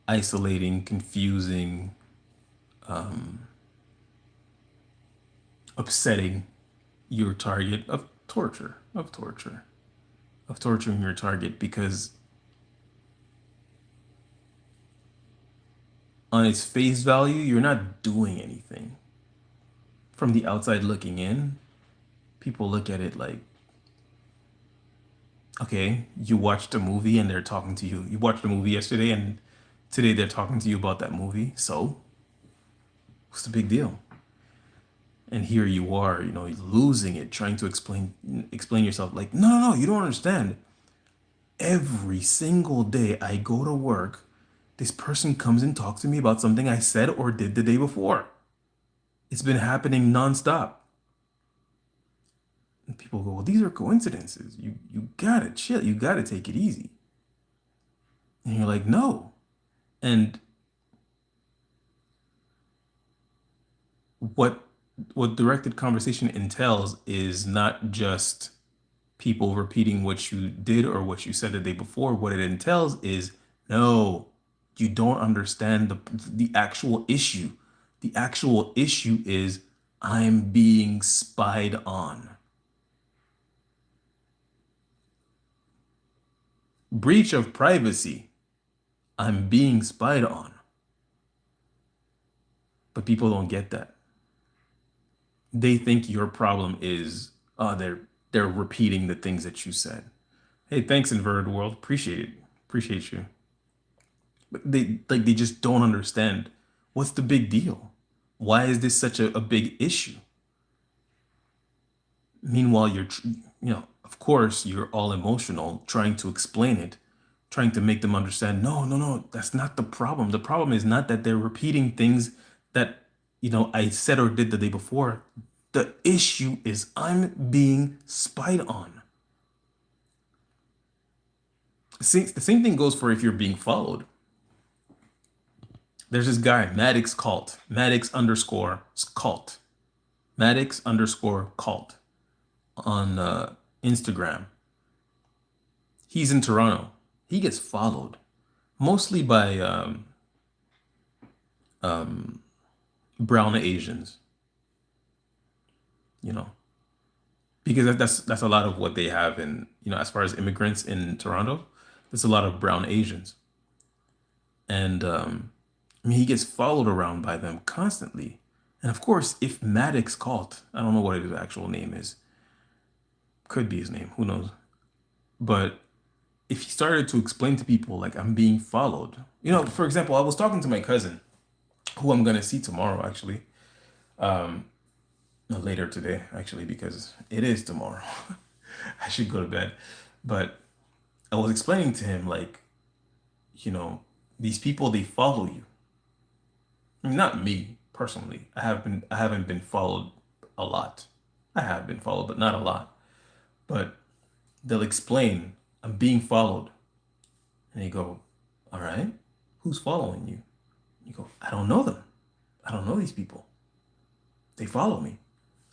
isolating, confusing, upsetting your target of torturing your target, because on its face value, you're not doing anything. From the outside looking in, people look at it like, okay, you watched a movie and they're talking to you. You watched a movie yesterday and today they're talking to you about that movie. So, what's the big deal? And here you are, losing it, trying to explain yourself. Like, no, no, no, you don't understand. Every single day I go to work, this person comes and talks to me about something I said or did the day before. It's been happening nonstop. And people go, well, these are coincidences. You gotta chill. You gotta take it easy. And you're like, no. And what directed conversation entails is not just people repeating what you did or what you said the day before. What it entails is, no, you don't understand the actual issue. The actual issue is, I'm being spied on. Breach of privacy. I'm being spied on. But people don't get that. They think your problem is, they're repeating the things that you said. Hey, thanks, Inverted World. Appreciate it. Appreciate you. But they just don't understand, what's the big deal? Why is this such a big issue? Meanwhile, of course, you're all emotional, trying to explain it, trying to make them understand, no, no, no, that's not the problem. The problem is not that they're repeating things that, I said or did the day before. The issue is, I'm being spied on. The same thing goes for if you're being followed. There's this guy, Maddox Cult, Maddox_cult, Maddox_cult on Instagram. He's in Toronto. He gets followed mostly by brown Asians, because that's a lot of what they have in, as far as immigrants in Toronto, there's a lot of brown Asians. And he gets followed around by them constantly. And of course, if Maddox Cult, I don't know what his actual name is, could be his name, who knows? But if he started to explain to people, like, I'm being followed, for example, I was talking to my cousin, who I'm gonna see tomorrow, actually, later today, actually, because it is tomorrow. I should go to bed. But I was explaining to him, like, these people, they follow you. I mean, not me personally. I haven't been followed a lot. I have been followed, but not a lot. But they'll explain, I'm being followed. And you go, all right, who's following you? You go, I don't know them. I don't know these people. They follow me.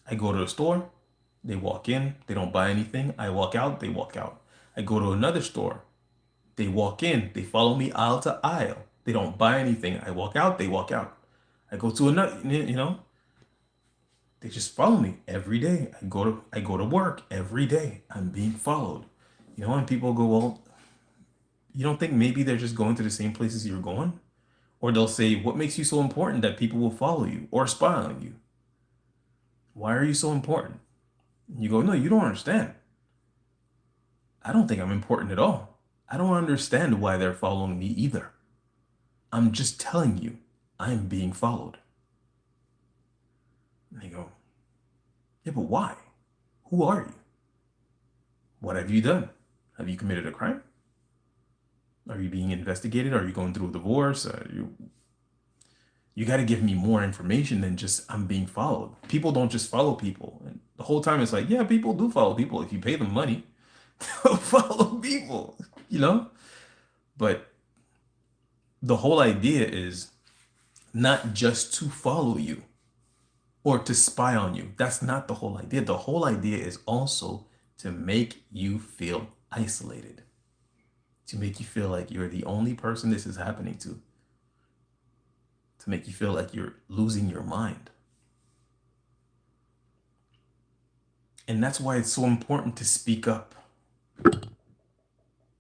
I go to a store, they walk in, they don't buy anything. I walk out, they walk out. I go to another store, They walk in, they follow me aisle to aisle. They don't buy anything. I walk out, they walk out. I go to another, they just follow me every day. I go to work every day. I'm being followed. And people go, well, you don't think maybe they're just going to the same places you're going? Or they'll say, what makes you so important that people will follow you or spy on you? Why are you so important? And you go, no, you don't understand. I don't think I'm important at all. I don't understand why they're following me either. I'm just telling you, I'm being followed. And they go, yeah, but why? Who are you? What have you done? Have you committed a crime? Are you being investigated? Are you going through a divorce? You got to give me more information than just I'm being followed. People don't just follow people. And the whole time it's like, yeah, people do follow people. If you pay them money, they'll follow people, you know? But the whole idea is not just to follow you or to spy on you. That's not the whole idea. The whole idea is also to make you feel isolated, to make you feel like you're the only person this is happening to make you feel like you're losing your mind. And that's why it's so important to speak up,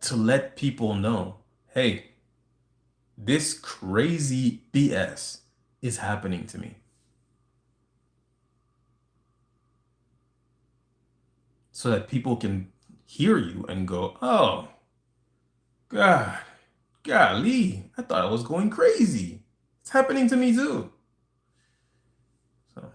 to let people know, hey, this crazy BS is happening to me. So that people can hear you and go, oh, God, golly, I thought I was going crazy. It's happening to me too. So,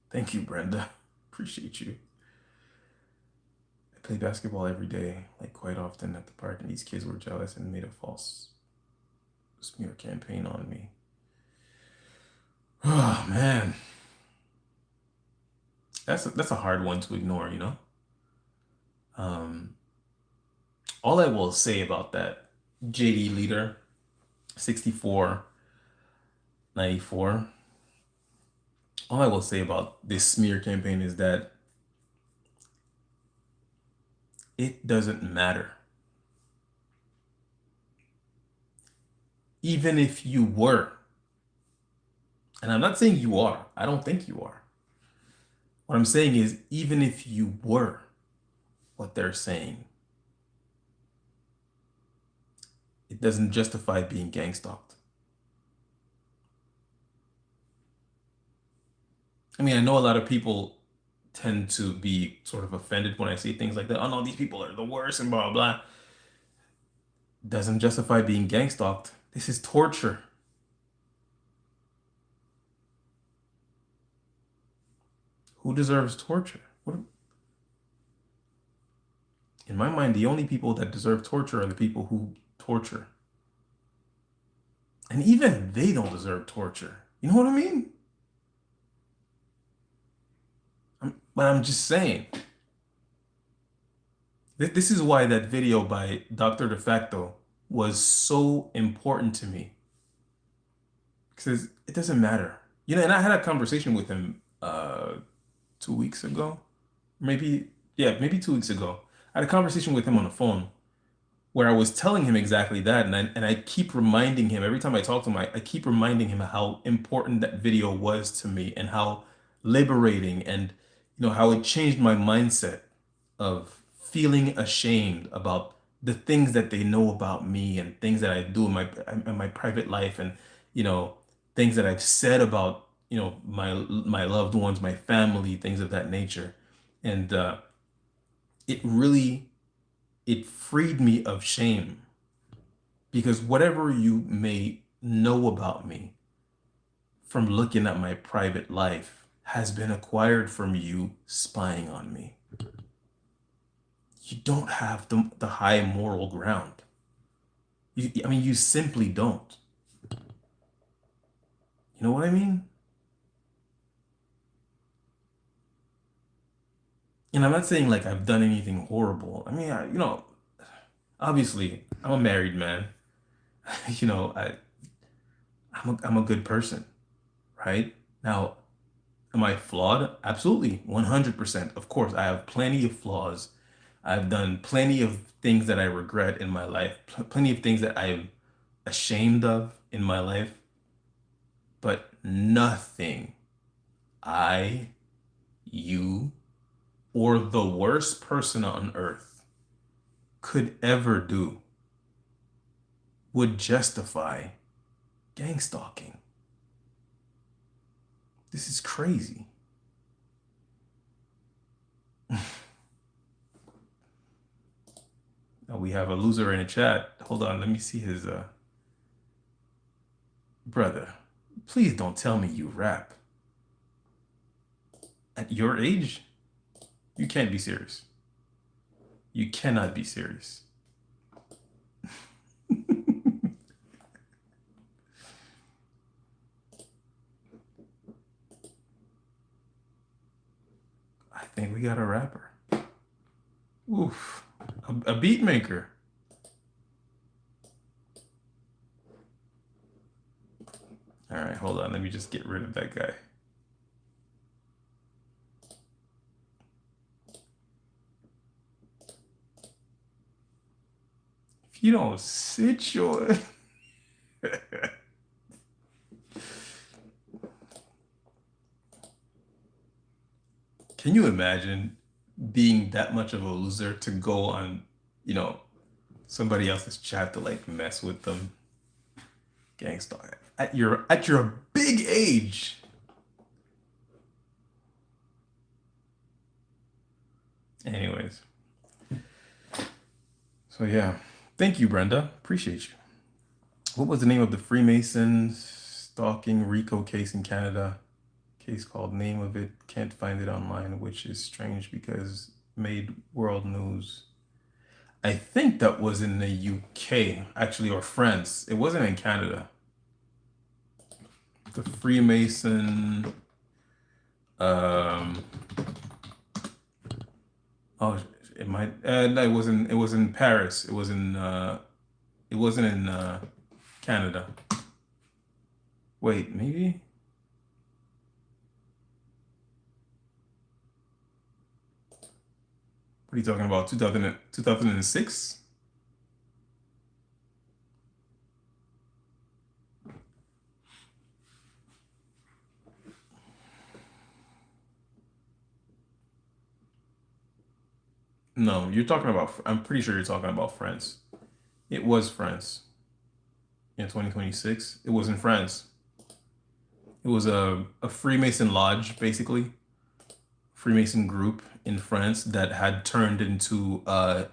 thank you, Brenda. Appreciate you. I play basketball every day, like quite often at the park, and these kids were jealous and made a false smear campaign on me. Oh man, that's a hard one to ignore, All I will say about that JD leader, 6494. All I will say about this smear campaign is that it doesn't matter. Even if you were, and I'm not saying you are, I don't think you are. What I'm saying is, even if you were what they're saying, it doesn't justify being gang stalked. I mean, I know a lot of people tend to be sort of offended when I say things like that. Oh no, these people are the worst and blah, blah, blah. Doesn't justify being gang stalked. This is torture. Who deserves torture? In my mind, the only people that deserve torture are the people who torture. And even they don't deserve torture. You know what I mean? But I'm just saying. This is why that video by Dr. De Facto was so important to me. Because it doesn't matter. And I had a conversation with him 2 weeks ago. Maybe 2 weeks ago. I had a conversation with him on the phone where I was telling him exactly that. And I keep reminding him, every time I talk to him, I keep reminding him how important that video was to me and how liberating and, how it changed my mindset of feeling ashamed about the things that they know about me and things that I do in my private life and, things that I've said about, my loved ones, my family, things of that nature. And it freed me of shame, because whatever you may know about me from looking at my private life has been acquired from you spying on me. You don't have the high moral ground. You simply don't. You know what I mean? And I'm not saying like I've done anything horrible. I mean, obviously I'm a married man. you know, I, I'm a good person, right? Now, Am I flawed? Absolutely, 100%. Of course, I have plenty of flaws. I've done plenty of things that I regret in my life, plenty of things that I'm ashamed of in my life, but nothing I, you, or the worst person on earth could ever do would justify gang stalking. This is crazy. Now we have a loser in the chat. Hold on, let me see his brother. Please don't tell me you rap. At your age, you can't be serious. You cannot be serious. I think we got a rapper. Oof. A beat maker. All right, hold on. Let me just get rid of that guy. If you don't sit your... Can you imagine being that much of a loser to go on, you know, somebody else's chat to like mess with them? Gangstar. At your big age. Anyways. So yeah. Thank you, Brenda. Appreciate you. What was the name of the Freemason stalking Rico case in Canada? Case called name of it. Can't find it online, which is strange because made world news. I think that was in the UK, actually, or France. It wasn't in Canada. The Freemason. Um, oh, it might. No, it wasn't. It was in Paris. It was in. It wasn't in Canada. Wait, maybe. What are you talking about? 2006? No, you're talking about. I'm pretty sure you're talking about France. It was France in 2026. It was in France. It was a Freemason lodge, basically, Freemason group in France that had turned into a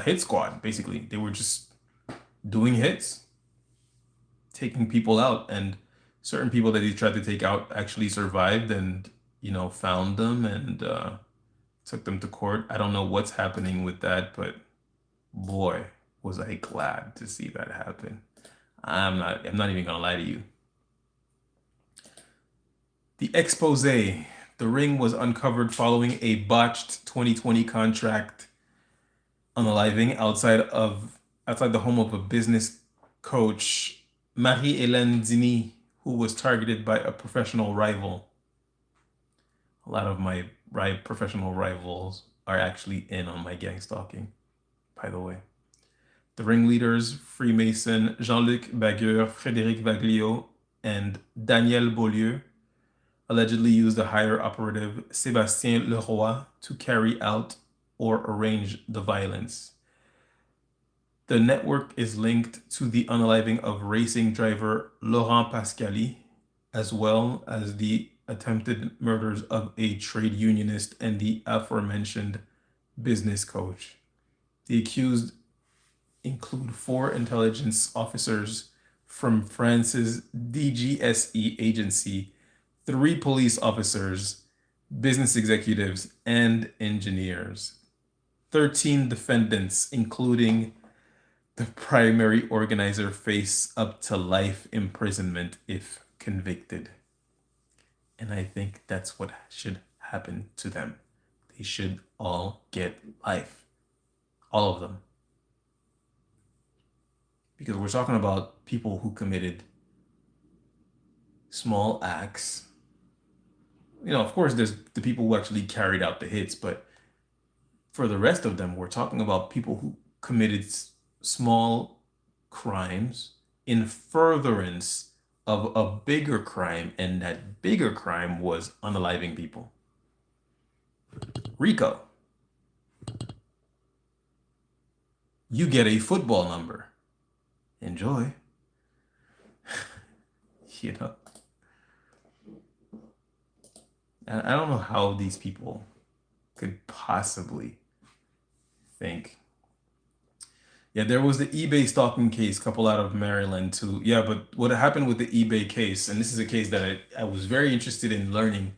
hit squad. Basically, they were just doing hits, taking people out, and certain people that they tried to take out actually survived and found them and took them to court. I don't know what's happening with that, but boy, was I glad to see that happen. I'm not even gonna lie to you. The expose. The ring was uncovered following a botched 2020 contract unaliving outside the home of a business coach, Marie-Hélène Dini, who was targeted by a professional rival. A lot of my professional rivals are actually in on my gang stalking, by the way. The ringleaders, Freemason Jean-Luc Bagueur, Frédéric Vaglio, and Daniel Beaulieu, allegedly used the higher operative Sébastien Leroy to carry out or arrange the violence. The network is linked to the unaliving of racing driver Laurent Pascali, as well as the attempted murders of a trade unionist and the aforementioned business coach. The accused include 4 intelligence officers from France's DGSE agency, 3 police officers, business executives, and engineers. 13 defendants, including the primary organizer, face up to life imprisonment if convicted. And I think that's what should happen to them. They should all get life. All of them. Because we're talking about people who committed small acts of course, there's the people who actually carried out the hits, but for the rest of them, we're talking about people who committed small crimes in furtherance of a bigger crime, and that bigger crime was unaliving people. Rico, you get a football number. Enjoy. You know, I don't know how these people could possibly think. Yeah, there was the eBay stalking case, couple out of Maryland too. Yeah, but what happened with the eBay case, and this is a case that I was very interested in learning,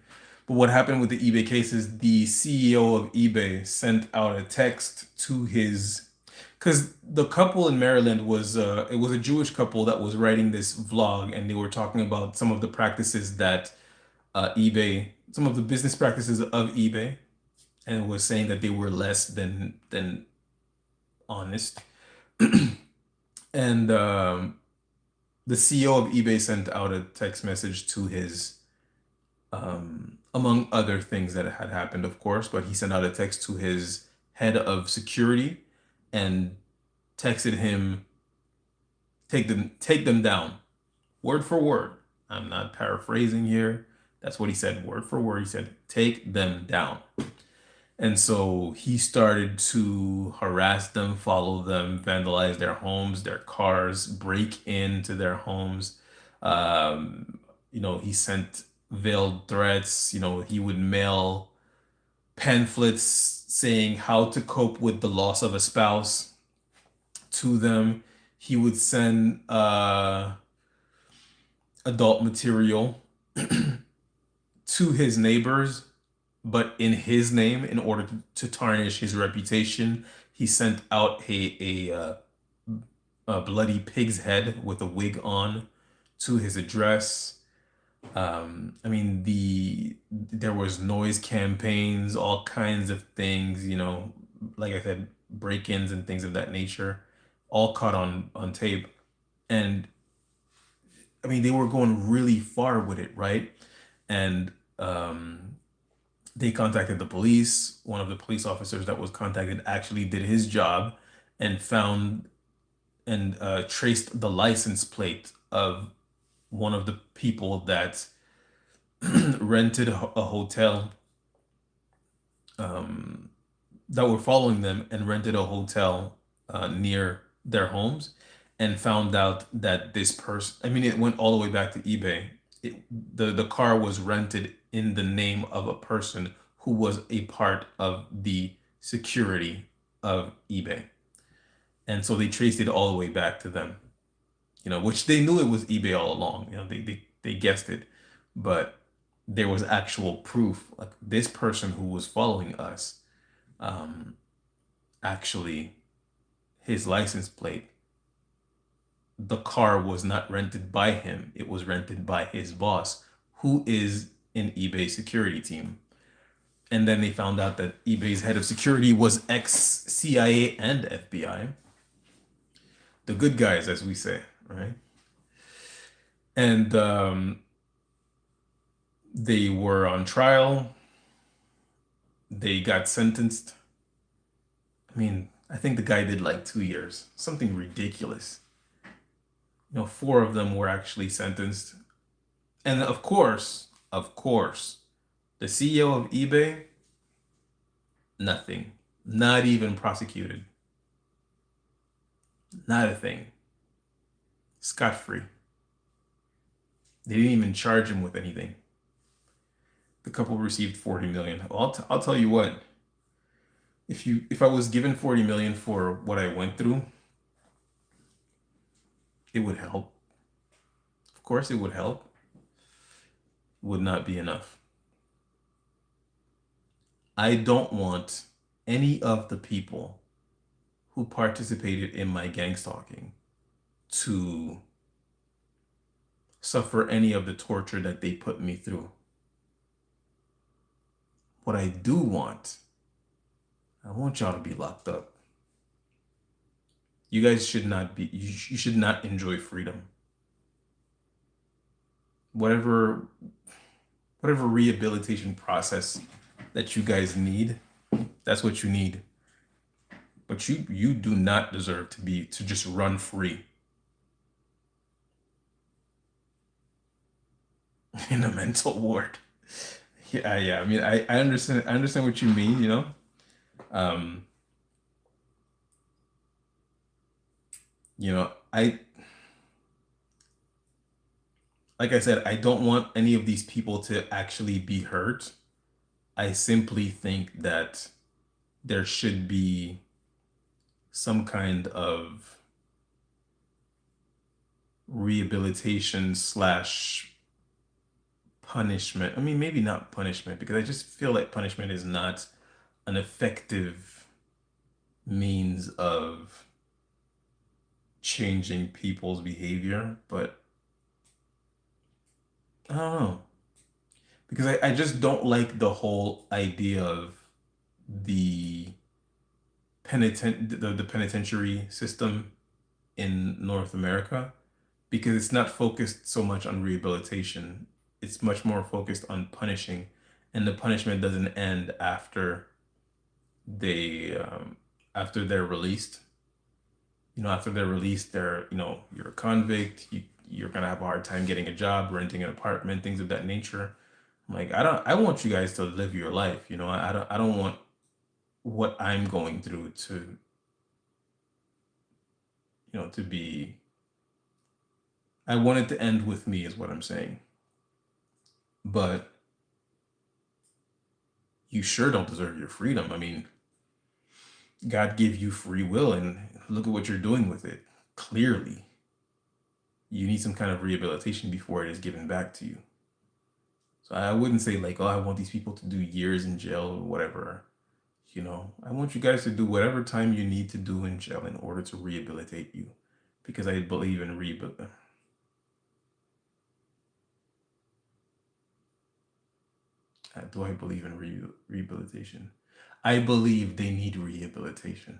but what happened with the eBay case is the CEO of eBay sent out a text to his, because the couple in Maryland was it was a Jewish couple that was writing this vlog, and they were talking about some of the practices that eBay, some of the business practices of eBay, and was saying that they were less than honest. And the CEO of eBay sent out a text message to his, among other things that had happened, of course, but he sent out a text to his head of security and texted him, take them down, word for word. I'm not paraphrasing here. That's what he said, word for word. He said, take them down. And so he started to harass them, follow them, vandalize their homes, their cars, break into their homes. He sent veiled threats. He would mail pamphlets saying how to cope with the loss of a spouse to them. He would send adult material to his neighbors, but in his name, in order to tarnish his reputation. He sent out a bloody pig's head with a wig on to his address. I mean, there was noise campaigns, all kinds of things, like I said, break-ins and things of that nature, all caught on tape. And I mean, they were going really far with it, right? And they contacted the police. One of the police officers that was contacted actually did his job and found and traced the license plate of one of the people that rented a hotel, that were following them and rented a hotel near their homes, and found out that this person, I mean, it went all the way back to eBay. The car was rented in the name of a person who was a part of the security of eBay. And so they traced it all the way back to them, which they knew it was eBay all along. They guessed it, but there was actual proof. Like, this person who was following us, actually, his license plate, the car was not rented by him. It was rented by his boss, who is an eBay security team. And then they found out that eBay's head of security was ex-CIA and FBI. The good guys, as we say, right? And they were on trial. They got sentenced. I mean, I think the guy did like 2 years, something ridiculous. 4 of them were actually sentenced. And of course, the CEO of eBay, nothing, not even prosecuted, not a thing, scot-free. They didn't even charge him with anything. The couple received 40 million. I'll tell you what, if I was given 40 million for what I went through, it would help. Of course it would help. Would not be enough. I don't want any of the people who participated in my gang stalking to suffer any of the torture that they put me through. What I do want, I want y'all to be locked up. You guys should not be, you should not enjoy freedom. Whatever whatever rehabilitation process that you guys need, that's what you need. But you do not deserve to just run free in a mental ward. Yeah, yeah. I mean, I understand what you mean, you know. Um, I like I said, I don't want any of these people to actually be hurt. I simply think that there should be some kind of rehabilitation slash punishment. I mean, maybe not punishment, because I just feel like punishment is not an effective means of changing people's behavior. But I don't know. Because I just don't like the whole idea of the the penitentiary system in North America, because it's not focused so much on rehabilitation. It's much more focused on punishing, and the punishment doesn't end they after they're released. After they're released, you're a convict. You're gonna have a hard time getting a job, renting an apartment, things of that nature. I'm like, I want you guys to live your life. I don't want what I'm going through to be. I want it to end with me, is what I'm saying. But you sure don't deserve your freedom. I mean, God gave you free will, and look at what you're doing with it. Clearly, you need some kind of rehabilitation before it is given back to you. So I wouldn't say like, oh, I want these people to do years in jail or whatever. I want you guys to do whatever time you need to do in jail in order to rehabilitate you, because I believe in rehabilitation. Do I believe in rehabilitation? I believe they need rehabilitation.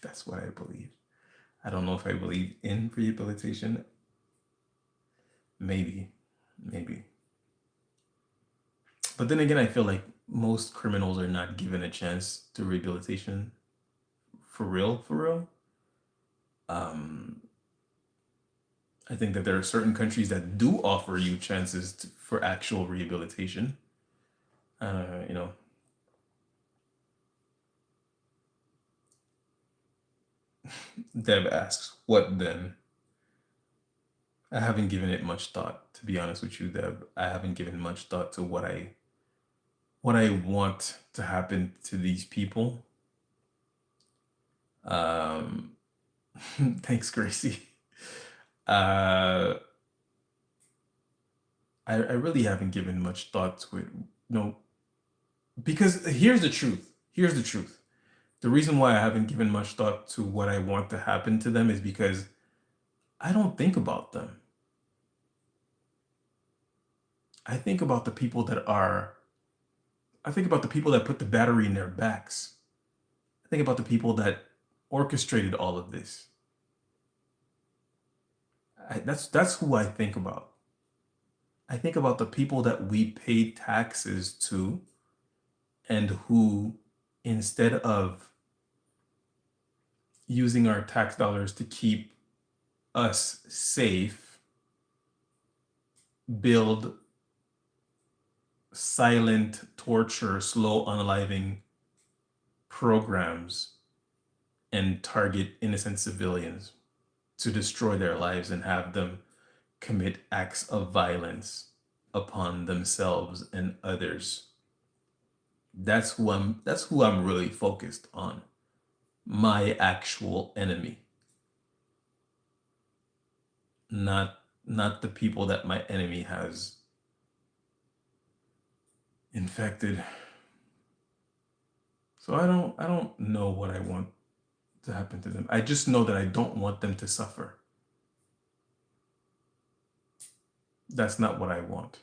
That's what I believe. I don't know if I believe in rehabilitation. Maybe, maybe. But then again, I feel like most criminals are not given a chance to rehabilitation for real, for real. Um, I think that there are certain countries that do offer you chances for actual rehabilitation. You know, Deb asks, what then? I haven't given it much thought, to be honest with you, Deb. I haven't given much thought to what I want to happen to these people. Um, thanks, Gracie. Uh, I really haven't given much thought to it. No, because here's the truth. Here's the truth. The reason why I haven't given much thought to what I want to happen to them is because I don't think about them. I think about the people that are, I think about the people that put the battery in their backs. I think about the people that orchestrated all of this. That's who I think about. I think about the people that we pay taxes to, and who, instead of using our tax dollars to keep us safe, build silent torture, slow unaliving programs and target innocent civilians to destroy their lives and have them commit acts of violence upon themselves and others. That's who I'm really focused on. My actual enemy, not the people that my enemy has infected. So I don't know what I want to happen to them. I just know that I don't want them to suffer. That's not what I want.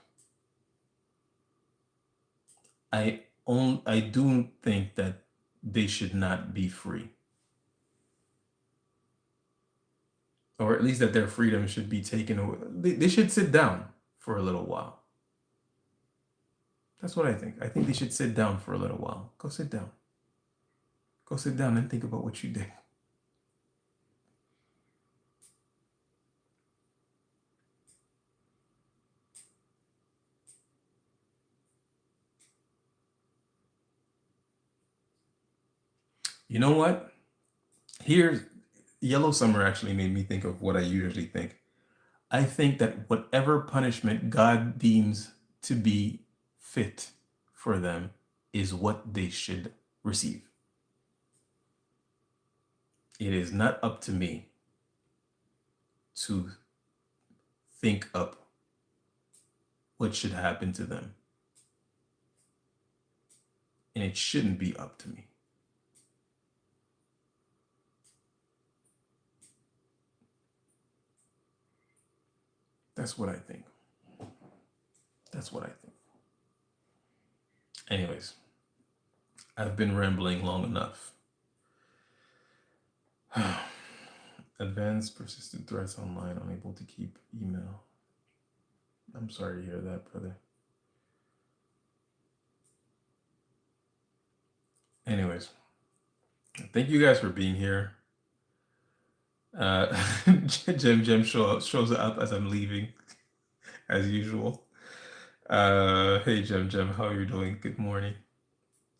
I do think that they should not be free, or at least that their freedom should be taken away. They should sit down for a little while. That's what I think. I think they should sit down for a little while. Go sit down. Go sit down and think about what you did. You know what? Here, Yellow Summer actually made me think of what I usually think. I think that whatever punishment God deems to be fit for them is what they should receive. It is not up to me to think up what should happen to them. And it shouldn't be up to me. That's what I think. That's what I think. Anyways, I've been rambling long enough. Advanced persistent threats online, unable to keep email. I'm sorry to hear that, brother. Anyways, thank you guys for being here. Jem shows up as I'm leaving, as usual. Hey Jem, how are you doing? Good morning.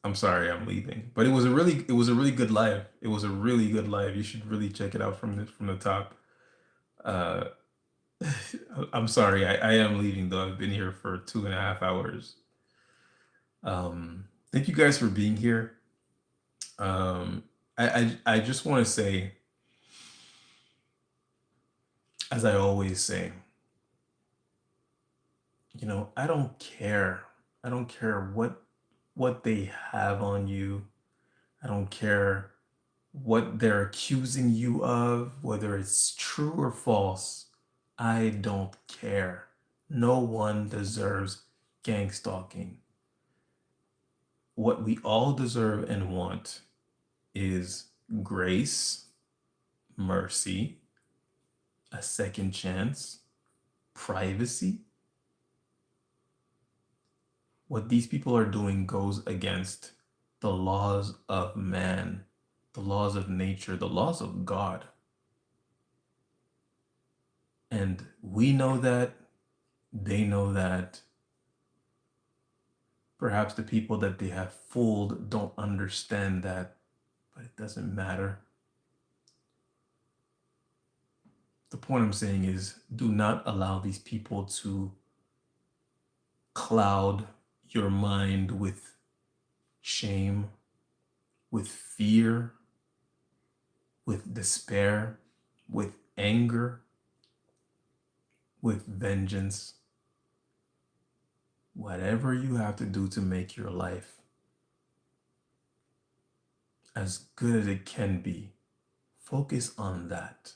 I'm sorry I'm leaving, but it was a really good live. It was a really good live. You should really check it out from the top. Uh, I'm sorry, I am leaving though. I've been here for 2.5 hours. Thank you guys for being here. I just want to say, as I always say, you know, I don't care. I don't care what they have on you. I don't care what they're accusing you of, whether it's true or false. I don't care. No one deserves gang stalking. What we all deserve and want is grace, mercy, a second chance, privacy. What these people are doing goes against the laws of man, the laws of nature, the laws of God. And we know that, they know that. Perhaps the people that they have fooled don't understand that, but it doesn't matter. The point I'm saying is, do not allow these people to cloud your mind with shame, with fear, with despair, with anger, with vengeance. Whatever you have to do to make your life as good as it can be, focus on that.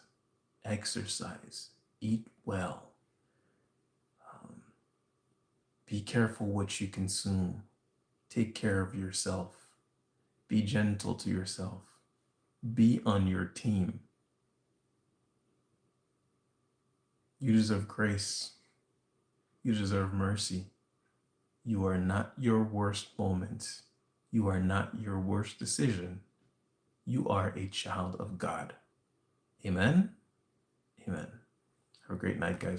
Exercise, eat well, be careful what you consume, take care of yourself, be gentle to yourself, be on your team. You deserve grace, you deserve mercy. You are not your worst moment, you are not your worst decision. You are a child of God. Amen. Amen. Have a great night, guys.